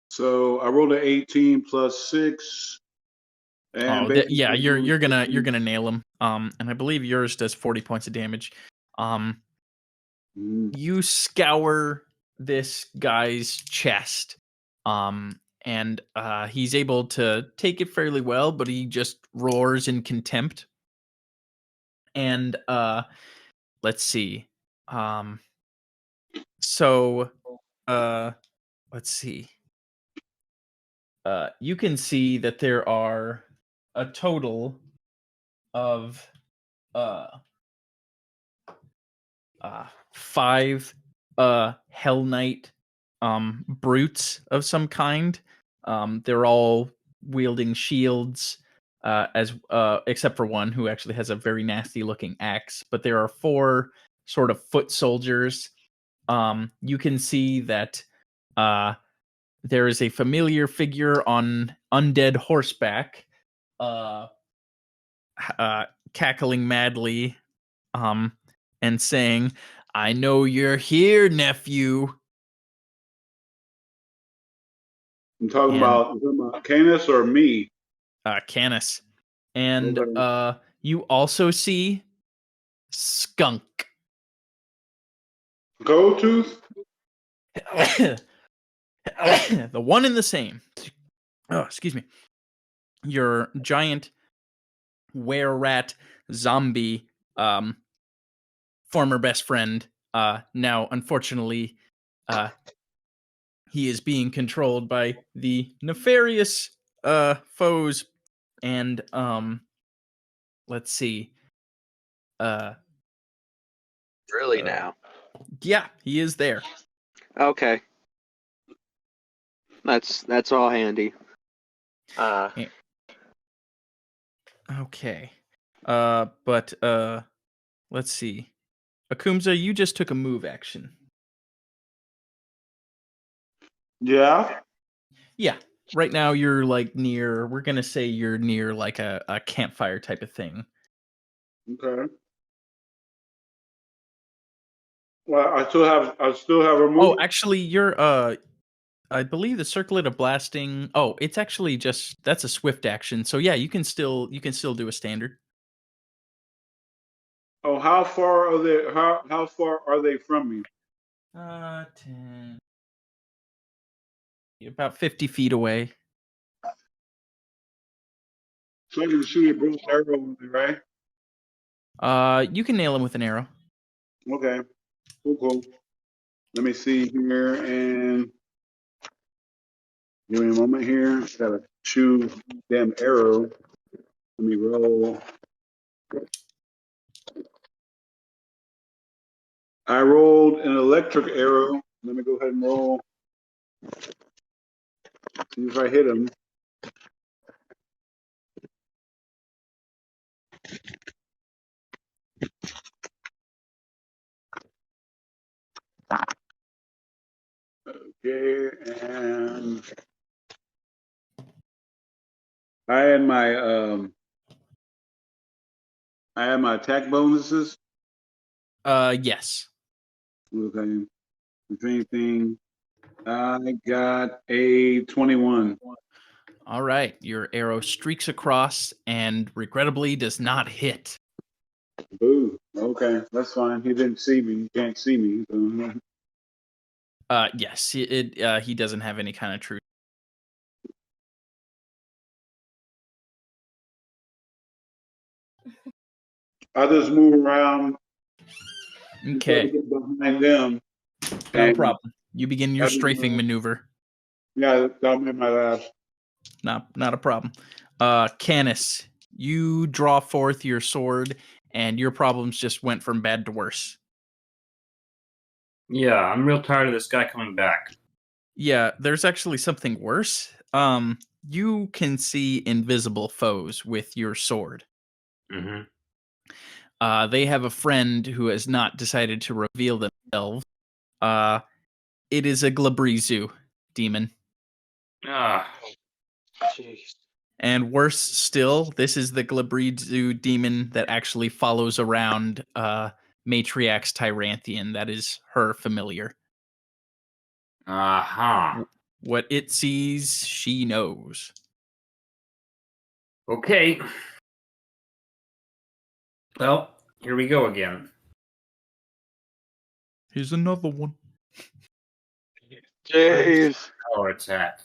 [SPEAKER 2] So I rolled an 18 plus 6. And
[SPEAKER 1] Yeah, you're gonna nail him. And I believe yours does 40 points of damage. You scour this guy's chest, and he's able to take it fairly well, but he just roars in contempt. And let's see. Let's see. You can see that there are a total of 5 Hell Knight brutes of some kind. They're all wielding shields, as except for one who actually has a very nasty looking axe. But there are 4 sort of foot soldiers. You can see that there is a familiar figure on undead horseback, cackling madly. and saying, "I know you're here, nephew."
[SPEAKER 2] I'm talking
[SPEAKER 1] And-
[SPEAKER 2] about Canis or me.
[SPEAKER 1] Canis. And
[SPEAKER 2] Okay.
[SPEAKER 1] you also see Skunk.
[SPEAKER 2] Gold Tooth?
[SPEAKER 1] The one and the same. Oh, excuse me. Your giant were-rat zombie former best friend. Now, unfortunately, he is being controlled by the nefarious foes. And let's see.
[SPEAKER 4] Really
[SPEAKER 1] Uh,
[SPEAKER 4] now?
[SPEAKER 1] Yeah, he is there.
[SPEAKER 4] Okay. That's all handy.
[SPEAKER 1] Okay. But let's see. Akumza, you just took a move action.
[SPEAKER 2] Yeah.
[SPEAKER 1] Yeah. Right now you're like near, we're gonna say you're near like a campfire type of thing.
[SPEAKER 2] Okay. Well, I still have a move.
[SPEAKER 1] Oh, actually you're I believe the circlet of blasting. Oh, it's actually just that's a swift action. So yeah, you can still do a standard.
[SPEAKER 2] Oh, how far are they? How far are they from me?
[SPEAKER 1] 10. About 50 feet away.
[SPEAKER 2] So I can shoot a broken arrow with it, right?
[SPEAKER 1] You can nail him with an arrow.
[SPEAKER 2] Okay. Cool. Let me see here and give me a moment here. I gotta choose damn arrow. Let me roll. I rolled an electric arrow. Let me go ahead and roll. See if I hit him. Okay, and I had my attack bonuses.
[SPEAKER 1] Yes.
[SPEAKER 2] Okay. If anything, I got a 21.
[SPEAKER 1] All right. Your arrow streaks across and regrettably does not hit.
[SPEAKER 2] Boo. Okay, that's fine. He didn't see me. He can't see me. So.
[SPEAKER 1] Yes. He doesn't have any kind of truth.
[SPEAKER 2] I just move around
[SPEAKER 1] Okay.
[SPEAKER 2] behind them.
[SPEAKER 1] Not a
[SPEAKER 2] And
[SPEAKER 1] problem. You begin your
[SPEAKER 2] that'd be
[SPEAKER 1] strafing
[SPEAKER 2] my-
[SPEAKER 1] maneuver.
[SPEAKER 2] Yeah, that'll be my last.
[SPEAKER 1] Not a problem. Canis, you draw forth your sword, and your problems just went from bad to worse.
[SPEAKER 3] Yeah, I'm real tired of this guy coming back.
[SPEAKER 1] Yeah, there's actually something worse. You can see invisible foes with your sword.
[SPEAKER 3] Mm-hmm.
[SPEAKER 1] They have a friend who has not decided to reveal themselves. It is a Glabrizu demon.
[SPEAKER 3] Ah,
[SPEAKER 4] Jeez.
[SPEAKER 1] And worse still, this is the Glabrizu demon that actually follows around Matriarch's Tyranthian. That is her familiar.
[SPEAKER 3] aha.
[SPEAKER 1] What it sees, she knows.
[SPEAKER 3] Okay. Well, here we go again.
[SPEAKER 1] Here's another one.
[SPEAKER 4] Jeez.
[SPEAKER 3] Power attack.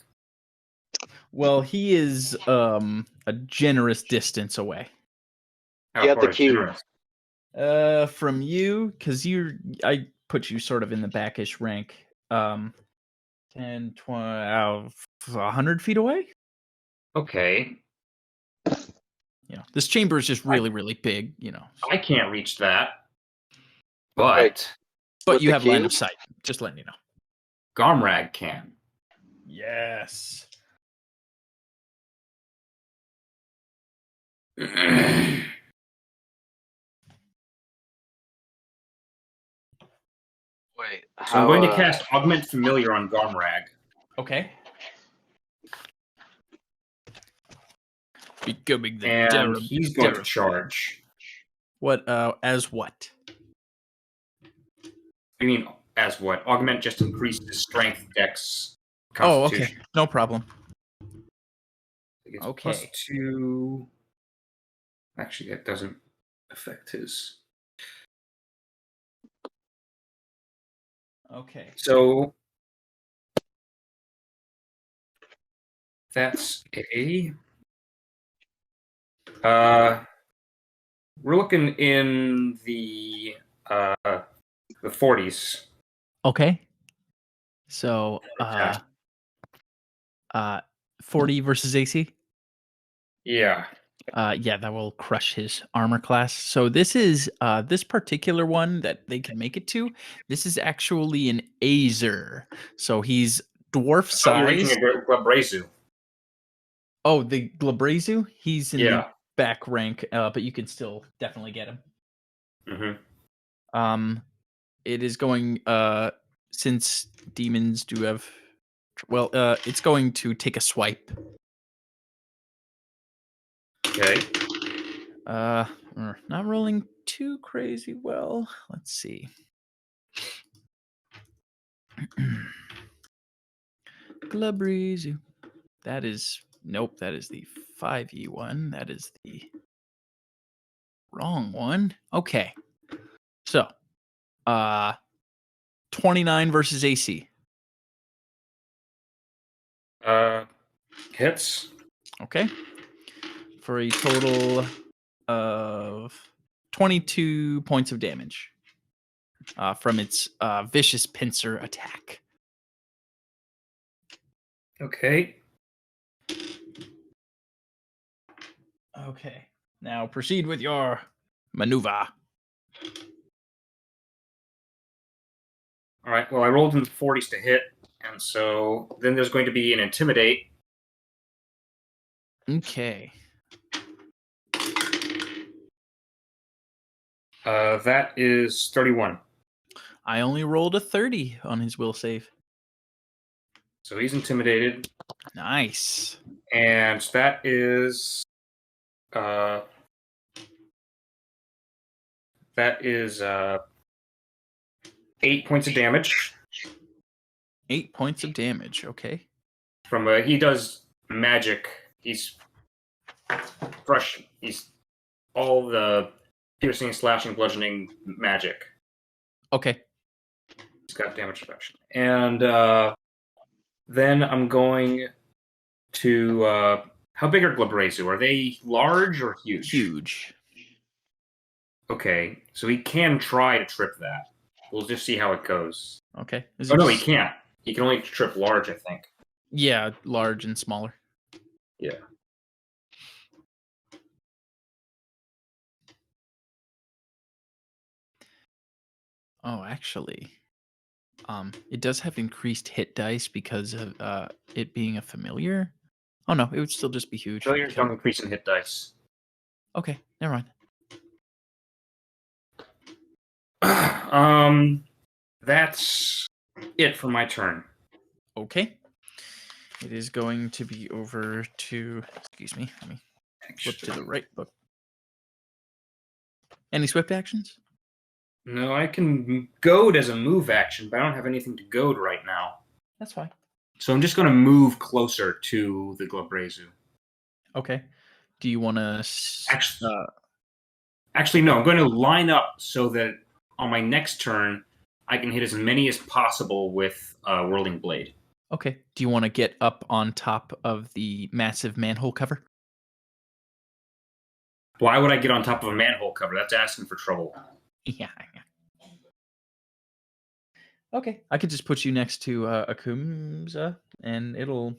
[SPEAKER 1] Well, he is a generous distance away.
[SPEAKER 3] How
[SPEAKER 4] You have
[SPEAKER 3] far
[SPEAKER 4] the
[SPEAKER 3] is
[SPEAKER 4] key.
[SPEAKER 3] generous?
[SPEAKER 1] From you, because I put you sort of in the backish rank. 10, 20, 100 feet away?
[SPEAKER 3] Okay.
[SPEAKER 1] This chamber is just really, really big,
[SPEAKER 3] I can't reach that.
[SPEAKER 4] Wait.
[SPEAKER 1] But
[SPEAKER 4] With
[SPEAKER 1] you
[SPEAKER 4] the
[SPEAKER 1] have line
[SPEAKER 4] key?
[SPEAKER 1] of sight. Just letting you know.
[SPEAKER 3] Gomrag can.
[SPEAKER 1] Yes.
[SPEAKER 4] Wait.
[SPEAKER 3] So I'm going to cast Augment Familiar on Gomrag.
[SPEAKER 1] Okay. Becoming the
[SPEAKER 3] And he's going to charge.
[SPEAKER 1] What, as what?
[SPEAKER 3] You mean as what? Augment just increases strength, dex,
[SPEAKER 1] Oh, okay.
[SPEAKER 3] constitution.
[SPEAKER 1] No problem.
[SPEAKER 3] It gets
[SPEAKER 1] Okay.
[SPEAKER 3] +2. Actually, that doesn't affect his.
[SPEAKER 1] Okay.
[SPEAKER 3] So that's a. We're looking in the 40s.
[SPEAKER 1] Okay. So,
[SPEAKER 3] Attack.
[SPEAKER 1] 40 versus AC.
[SPEAKER 3] Yeah.
[SPEAKER 1] Yeah, that will crush his armor class. So this is this particular one that they can make it to. This is actually an Azer. So he's dwarf
[SPEAKER 3] Oh, you're reaching
[SPEAKER 1] size.
[SPEAKER 3] a Glabrazu.
[SPEAKER 1] Oh, the Glabrazu. He's in the
[SPEAKER 3] Yeah.
[SPEAKER 1] back rank, but you can still definitely get him.
[SPEAKER 3] Mm-hmm.
[SPEAKER 1] It is going since demons do have. Well, it's going to take a swipe.
[SPEAKER 3] Okay.
[SPEAKER 1] Not rolling too crazy well. Let's see. Glabrazu. That is nope. That is the 5e one. That is the wrong one. Okay. So, 29 versus AC.
[SPEAKER 3] Hits.
[SPEAKER 1] Okay. For a total of 22 points of damage from its vicious pincer attack.
[SPEAKER 3] Okay.
[SPEAKER 1] Okay. Now proceed with your maneuver.
[SPEAKER 3] All right. Well, I rolled in the 40s to hit, and so then there's going to be an intimidate.
[SPEAKER 1] Okay.
[SPEAKER 3] That is 31.
[SPEAKER 1] I only rolled a 30 on his will save.
[SPEAKER 3] So he's intimidated,
[SPEAKER 1] Nice.
[SPEAKER 3] and that is 8 points of damage.
[SPEAKER 1] 8 points of damage. Okay.
[SPEAKER 3] From he does magic. He's fresh. He's all the piercing, slashing, bludgeoning magic.
[SPEAKER 1] Okay.
[SPEAKER 3] He's got damage reduction, and then I'm going to. How big are Glabrazu? Are they large or huge?
[SPEAKER 1] Huge.
[SPEAKER 3] Okay, so he can try to trip that. We'll just see how it goes.
[SPEAKER 1] Okay. Is
[SPEAKER 3] Oh
[SPEAKER 1] it
[SPEAKER 3] no, he
[SPEAKER 1] just-
[SPEAKER 3] can't. He can only trip large, I think.
[SPEAKER 1] Yeah, large and smaller.
[SPEAKER 3] Yeah.
[SPEAKER 1] Oh, actually, it does have increased hit dice because of it being a familiar. Oh no, it would still just be huge.
[SPEAKER 3] Failures don't increase in hit dice.
[SPEAKER 1] Okay, never mind.
[SPEAKER 3] That's it for my turn.
[SPEAKER 1] Okay. It is going to be over to. Excuse me. Let me flip to the right book. Any swift actions?
[SPEAKER 3] No, I can goad as a move action, but I don't have anything to goad right now.
[SPEAKER 1] That's fine.
[SPEAKER 3] So I'm just going to move closer to the Glabrazu.
[SPEAKER 1] Okay. Do you want to?
[SPEAKER 3] Actually, no. I'm going to line up so that on my next turn, I can hit as many as possible with Whirling Blade.
[SPEAKER 1] Okay. Do you want to get up on top of the massive manhole cover?
[SPEAKER 3] Why would I get on top of a manhole cover? That's asking for trouble.
[SPEAKER 1] Yeah. Okay. I could just put you next to Akumza, and it'll.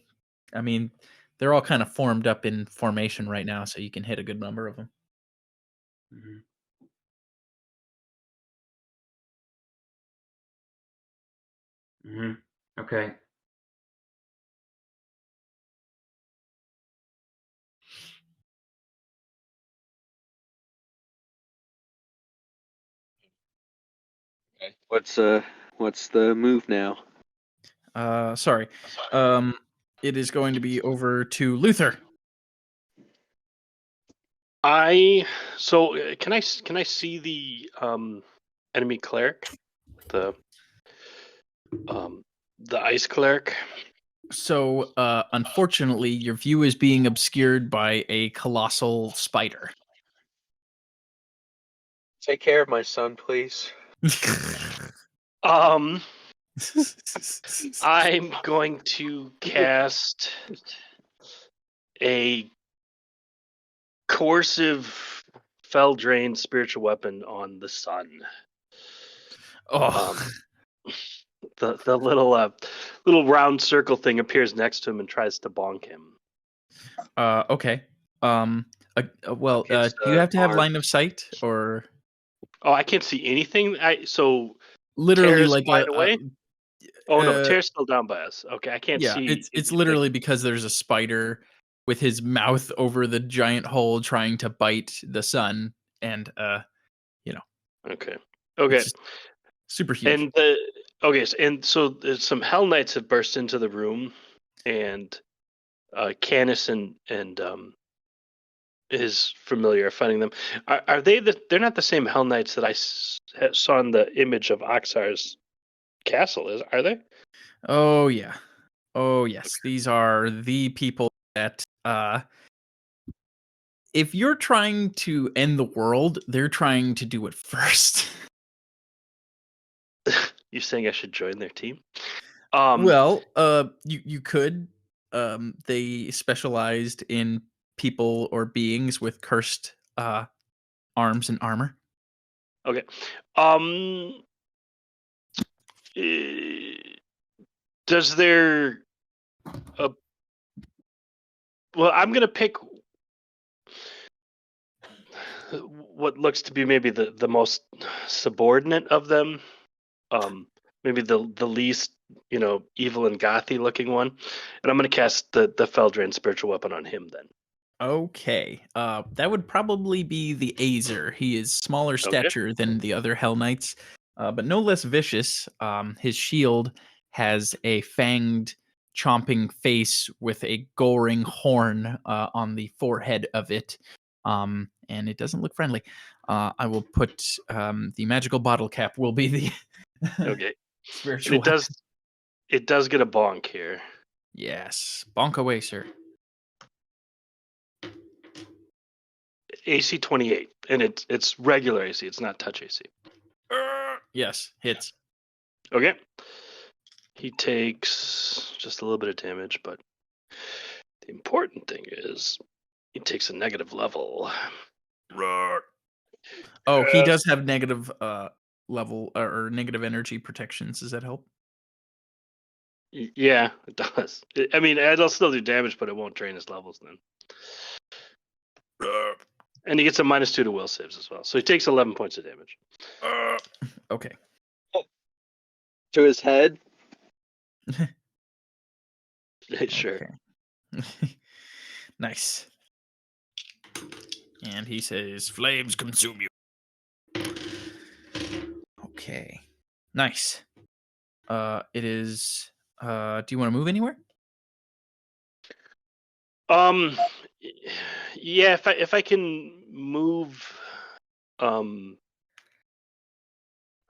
[SPEAKER 1] I mean, they're all kind of formed up in formation right now, so you can hit a good number of them.
[SPEAKER 3] Okay.
[SPEAKER 4] Okay. What's the move now?
[SPEAKER 1] Sorry. It is going to be over to Luther.
[SPEAKER 6] Can I see the enemy cleric? The The ice cleric.
[SPEAKER 1] So, unfortunately, your view is being obscured by a colossal spider.
[SPEAKER 4] Take care of my son, please.
[SPEAKER 6] I'm going to cast a coercive fell drain spiritual weapon on the sun.
[SPEAKER 1] Oh,
[SPEAKER 6] The little round circle thing appears next to him and tries to bonk him.
[SPEAKER 1] okay. Well,
[SPEAKER 4] It's
[SPEAKER 1] do you have to have
[SPEAKER 4] arm.
[SPEAKER 1] line of sight, or
[SPEAKER 6] Oh, I can't see anything. So
[SPEAKER 1] literally
[SPEAKER 6] Tara's
[SPEAKER 1] like
[SPEAKER 6] wide away. Oh no,
[SPEAKER 1] uh,
[SPEAKER 6] Tara's still down by us. Okay, I can't
[SPEAKER 1] yeah,
[SPEAKER 6] see.
[SPEAKER 1] it's literally because there's a spider with his mouth over the giant hole trying to bite the sun, and
[SPEAKER 6] Okay.
[SPEAKER 1] it's
[SPEAKER 6] Okay.
[SPEAKER 1] just super huge.
[SPEAKER 6] And so there's some Hell Knights have burst into the room, and Canis and is familiar are fighting them. Are they they're not the same Hell Knights that I saw in the image of Oxar's castle, are they?
[SPEAKER 1] Oh yeah. Oh yes. These are the people that if you're trying to end the world, they're trying to do it first.
[SPEAKER 6] You saying I should join their team?
[SPEAKER 1] Well, you could. They specialized in people or beings with cursed arms and armor.
[SPEAKER 6] Okay. Eh, Does there well, I'm gonna pick what looks to be maybe the most subordinate of them. Maybe the least evil and gothy looking one, and I'm gonna cast the Feldrain spiritual weapon on him then.
[SPEAKER 1] Okay. That would probably be the Azer. He is smaller
[SPEAKER 6] Okay.
[SPEAKER 1] stature than the other Hell Knights, but no less vicious. His shield has a fanged, chomping face with a goring horn on the forehead of it, and it doesn't look friendly. I will put the magical bottle cap will be the
[SPEAKER 6] Okay. And
[SPEAKER 1] spiritual weapon.
[SPEAKER 6] it does get a bonk here.
[SPEAKER 1] Yes, bonk away, sir.
[SPEAKER 6] AC 28, and it's regular AC. It's not touch AC.
[SPEAKER 1] Yes, hits.
[SPEAKER 6] Okay. He takes just a little bit of damage, but the important thing is he takes a negative level.
[SPEAKER 1] Oh, he does have negative level or negative energy protections. Does that help?
[SPEAKER 6] Yeah, it does. I mean, it'll still do damage, but it won't drain his levels then. And he gets a -2 to will saves as well. So he takes 11 points of damage.
[SPEAKER 1] Okay.
[SPEAKER 4] To his head.
[SPEAKER 6] Sure.
[SPEAKER 1] Okay. Nice. And he says, "Flames consume you." Okay. Nice. It is. Do you want to move anywhere?
[SPEAKER 6] Yeah, if I can move, I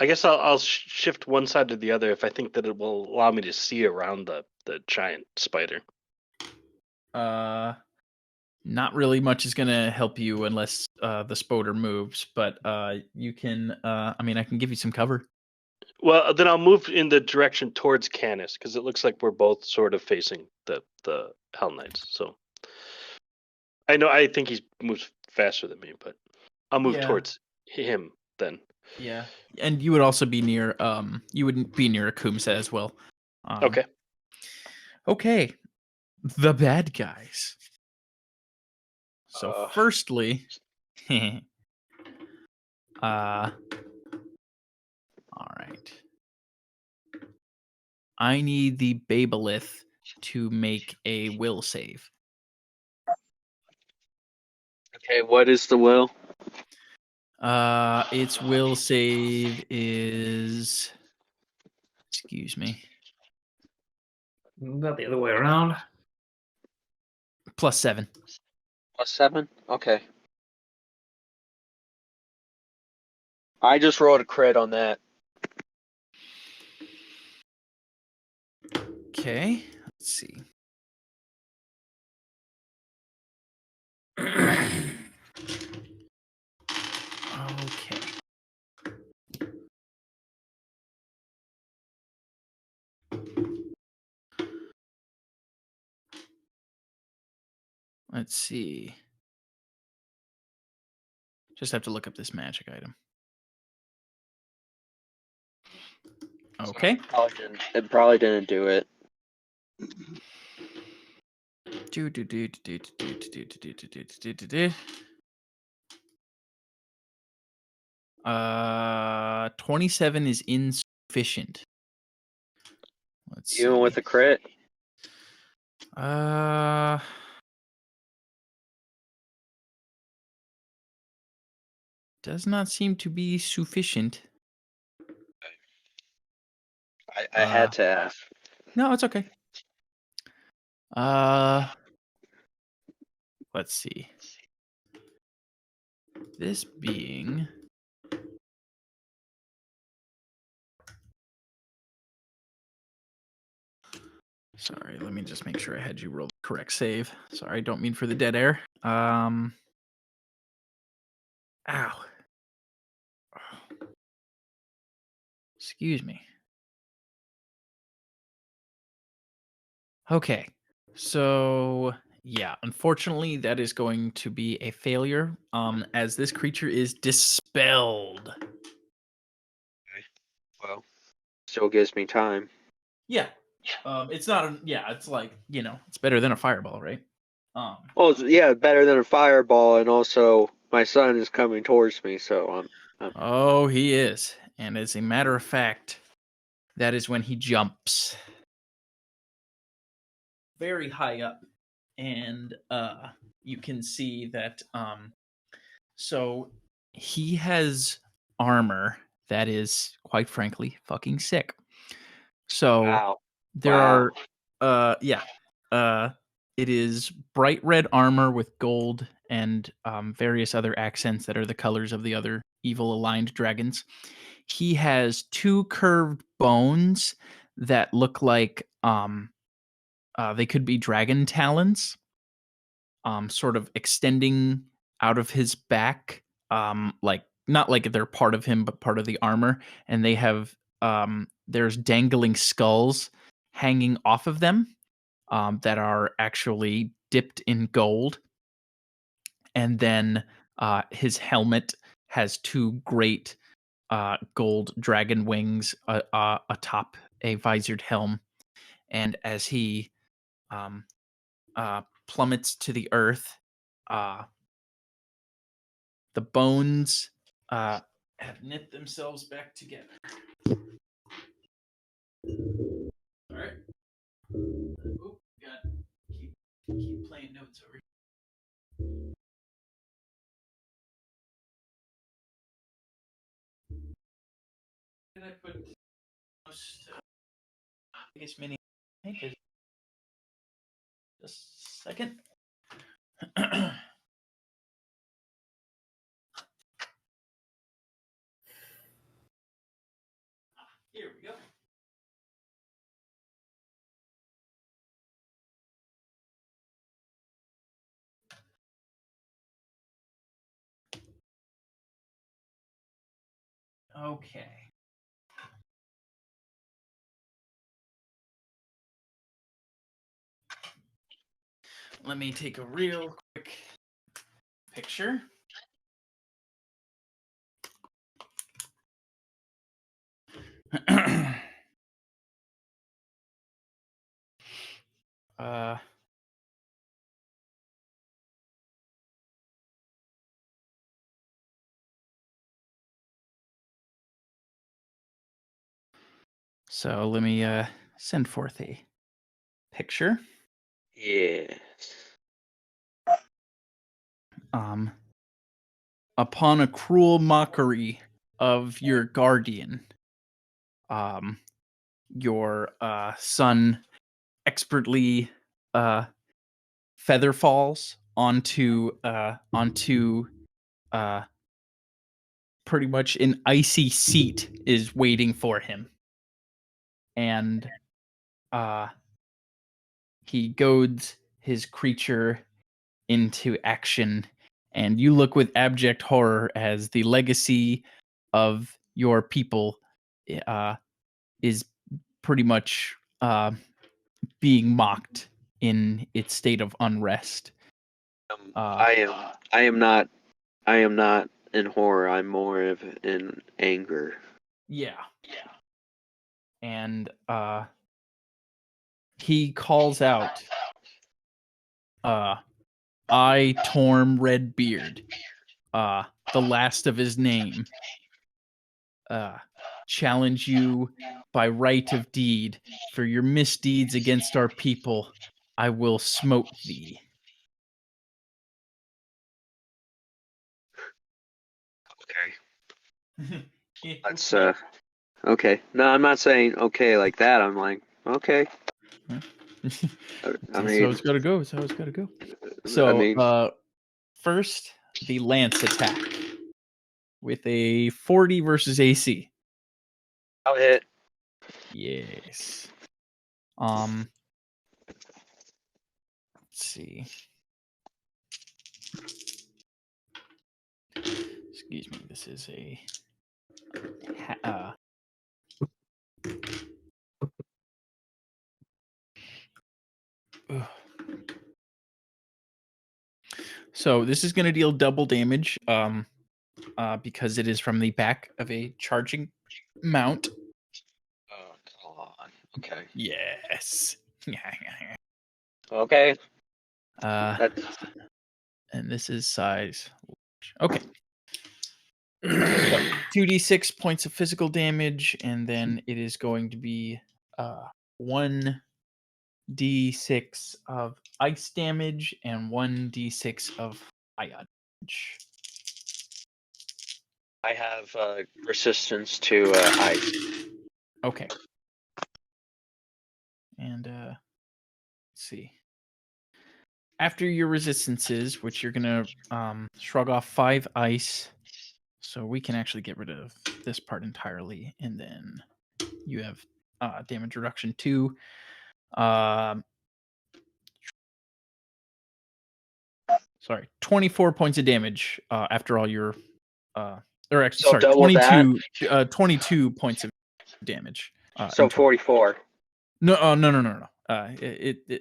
[SPEAKER 6] guess I'll shift one side to the other if I think that it will allow me to see around the giant spider.
[SPEAKER 1] Not really much is gonna help you unless the spoder moves, but you can. I mean, I can give you some cover.
[SPEAKER 6] Well, then I'll move in the direction towards Canis because it looks like we're both sort of facing the Hell Knights. So I think he moves faster than me, but I'll move towards him then.
[SPEAKER 1] Yeah, and you would also be near. You wouldn't be near Akumsa as well.
[SPEAKER 6] Okay.
[SPEAKER 1] Okay. The bad guys. So, firstly, all right. I need the Babelith to make a will save.
[SPEAKER 4] Okay, what is the will?
[SPEAKER 1] Its will save is. Excuse me.
[SPEAKER 3] Not the other way around.
[SPEAKER 1] +7.
[SPEAKER 4] +7? Okay. I just rolled a crit on that.
[SPEAKER 1] Okay, let's see. Okay. Let's see. Just have to look up this magic item. Okay.
[SPEAKER 4] It probably didn't do it.
[SPEAKER 1] Do, do, do, do, do, do, do, do, do, do, do, do, do. 27 is insufficient. Let's see.
[SPEAKER 4] Even with a crit?
[SPEAKER 1] Does not seem to be sufficient.
[SPEAKER 4] I had to ask.
[SPEAKER 1] No, it's okay. Let's see. This being sorry, let me just make sure I had you roll the correct save. Sorry, don't mean for the dead air. Ow. Excuse me. Okay. So, yeah, unfortunately that is going to be a failure as this creature is dispelled.
[SPEAKER 6] Well,
[SPEAKER 4] Still gives me time.
[SPEAKER 1] Yeah. It's not it's like, it's better than a fireball, right?
[SPEAKER 4] Well, yeah, better than a fireball, and also my son is coming towards me, so I'm
[SPEAKER 1] Oh, he is. And as a matter of fact, that is when he jumps very high up. And you can see that so he has armor that is quite frankly fucking sick. So
[SPEAKER 4] wow.
[SPEAKER 1] there
[SPEAKER 4] Wow.
[SPEAKER 1] are it is bright red armor with gold and various other accents that are the colors of the other evil aligned dragons. He has two curved bones that look like they could be dragon talons, sort of extending out of his back, like not like they're part of him, but part of the armor. And they have there's dangling skulls hanging off of them that are actually dipped in gold. And then his helmet has two great gold dragon wings atop a visored helm. And as he plummets to the earth, the bones have knit themselves back together. All right. Oh, God. Keep playing notes over here. Did I put most biggest mini? Just a second. Here we go. Okay. Let me take a real quick picture. uh, so let me send forth a picture.
[SPEAKER 4] Yes.
[SPEAKER 1] Upon a cruel mockery of your guardian, your son expertly feather falls onto pretty much an icy seat is waiting for him, and he goads his creature into action, and you look with abject horror as the legacy of your people is pretty much being mocked in its state of unrest.
[SPEAKER 4] I am not in horror. I'm more of in anger.
[SPEAKER 1] Yeah. And he calls out, I, Torm Redbeard, the last of his name, challenge you by right of deed. For your misdeeds against our people, I will smote thee.
[SPEAKER 4] Okay. That's okay. No, I'm not saying okay like that. I'm like, okay.
[SPEAKER 1] That's
[SPEAKER 4] I
[SPEAKER 1] how
[SPEAKER 4] mean,
[SPEAKER 1] it's gotta go. That's how it's gotta go. So,
[SPEAKER 4] mean,
[SPEAKER 1] first, the lance attack with a 40 versus AC.
[SPEAKER 4] I'll hit.
[SPEAKER 1] Yes. Let's see. Excuse me. This is a so this is going to deal double damage because it is from the back of a charging mount.
[SPEAKER 4] Oh, come on. Okay.
[SPEAKER 1] Yes.
[SPEAKER 4] Okay.
[SPEAKER 1] And this is size. Okay. So 2d6 points of physical damage, and then it is going to be 1d6 of ice damage and 1d6 of fire damage.
[SPEAKER 4] I have resistance to ice.
[SPEAKER 1] Okay. And let's see. After your resistances, which you're gonna shrug off 5 ice, so we can actually get rid of this part entirely, and then you have damage reduction 2. Sorry, 24 points of damage after all your or actually,
[SPEAKER 4] So
[SPEAKER 1] sorry,
[SPEAKER 4] double that.
[SPEAKER 1] 22 points of damage.
[SPEAKER 4] So 44.
[SPEAKER 1] No, no. I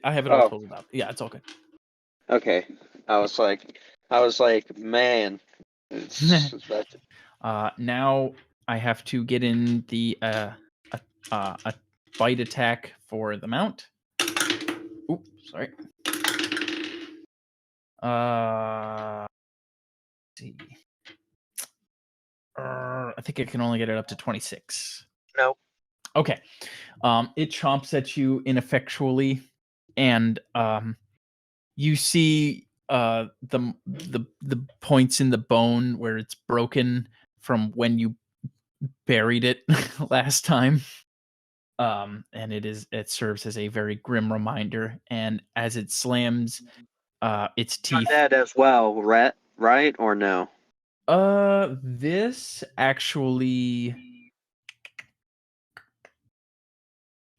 [SPEAKER 1] have it all
[SPEAKER 4] Oh.
[SPEAKER 1] totaled out. Yeah, it's all good.
[SPEAKER 4] Okay. I was like, man. It's
[SPEAKER 1] Now I have to get in the a bite attack for the mount. Oops, sorry. Let's see. I think I can only get it up to 26.
[SPEAKER 4] Nope.
[SPEAKER 1] Okay. It chomps at you ineffectually, and you see the points in the bone where it's broken from when you buried it last time. And it serves as a very grim reminder. And as it slams its teeth,
[SPEAKER 4] Dead as well, right or no?
[SPEAKER 1] this actually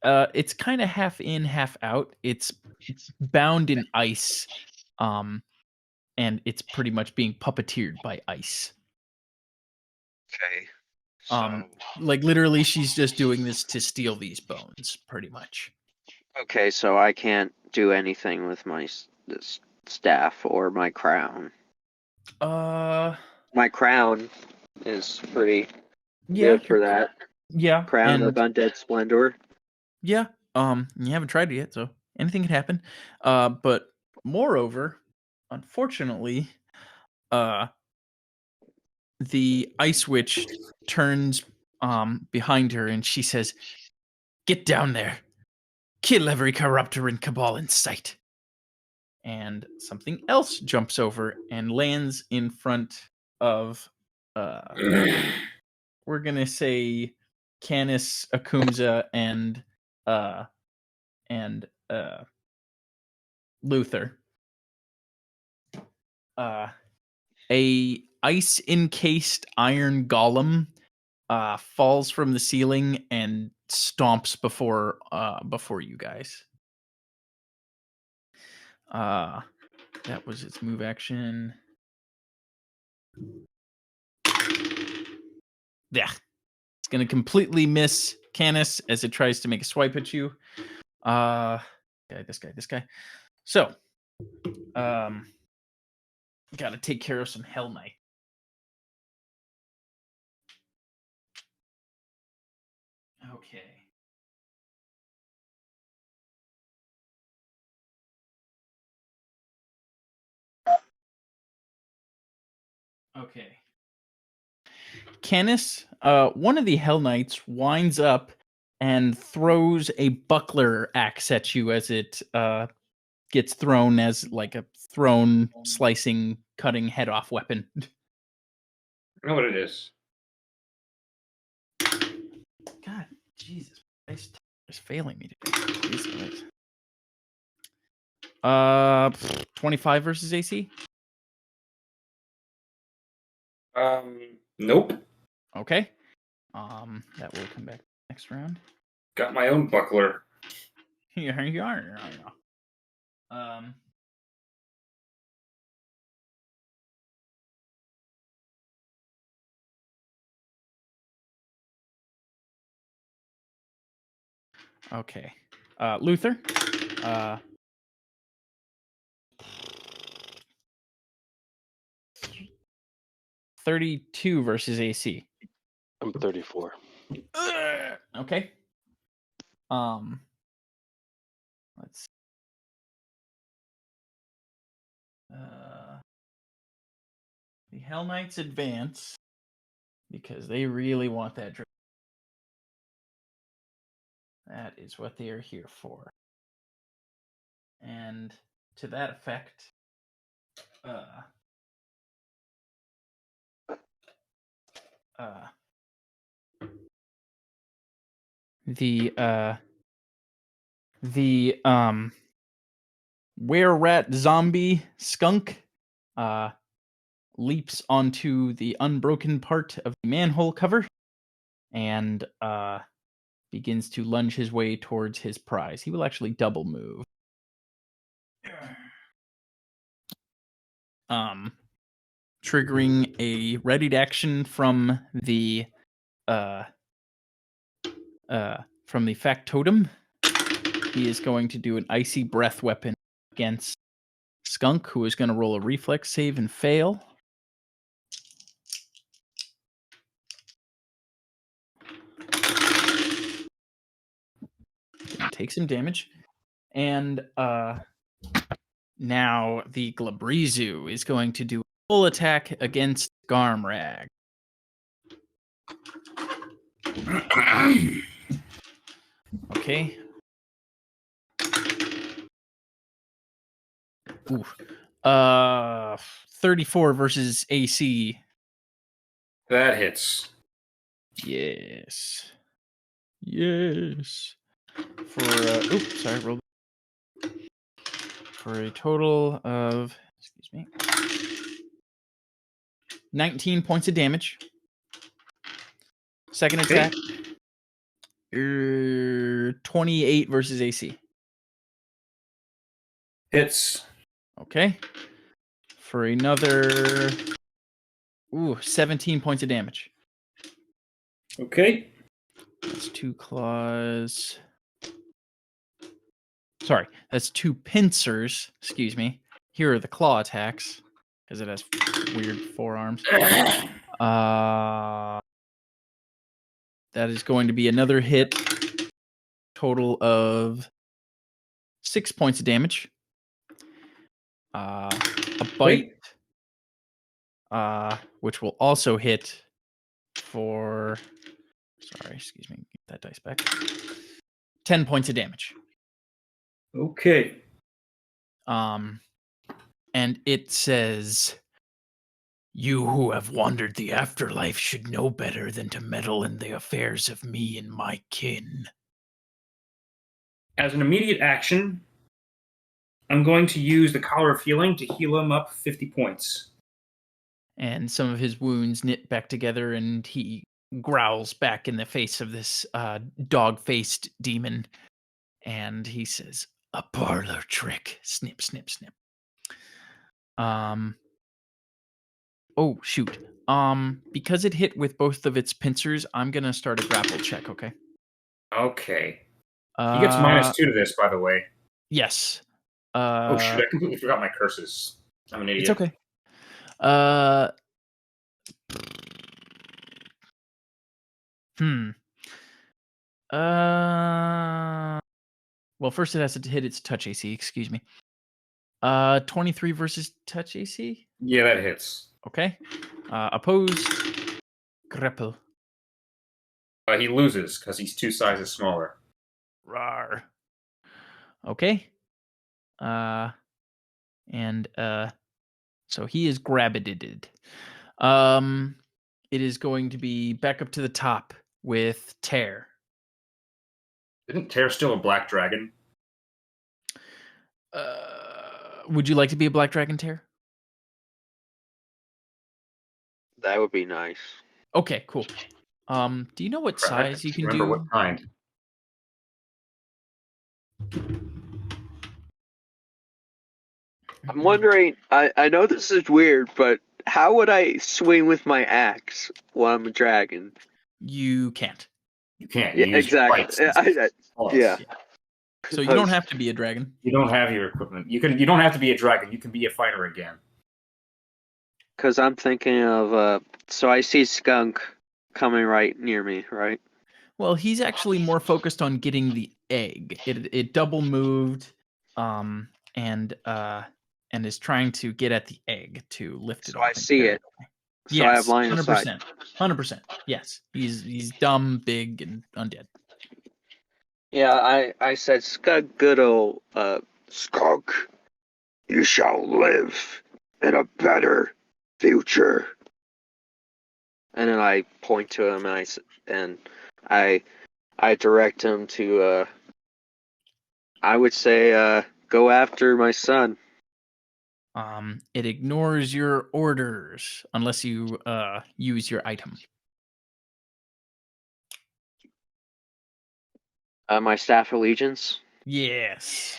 [SPEAKER 1] it's kind of half in, half out. It's bound in ice, and it's pretty much being puppeteered by ice.
[SPEAKER 4] Okay.
[SPEAKER 1] Like literally, she's just doing this to steal these bones, pretty much.
[SPEAKER 4] Okay, so I can't do anything with my this staff or my crown. My crown is pretty good for that.
[SPEAKER 1] Yeah,
[SPEAKER 4] Crown of Undead Splendor.
[SPEAKER 1] Yeah, you haven't tried it yet, so anything can happen. But moreover, unfortunately, the ice witch turns behind her and she says, "Get down there. Kill every Chiropteran cabal in sight." And something else jumps over and lands in front of we're gonna say Canis, Akumza, and Luther. A ice encased iron golem falls from the ceiling and stomps before you guys. That was its move action. Yeah. It's going to completely miss Canis as it tries to make a swipe at you. This guy. So, got to take care of some Hell Knight. Okay. Okay. Canis, one of the Hell Knights winds up and throws a buckler axe at you as it gets thrown as like a slicing, cutting head off weapon.
[SPEAKER 3] I know what it is.
[SPEAKER 1] God, Jesus Christ, is failing me today. Jesus. 25 versus AC.
[SPEAKER 3] Nope.
[SPEAKER 1] Okay. That will come back next round.
[SPEAKER 3] Got my own buckler.
[SPEAKER 1] Here you are. Okay. Luther. 32 versus AC.
[SPEAKER 6] I'm 34.
[SPEAKER 1] Okay. Let's. The Hell Knights advance because they really want that drink. That is what they are here for. And to that effect, the were-rat zombie skunk leaps onto the unbroken part of the manhole cover and begins to lunge his way towards his prize. He will actually double move. Triggering a readied action from the factotum. He is going to do an icy breath weapon against Skunk, who is going to roll a reflex save and fail. Take some damage. And now the Glabrizu is going to do a full attack against Garmrag. Okay. Ooh. 34 versus AC.
[SPEAKER 3] That hits.
[SPEAKER 1] Yes. Roll. For a total of, 19 points of damage. Second attack. 28 versus AC.
[SPEAKER 3] Hits.
[SPEAKER 1] Okay. For another 17 points of damage.
[SPEAKER 3] Okay.
[SPEAKER 1] That's 2 claws. Sorry, that's 2 pincers. Excuse me. Here are the claw attacks because it has weird forearms. That is going to be another hit. Total of 6 points of damage. A bite, which will also hit for. Sorry, excuse me. Get that dice back. 10 points of damage.
[SPEAKER 3] Okay.
[SPEAKER 1] And it says, "You who have wandered the afterlife should know better than to meddle in the affairs of me and my kin."
[SPEAKER 3] As an immediate action, I'm going to use the Collar of Healing to heal him up 50 points.
[SPEAKER 1] And some of his wounds knit back together, and he growls back in the face of this dog-faced demon. And he says, A parlor trick. Snip, snip, snip. Oh, shoot. Because it hit with both of its pincers, I'm gonna start a grapple check, okay?
[SPEAKER 3] Okay. He gets -2 to this, by the way.
[SPEAKER 1] Yes.
[SPEAKER 3] Oh shoot! I completely forgot my curses. I'm an idiot.
[SPEAKER 1] It's okay. Uh, hmm. Well, first it has to hit its touch AC. Excuse me. 23 versus touch AC.
[SPEAKER 3] Yeah, that hits.
[SPEAKER 1] Okay. Opposed. Grapple.
[SPEAKER 3] He loses because he's 2 sizes smaller.
[SPEAKER 1] Rar. Okay. So he is grabbited. It is going to be back up to the top with Tear.
[SPEAKER 3] Isn't Tear still a black dragon?
[SPEAKER 1] Would you like to be a black dragon, Tear?
[SPEAKER 4] That would be nice.
[SPEAKER 1] Okay, cool. Do you know what
[SPEAKER 3] Crap, I
[SPEAKER 1] size you can
[SPEAKER 3] remember
[SPEAKER 1] do?
[SPEAKER 3] what kind.
[SPEAKER 4] I'm wondering. I know this is weird, but how would I swing with my axe while I'm a dragon?
[SPEAKER 1] You can't.
[SPEAKER 3] You can't.
[SPEAKER 4] Yeah,
[SPEAKER 3] You use
[SPEAKER 4] exactly.
[SPEAKER 3] bites and claws.
[SPEAKER 4] Yeah.
[SPEAKER 1] So you don't have to be a dragon.
[SPEAKER 3] You don't have your equipment. You don't have to be a dragon. You can be a fighter again.
[SPEAKER 4] Because I'm thinking of. So I see Skunk coming right near me, right?
[SPEAKER 1] Well, he's actually more focused on getting the egg. It double moved, and is trying to get at the egg to lift it
[SPEAKER 4] So
[SPEAKER 1] off.
[SPEAKER 4] I see it. So I have line of sight.
[SPEAKER 1] 100%. Yes, he's dumb, big, and undead.
[SPEAKER 4] Yeah, I said Skunk, good old
[SPEAKER 5] Skunk, you shall live in a better future.
[SPEAKER 4] and then I point to him and I direct him to I would say go after my son.
[SPEAKER 1] It ignores your orders unless you use your item.
[SPEAKER 4] My staff allegiance.
[SPEAKER 1] Yes.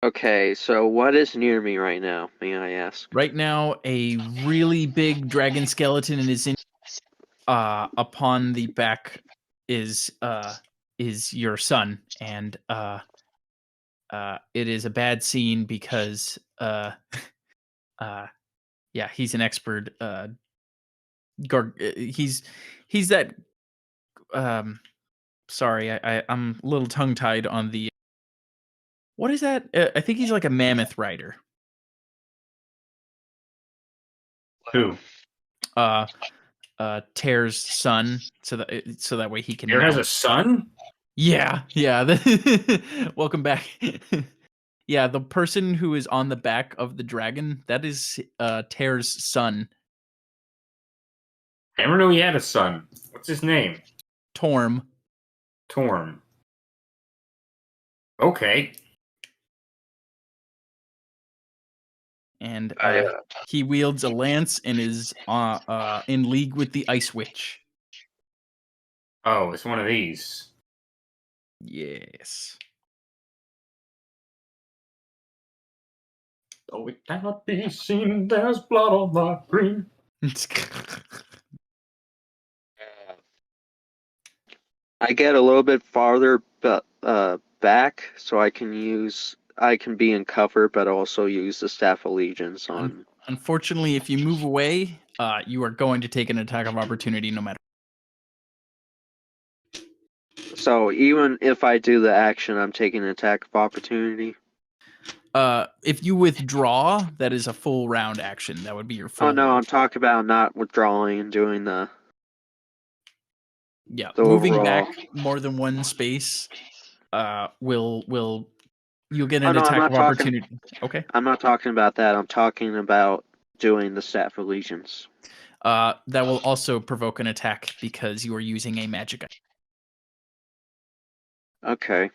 [SPEAKER 4] Okay, so what is near me right now, may I ask?
[SPEAKER 1] Right now, a really big dragon skeleton is in. Upon the back is your son, and it is a bad scene because yeah, he's an expert. He's that. Sorry, I'm a little tongue tied on the. What is that? I think he's like a mammoth rider.
[SPEAKER 3] Who?
[SPEAKER 1] Tear's son, so that way he can.
[SPEAKER 3] Tear has
[SPEAKER 1] mount.
[SPEAKER 3] a son?
[SPEAKER 1] Yeah. Welcome back. Yeah, the person who is on the back of the dragon, that is Tear's son,
[SPEAKER 3] I never knew he had a son. What's his name?
[SPEAKER 1] Torm.
[SPEAKER 3] Torm. Okay.
[SPEAKER 1] And he wields a lance and is in league with the Ice Witch.
[SPEAKER 3] Oh, it's one of these.
[SPEAKER 1] Yes.
[SPEAKER 3] Oh, it cannot be seen. There's blood on the green.
[SPEAKER 4] I get a little bit farther back so I can be in cover, but also use the staff allegiance on.
[SPEAKER 1] Unfortunately, if you move away, you are going to take an attack of opportunity no matter.
[SPEAKER 4] So even if I do the action, I'm taking an attack of opportunity.
[SPEAKER 1] If you withdraw, that is a full round action. That would be your full.
[SPEAKER 4] Oh no, I'm talking about not withdrawing and doing the.
[SPEAKER 1] Yeah,
[SPEAKER 4] the
[SPEAKER 1] moving
[SPEAKER 4] overall.
[SPEAKER 1] back more than one space, will you'll get
[SPEAKER 4] Oh,
[SPEAKER 1] an
[SPEAKER 4] no, I'm
[SPEAKER 1] attack
[SPEAKER 4] not
[SPEAKER 1] of opportunity. Okay.
[SPEAKER 4] I'm not talking about that. I'm talking about doing the staff allegiance.
[SPEAKER 1] That will also provoke an attack because you are using a magic item.
[SPEAKER 4] Okay.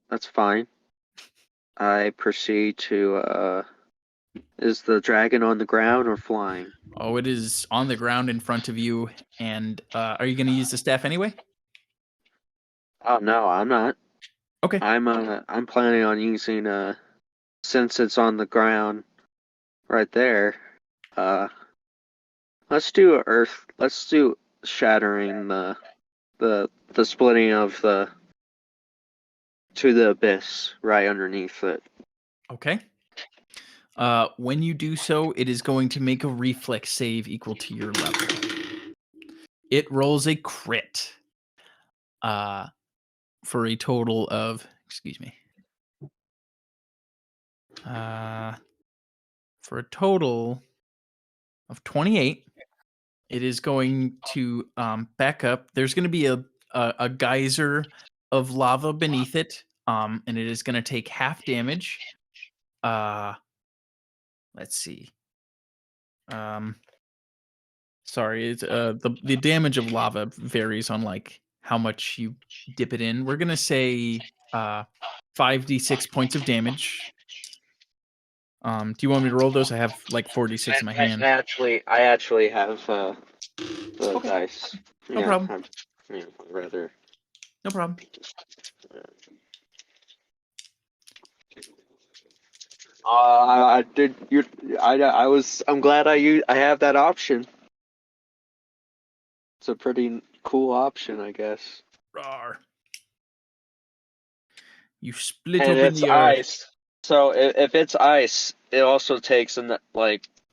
[SPEAKER 4] That's fine. I proceed to Is the dragon on the ground or flying?
[SPEAKER 1] Oh, it is on the ground in front of you. And are you going to use the staff anyway?
[SPEAKER 4] Oh no, I'm not.
[SPEAKER 1] Okay.
[SPEAKER 4] I'm planning on using since it's on the ground right there. Let's do earth. Let's do shattering the splitting of the to the abyss right underneath it.
[SPEAKER 1] Okay. When you do so, it is going to make a reflex save equal to your level. It rolls a crit. For a total of, excuse me. For a total of 28. It is going to back up. There's going to be a geyser of lava beneath it, and it is going to take half damage. Let's see. Sorry, it's the damage of lava varies on like how much you dip it in. We're gonna say 5d6 points of damage. Do you want me to roll those? I have like 46 in my hand.
[SPEAKER 4] I actually have the
[SPEAKER 1] Okay.
[SPEAKER 4] dice.
[SPEAKER 1] No problem.
[SPEAKER 4] I'd rather.
[SPEAKER 1] No problem.
[SPEAKER 4] I did. I'm glad I have that option. It's a pretty cool option, I guess.
[SPEAKER 1] Rawr. You split
[SPEAKER 4] And
[SPEAKER 1] open
[SPEAKER 4] it's
[SPEAKER 1] the earth.
[SPEAKER 4] ice. So if it's ice, it also takes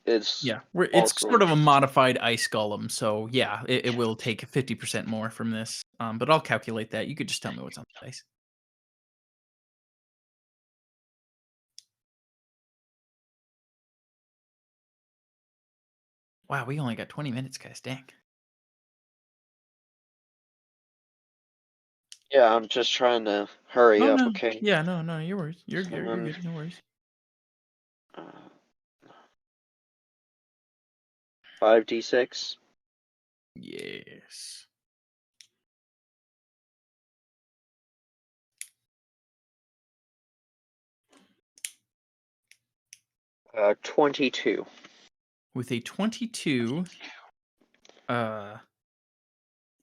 [SPEAKER 4] it's
[SPEAKER 1] Yeah, it's sort of a modified ice golem, so yeah, it will take 50% more from this. But I'll calculate that. You could just tell me what's on the dice. Wow, we only got 20 minutes, guys. Dang.
[SPEAKER 4] Yeah, I'm just trying to hurry
[SPEAKER 1] Oh
[SPEAKER 4] up.
[SPEAKER 1] no.
[SPEAKER 4] Okay.
[SPEAKER 1] Yeah, no, you're worries. You're good. No worries.
[SPEAKER 4] 5d6.
[SPEAKER 1] Yes.
[SPEAKER 4] Uh, 22.
[SPEAKER 1] With a 22,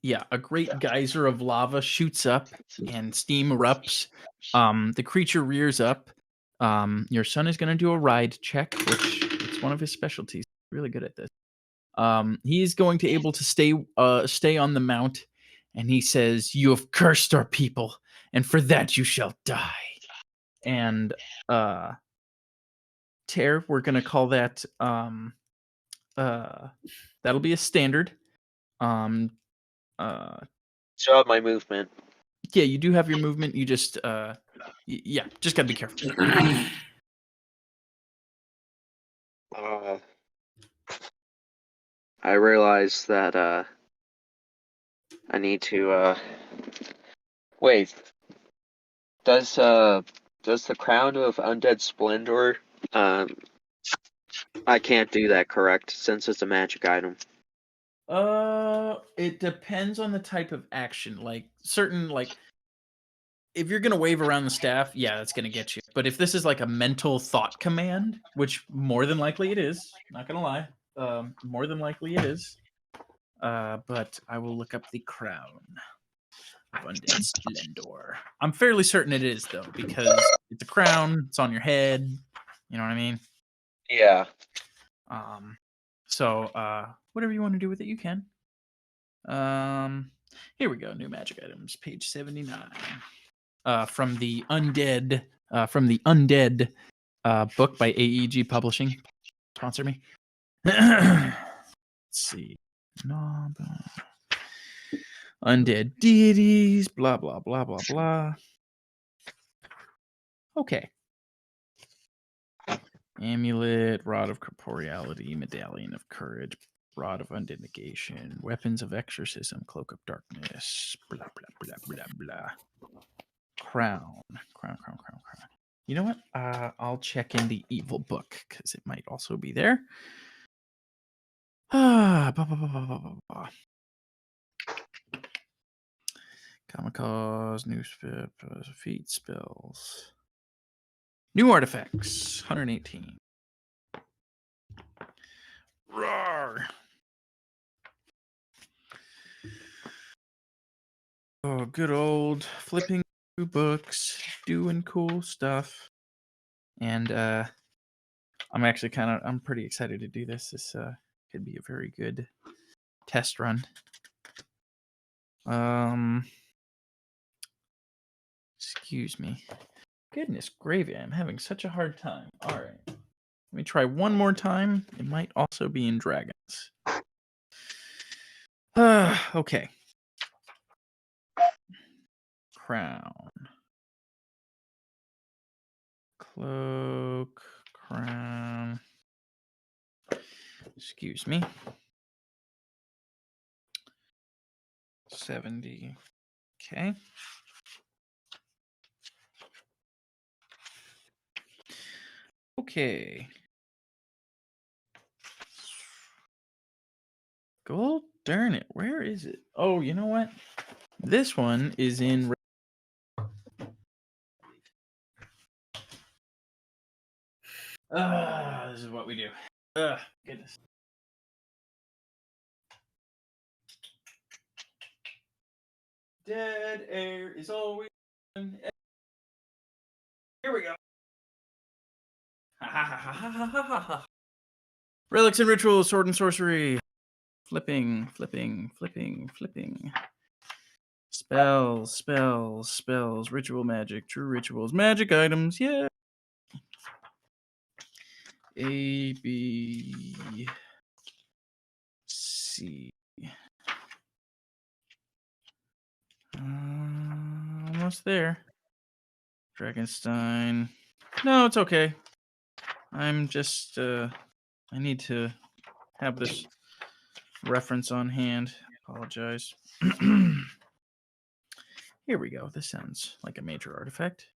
[SPEAKER 1] yeah, a great geyser of lava shoots up and steam erupts. The creature rears up. Your son is going to do a ride check, which it's one of his specialties. Really good at this. He is going to able to stay on the mount, and he says, "You have cursed our people, and for that you shall die." And tear, we're going to call that that'll be a standard.
[SPEAKER 4] Still have my movement.
[SPEAKER 1] Yeah, you do have your movement. You just yeah, just gotta be careful.
[SPEAKER 4] I realize that I need to wait. Does the crown of undead splendor I can't do that, correct? Since it's a magic item.
[SPEAKER 1] It depends on the type of action. Like certain like if you're gonna wave around the staff, yeah, that's gonna get you. But if this is like a mental thought command, which more than likely it is, not gonna lie, more than likely it is. But I will look up the crown of undead splendor. I'm fairly certain it is though, because it's a crown, it's on your head. You know what I mean?
[SPEAKER 4] Yeah.
[SPEAKER 1] So whatever you want to do with it, you can. Here we go. New magic items, page 79. From the undead book by AEG Publishing. Sponsor me. Let's see. Undead deities, blah blah blah blah blah. Okay. Amulet, Rod of Corporeality, Medallion of Courage, Rod of Undead Negation, Weapons of Exorcism, Cloak of Darkness, blah, blah, blah, blah, blah. Crown. You know what? I'll check in the evil book, because it might also be there. Kamikaze, new feat spells. New artifacts, 118. Roar. Oh, good old flipping through books, doing cool stuff. And I'm pretty excited to do this. This could be a very good test run. Excuse me. Goodness gravy, I'm having such a hard time. All right. Let me try one more time. It might also be in dragons. Okay. Crown. Cloak. Crown. Excuse me. 70. Okay. Okay. God darn it. Where is it? Oh, you know what? This one is in. This is what we do. Goodness. Dead air is always. Here we go. Relics and rituals, sword and sorcery. Flipping. Spells. Ritual magic, true rituals, magic items. Yeah. A, B, C. Almost there. Dragonstein. No, it's okay. I'm just, I need to have this reference on hand. Apologize. Here we go. This sounds like a major artifact.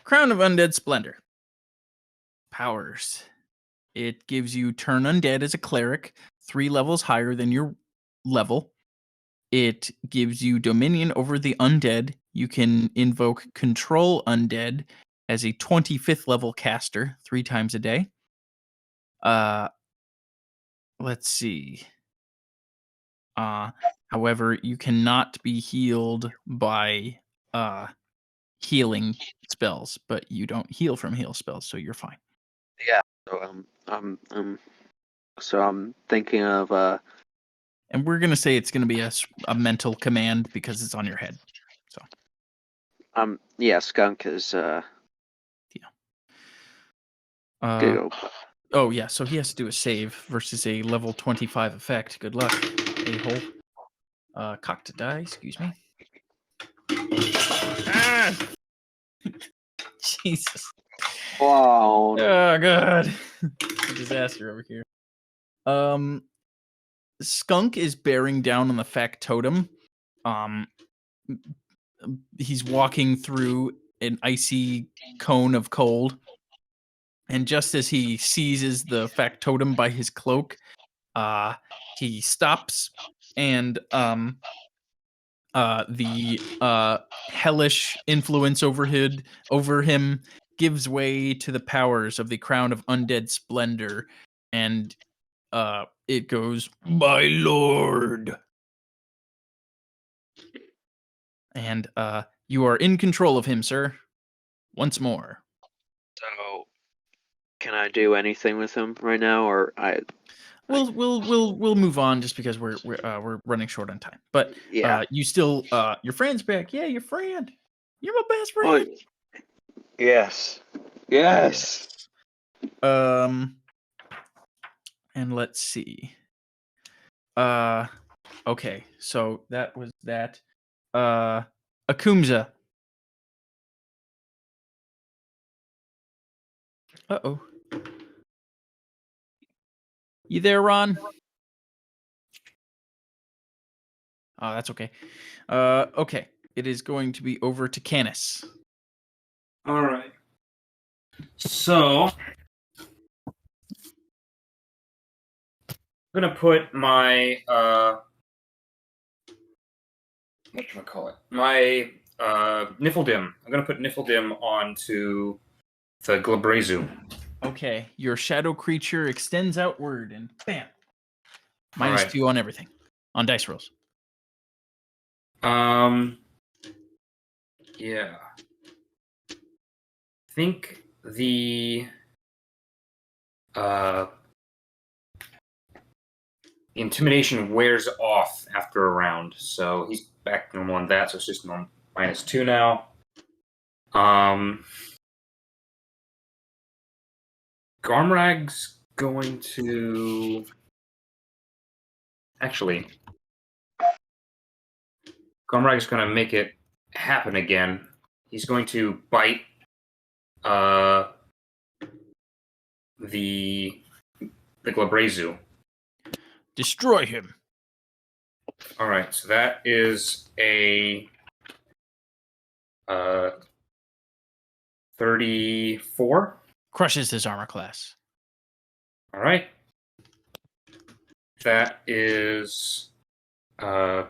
[SPEAKER 1] Crown of Undead Splendor. Powers. It gives you turn undead as a cleric, 3 levels higher than your level. It gives you dominion over the undead. You can invoke control undead as a 25th level caster 3 times a day. Let's see. However, you cannot be healed by healing spells, but you don't heal from heal spells, so you're fine.
[SPEAKER 4] Yeah. So I'm thinking of
[SPEAKER 1] And we're gonna say it's gonna be a mental command because it's on your head. So
[SPEAKER 4] yeah, skunk is
[SPEAKER 1] go. Oh yeah, so he has to do a save versus a level 25 effect. Good luck, a-hole. Cocked a die, excuse me. Ah! Jesus.
[SPEAKER 4] wow.
[SPEAKER 1] Oh god. A disaster over here. Skunk is bearing down on the factotum. He's walking through an icy cone of cold. And just as he seizes the factotum by his cloak, he stops, and the hellish influence over him gives way to the powers of the Crown of Undead Splendor, and it goes, "My lord," and you are in control of him, sir. Once more.
[SPEAKER 4] So, can I do anything with him right now, or
[SPEAKER 1] We'll move on just because we're running short on time. But
[SPEAKER 4] yeah.
[SPEAKER 1] you still your friend's back. Yeah, your friend. You're my best friend.
[SPEAKER 4] Yes. Yes.
[SPEAKER 1] And let's see. Okay, so that was that. Akumza. Uh-oh. You there, Ron? Oh, that's okay. Okay. It is going to be over to Canis.
[SPEAKER 3] All right. So I'm gonna put my what do I call it? My Nifldim. I'm gonna put Nifldim onto the Glabrezu.
[SPEAKER 1] Okay, your shadow creature extends outward and bam.
[SPEAKER 3] right.
[SPEAKER 1] -2 on everything. On dice rolls.
[SPEAKER 3] Yeah. I think the intimidation wears off after a round, so he's back to normal on that, so it's just -2 now. Garmrag's going to... Actually, Garmrag's going to make it happen again. He's going to bite the Glabrezu.
[SPEAKER 1] Destroy him.
[SPEAKER 3] All right, so that is a 34.
[SPEAKER 1] Crushes his armor class.
[SPEAKER 3] All right. That is 11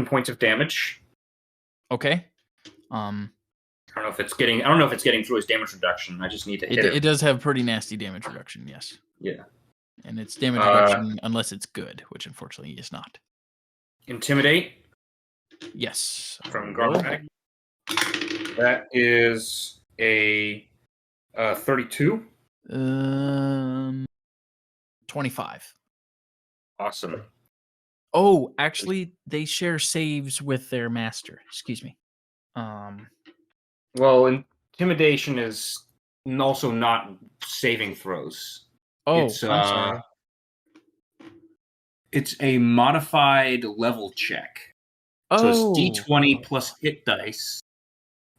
[SPEAKER 3] points of damage.
[SPEAKER 1] Okay.
[SPEAKER 3] I don't know if it's getting through his damage reduction. I just need to hit
[SPEAKER 1] It
[SPEAKER 3] it.
[SPEAKER 1] does have pretty nasty damage reduction, yes.
[SPEAKER 3] Yeah.
[SPEAKER 1] And it's damage reduction unless it's good, which unfortunately is not.
[SPEAKER 3] Intimidate
[SPEAKER 1] Yes.
[SPEAKER 3] from
[SPEAKER 1] Roll.
[SPEAKER 3] Garmrag. That is a 32.
[SPEAKER 1] 25.
[SPEAKER 3] Awesome.
[SPEAKER 1] Oh, actually, they share saves with their master. Excuse me.
[SPEAKER 3] Well, intimidation is also not saving throws.
[SPEAKER 1] Oh,
[SPEAKER 3] It's,
[SPEAKER 1] I'm sorry.
[SPEAKER 3] It's a modified level check.
[SPEAKER 1] Oh,
[SPEAKER 3] So it's D20 plus hit dice.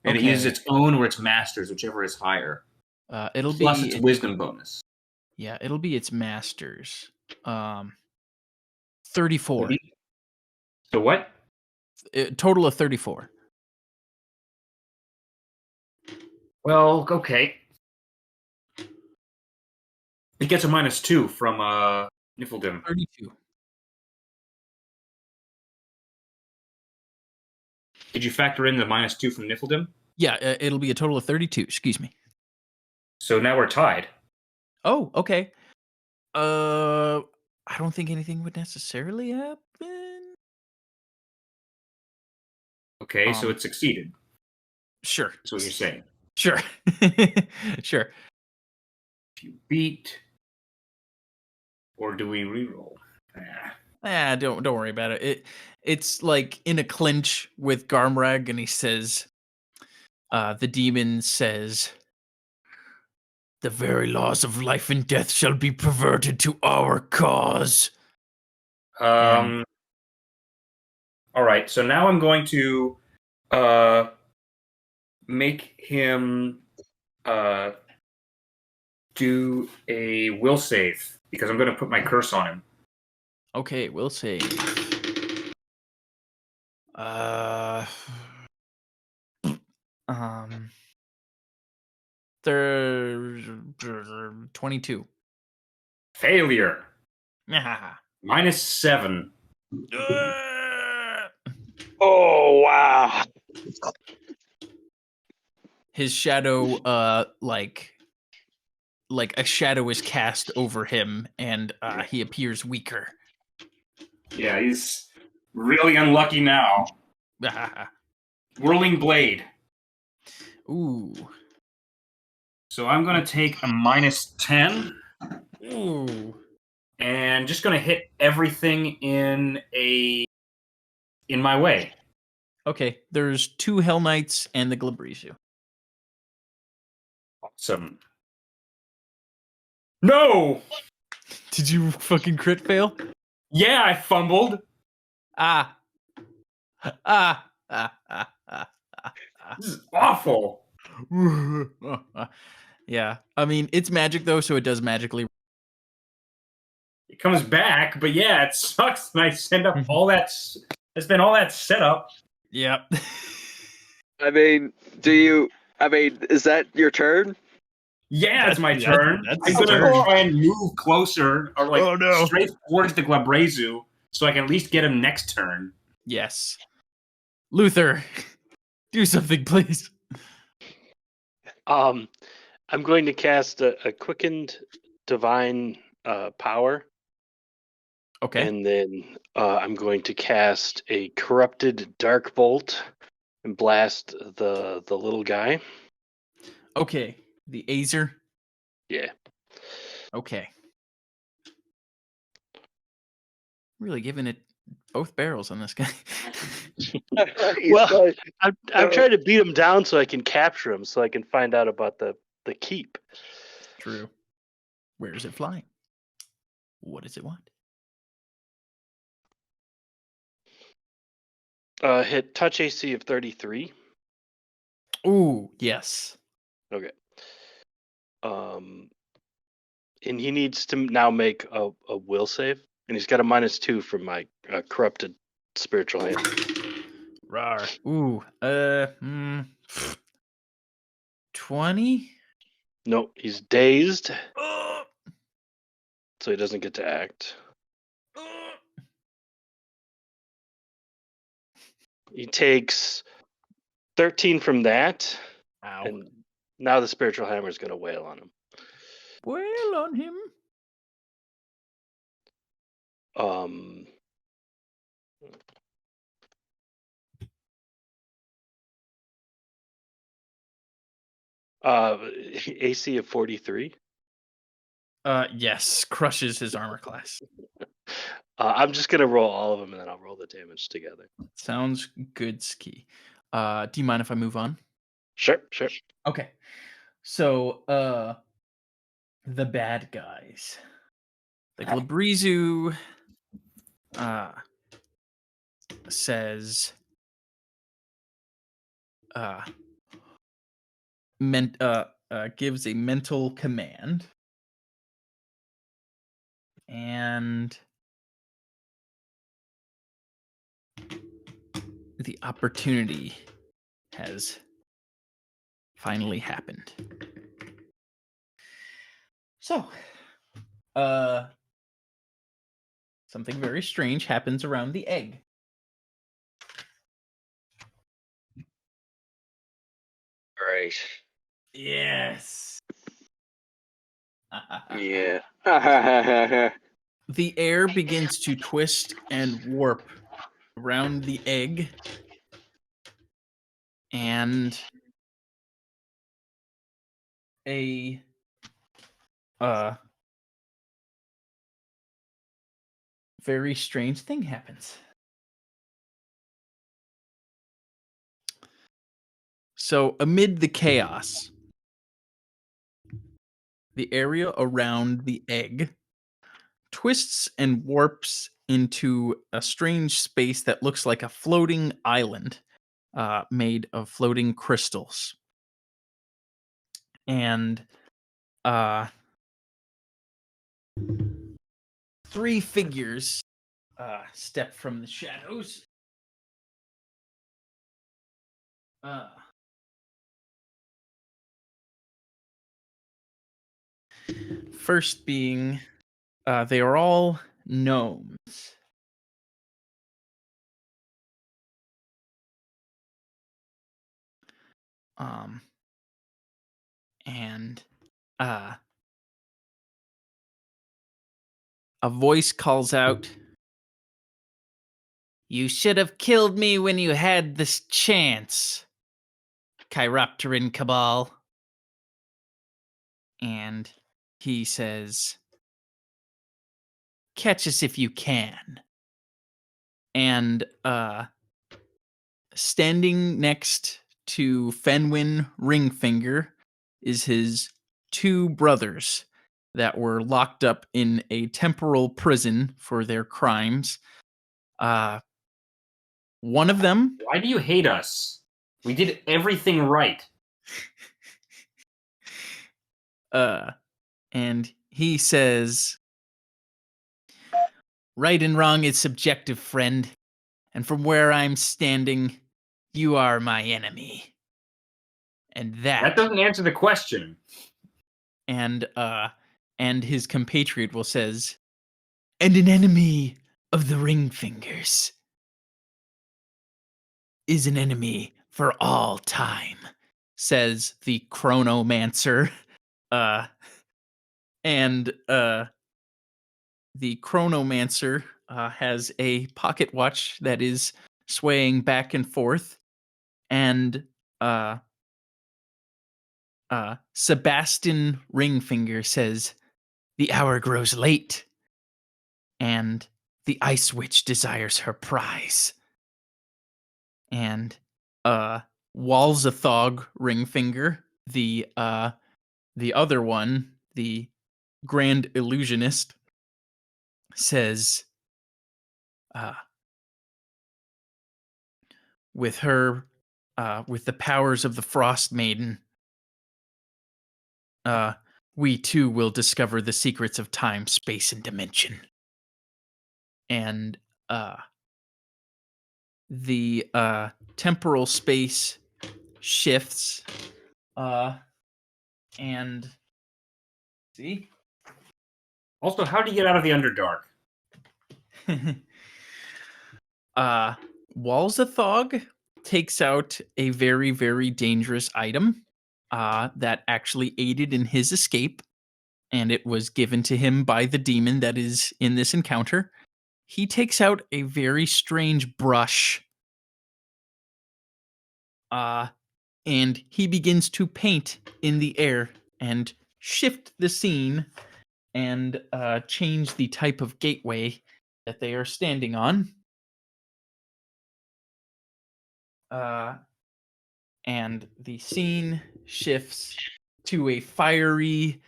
[SPEAKER 3] And it uses
[SPEAKER 1] Okay.
[SPEAKER 3] its own or its master's, whichever is higher.
[SPEAKER 1] It'll
[SPEAKER 3] Plus
[SPEAKER 1] be
[SPEAKER 3] its wisdom bonus.
[SPEAKER 1] Yeah, it'll be its masters. 34.
[SPEAKER 3] So what?
[SPEAKER 1] Total of 34.
[SPEAKER 3] Well, okay. It gets a -2 from Niflheim.
[SPEAKER 1] 32.
[SPEAKER 3] Did you factor in the -2 from Niflheim?
[SPEAKER 1] Yeah, it'll be a total of 32. Excuse me.
[SPEAKER 3] So now we're tied.
[SPEAKER 1] Oh, okay. I don't think anything would necessarily happen.
[SPEAKER 3] Okay, so
[SPEAKER 1] Um,
[SPEAKER 3] it succeeded.
[SPEAKER 1] Sure.
[SPEAKER 3] That's what you're saying.
[SPEAKER 1] Sure. Sure.
[SPEAKER 3] If you beat, or do we reroll?
[SPEAKER 1] Don't worry about it. It's like in a clinch with Garmrag, and he says, the demon says, "The very laws of life and death shall be perverted to our cause."
[SPEAKER 3] All right, so now I'm going to make him do a will save because I'm going to put my curse on him.
[SPEAKER 1] Okay, we'll save. 22.
[SPEAKER 3] Failure. -7.
[SPEAKER 4] Oh wow!
[SPEAKER 1] His shadow, like a shadow is cast over him, and he appears weaker.
[SPEAKER 3] Yeah, he's really unlucky now. Whirling Blade.
[SPEAKER 1] Ooh.
[SPEAKER 3] So I'm going to take a -10
[SPEAKER 1] Ooh.
[SPEAKER 3] and just going to hit everything in my way.
[SPEAKER 1] Okay, there's 2 Hell Knights and the Glabrezu.
[SPEAKER 3] Awesome. No!
[SPEAKER 1] Did you fucking crit fail?
[SPEAKER 3] Yeah, I fumbled.
[SPEAKER 1] Ah.
[SPEAKER 3] This is awful.
[SPEAKER 1] Yeah, I mean, it's magic though, so it does magically.
[SPEAKER 3] It comes back, but yeah, it sucks. And I send up all that. I spent all that setup.
[SPEAKER 1] Yep.
[SPEAKER 4] I mean, is that your turn?
[SPEAKER 3] Yeah, it's my
[SPEAKER 1] Yeah,
[SPEAKER 3] turn.
[SPEAKER 1] that's
[SPEAKER 3] I'm
[SPEAKER 1] his
[SPEAKER 3] gonna
[SPEAKER 1] turn.
[SPEAKER 3] try and move closer, or like
[SPEAKER 1] Oh, no.
[SPEAKER 3] straight towards the Glabrezu, so I can at least get him next turn.
[SPEAKER 1] Yes. Luther, do something, please.
[SPEAKER 6] I'm going to cast a quickened divine power,
[SPEAKER 1] Okay.
[SPEAKER 6] and then I'm going to cast a corrupted dark bolt and blast the little guy.
[SPEAKER 1] Okay. The Azer.
[SPEAKER 6] Yeah.
[SPEAKER 1] Okay. Really giving it both barrels on this guy.
[SPEAKER 6] Well, I'm trying to beat him down so I can capture him, so I can find out about the keep.
[SPEAKER 1] True. Where is it flying? What does it want?
[SPEAKER 6] Hit touch AC of 33.
[SPEAKER 1] Ooh, yes.
[SPEAKER 6] Okay. And he needs to now make a will save, and he's got a -2 from my corrupted spiritual hand.
[SPEAKER 1] Rar. Ooh. 20?
[SPEAKER 6] No, he's dazed,
[SPEAKER 1] Oh,
[SPEAKER 6] so he doesn't get to act.
[SPEAKER 1] oh.
[SPEAKER 6] He takes 13 from that,
[SPEAKER 1] Ow.
[SPEAKER 6] and now the spiritual hammer is going to wail on him.
[SPEAKER 1] Wail on him.
[SPEAKER 6] AC of 43.
[SPEAKER 1] Yes. Crushes his armor class.
[SPEAKER 6] I'm just going to roll all of them, and then I'll roll the damage together.
[SPEAKER 1] Sounds good, Ski. Do you mind if I move on?
[SPEAKER 6] Sure.
[SPEAKER 1] Okay. So, the bad guys. The Glabrizu says gives a mental command, and the opportunity has finally happened. So, something very strange happens around the egg.
[SPEAKER 4] Right.
[SPEAKER 1] Yes.
[SPEAKER 4] Yeah.
[SPEAKER 1] The air begins to twist and warp around the egg, and a very strange thing happens. So, amid the chaos, the area around the egg twists and warps into a strange space that looks like a floating island made of floating crystals. And three figures step from the shadows. First being, they are all gnomes. And a voice calls out, "You should have killed me when you had this chance, Chiropteran Cabal." And he says, "Catch us if you can." And standing next to Fenwin Ringfinger is his two brothers that were locked up in a temporal prison for their crimes. One of them...
[SPEAKER 3] Why do you hate us? We did everything right.
[SPEAKER 1] And he says, "Right and wrong is subjective, friend. And from where I'm standing, you are my enemy." And
[SPEAKER 3] That doesn't answer the question.
[SPEAKER 1] And his compatriot will says, "And an enemy of the Ringfingers is an enemy for all time. says the Chronomancer. And the Chronomancer has a pocket watch that is swaying back and forth, and Sebastian Ringfinger says, "The hour grows late, and the Ice Witch desires her prize." And Walzathog Ringfinger, the other one, the Grand Illusionist, says, with the powers of the Frost Maiden, we too will discover the secrets of time, space, and dimension. And the temporal space shifts, and see.
[SPEAKER 3] Also, how do you get out of the Underdark?
[SPEAKER 1] Walzathog takes out a very, very dangerous item that actually aided in his escape, and it was given to him by the demon that is in this encounter. He takes out a very strange brush, and he begins to paint in the air and shift the scene and change the type of gateway that they are standing on. And the scene shifts to a fiery,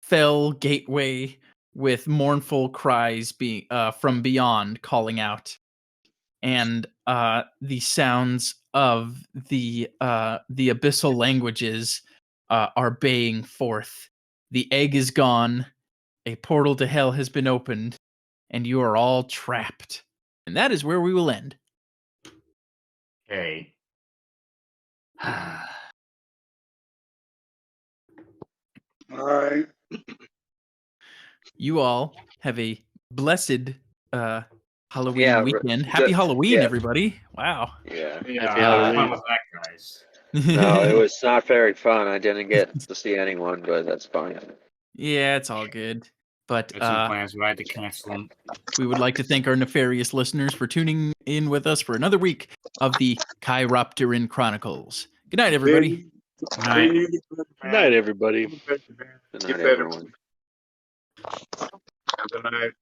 [SPEAKER 1] fell gateway with mournful cries being from beyond calling out, and the sounds of the abyssal languages are baying forth. The egg is gone. A portal to hell has been opened, and you are all trapped. And that is where we will end.
[SPEAKER 3] Okay.
[SPEAKER 2] All right.
[SPEAKER 1] You all have a blessed Halloween
[SPEAKER 4] Yeah,
[SPEAKER 1] weekend. Happy Halloween,
[SPEAKER 4] yeah.
[SPEAKER 1] everybody. Wow.
[SPEAKER 4] Yeah.
[SPEAKER 3] Yeah,
[SPEAKER 6] Happy
[SPEAKER 3] how
[SPEAKER 6] Halloween.
[SPEAKER 3] fun was that, guys?
[SPEAKER 4] No, it was not very fun. I didn't get to see anyone, but that's fine.
[SPEAKER 1] Yeah, it's all good. But
[SPEAKER 3] I had some plans, but I had to cancel them.
[SPEAKER 1] we would like to thank our nefarious listeners for tuning in with us for another week of the Chiropteran Chronicles. Good night, everybody.
[SPEAKER 3] Good night.
[SPEAKER 6] Good night, everybody.
[SPEAKER 4] Good
[SPEAKER 2] Get
[SPEAKER 4] night,
[SPEAKER 2] better.
[SPEAKER 4] everyone.
[SPEAKER 2] Good night.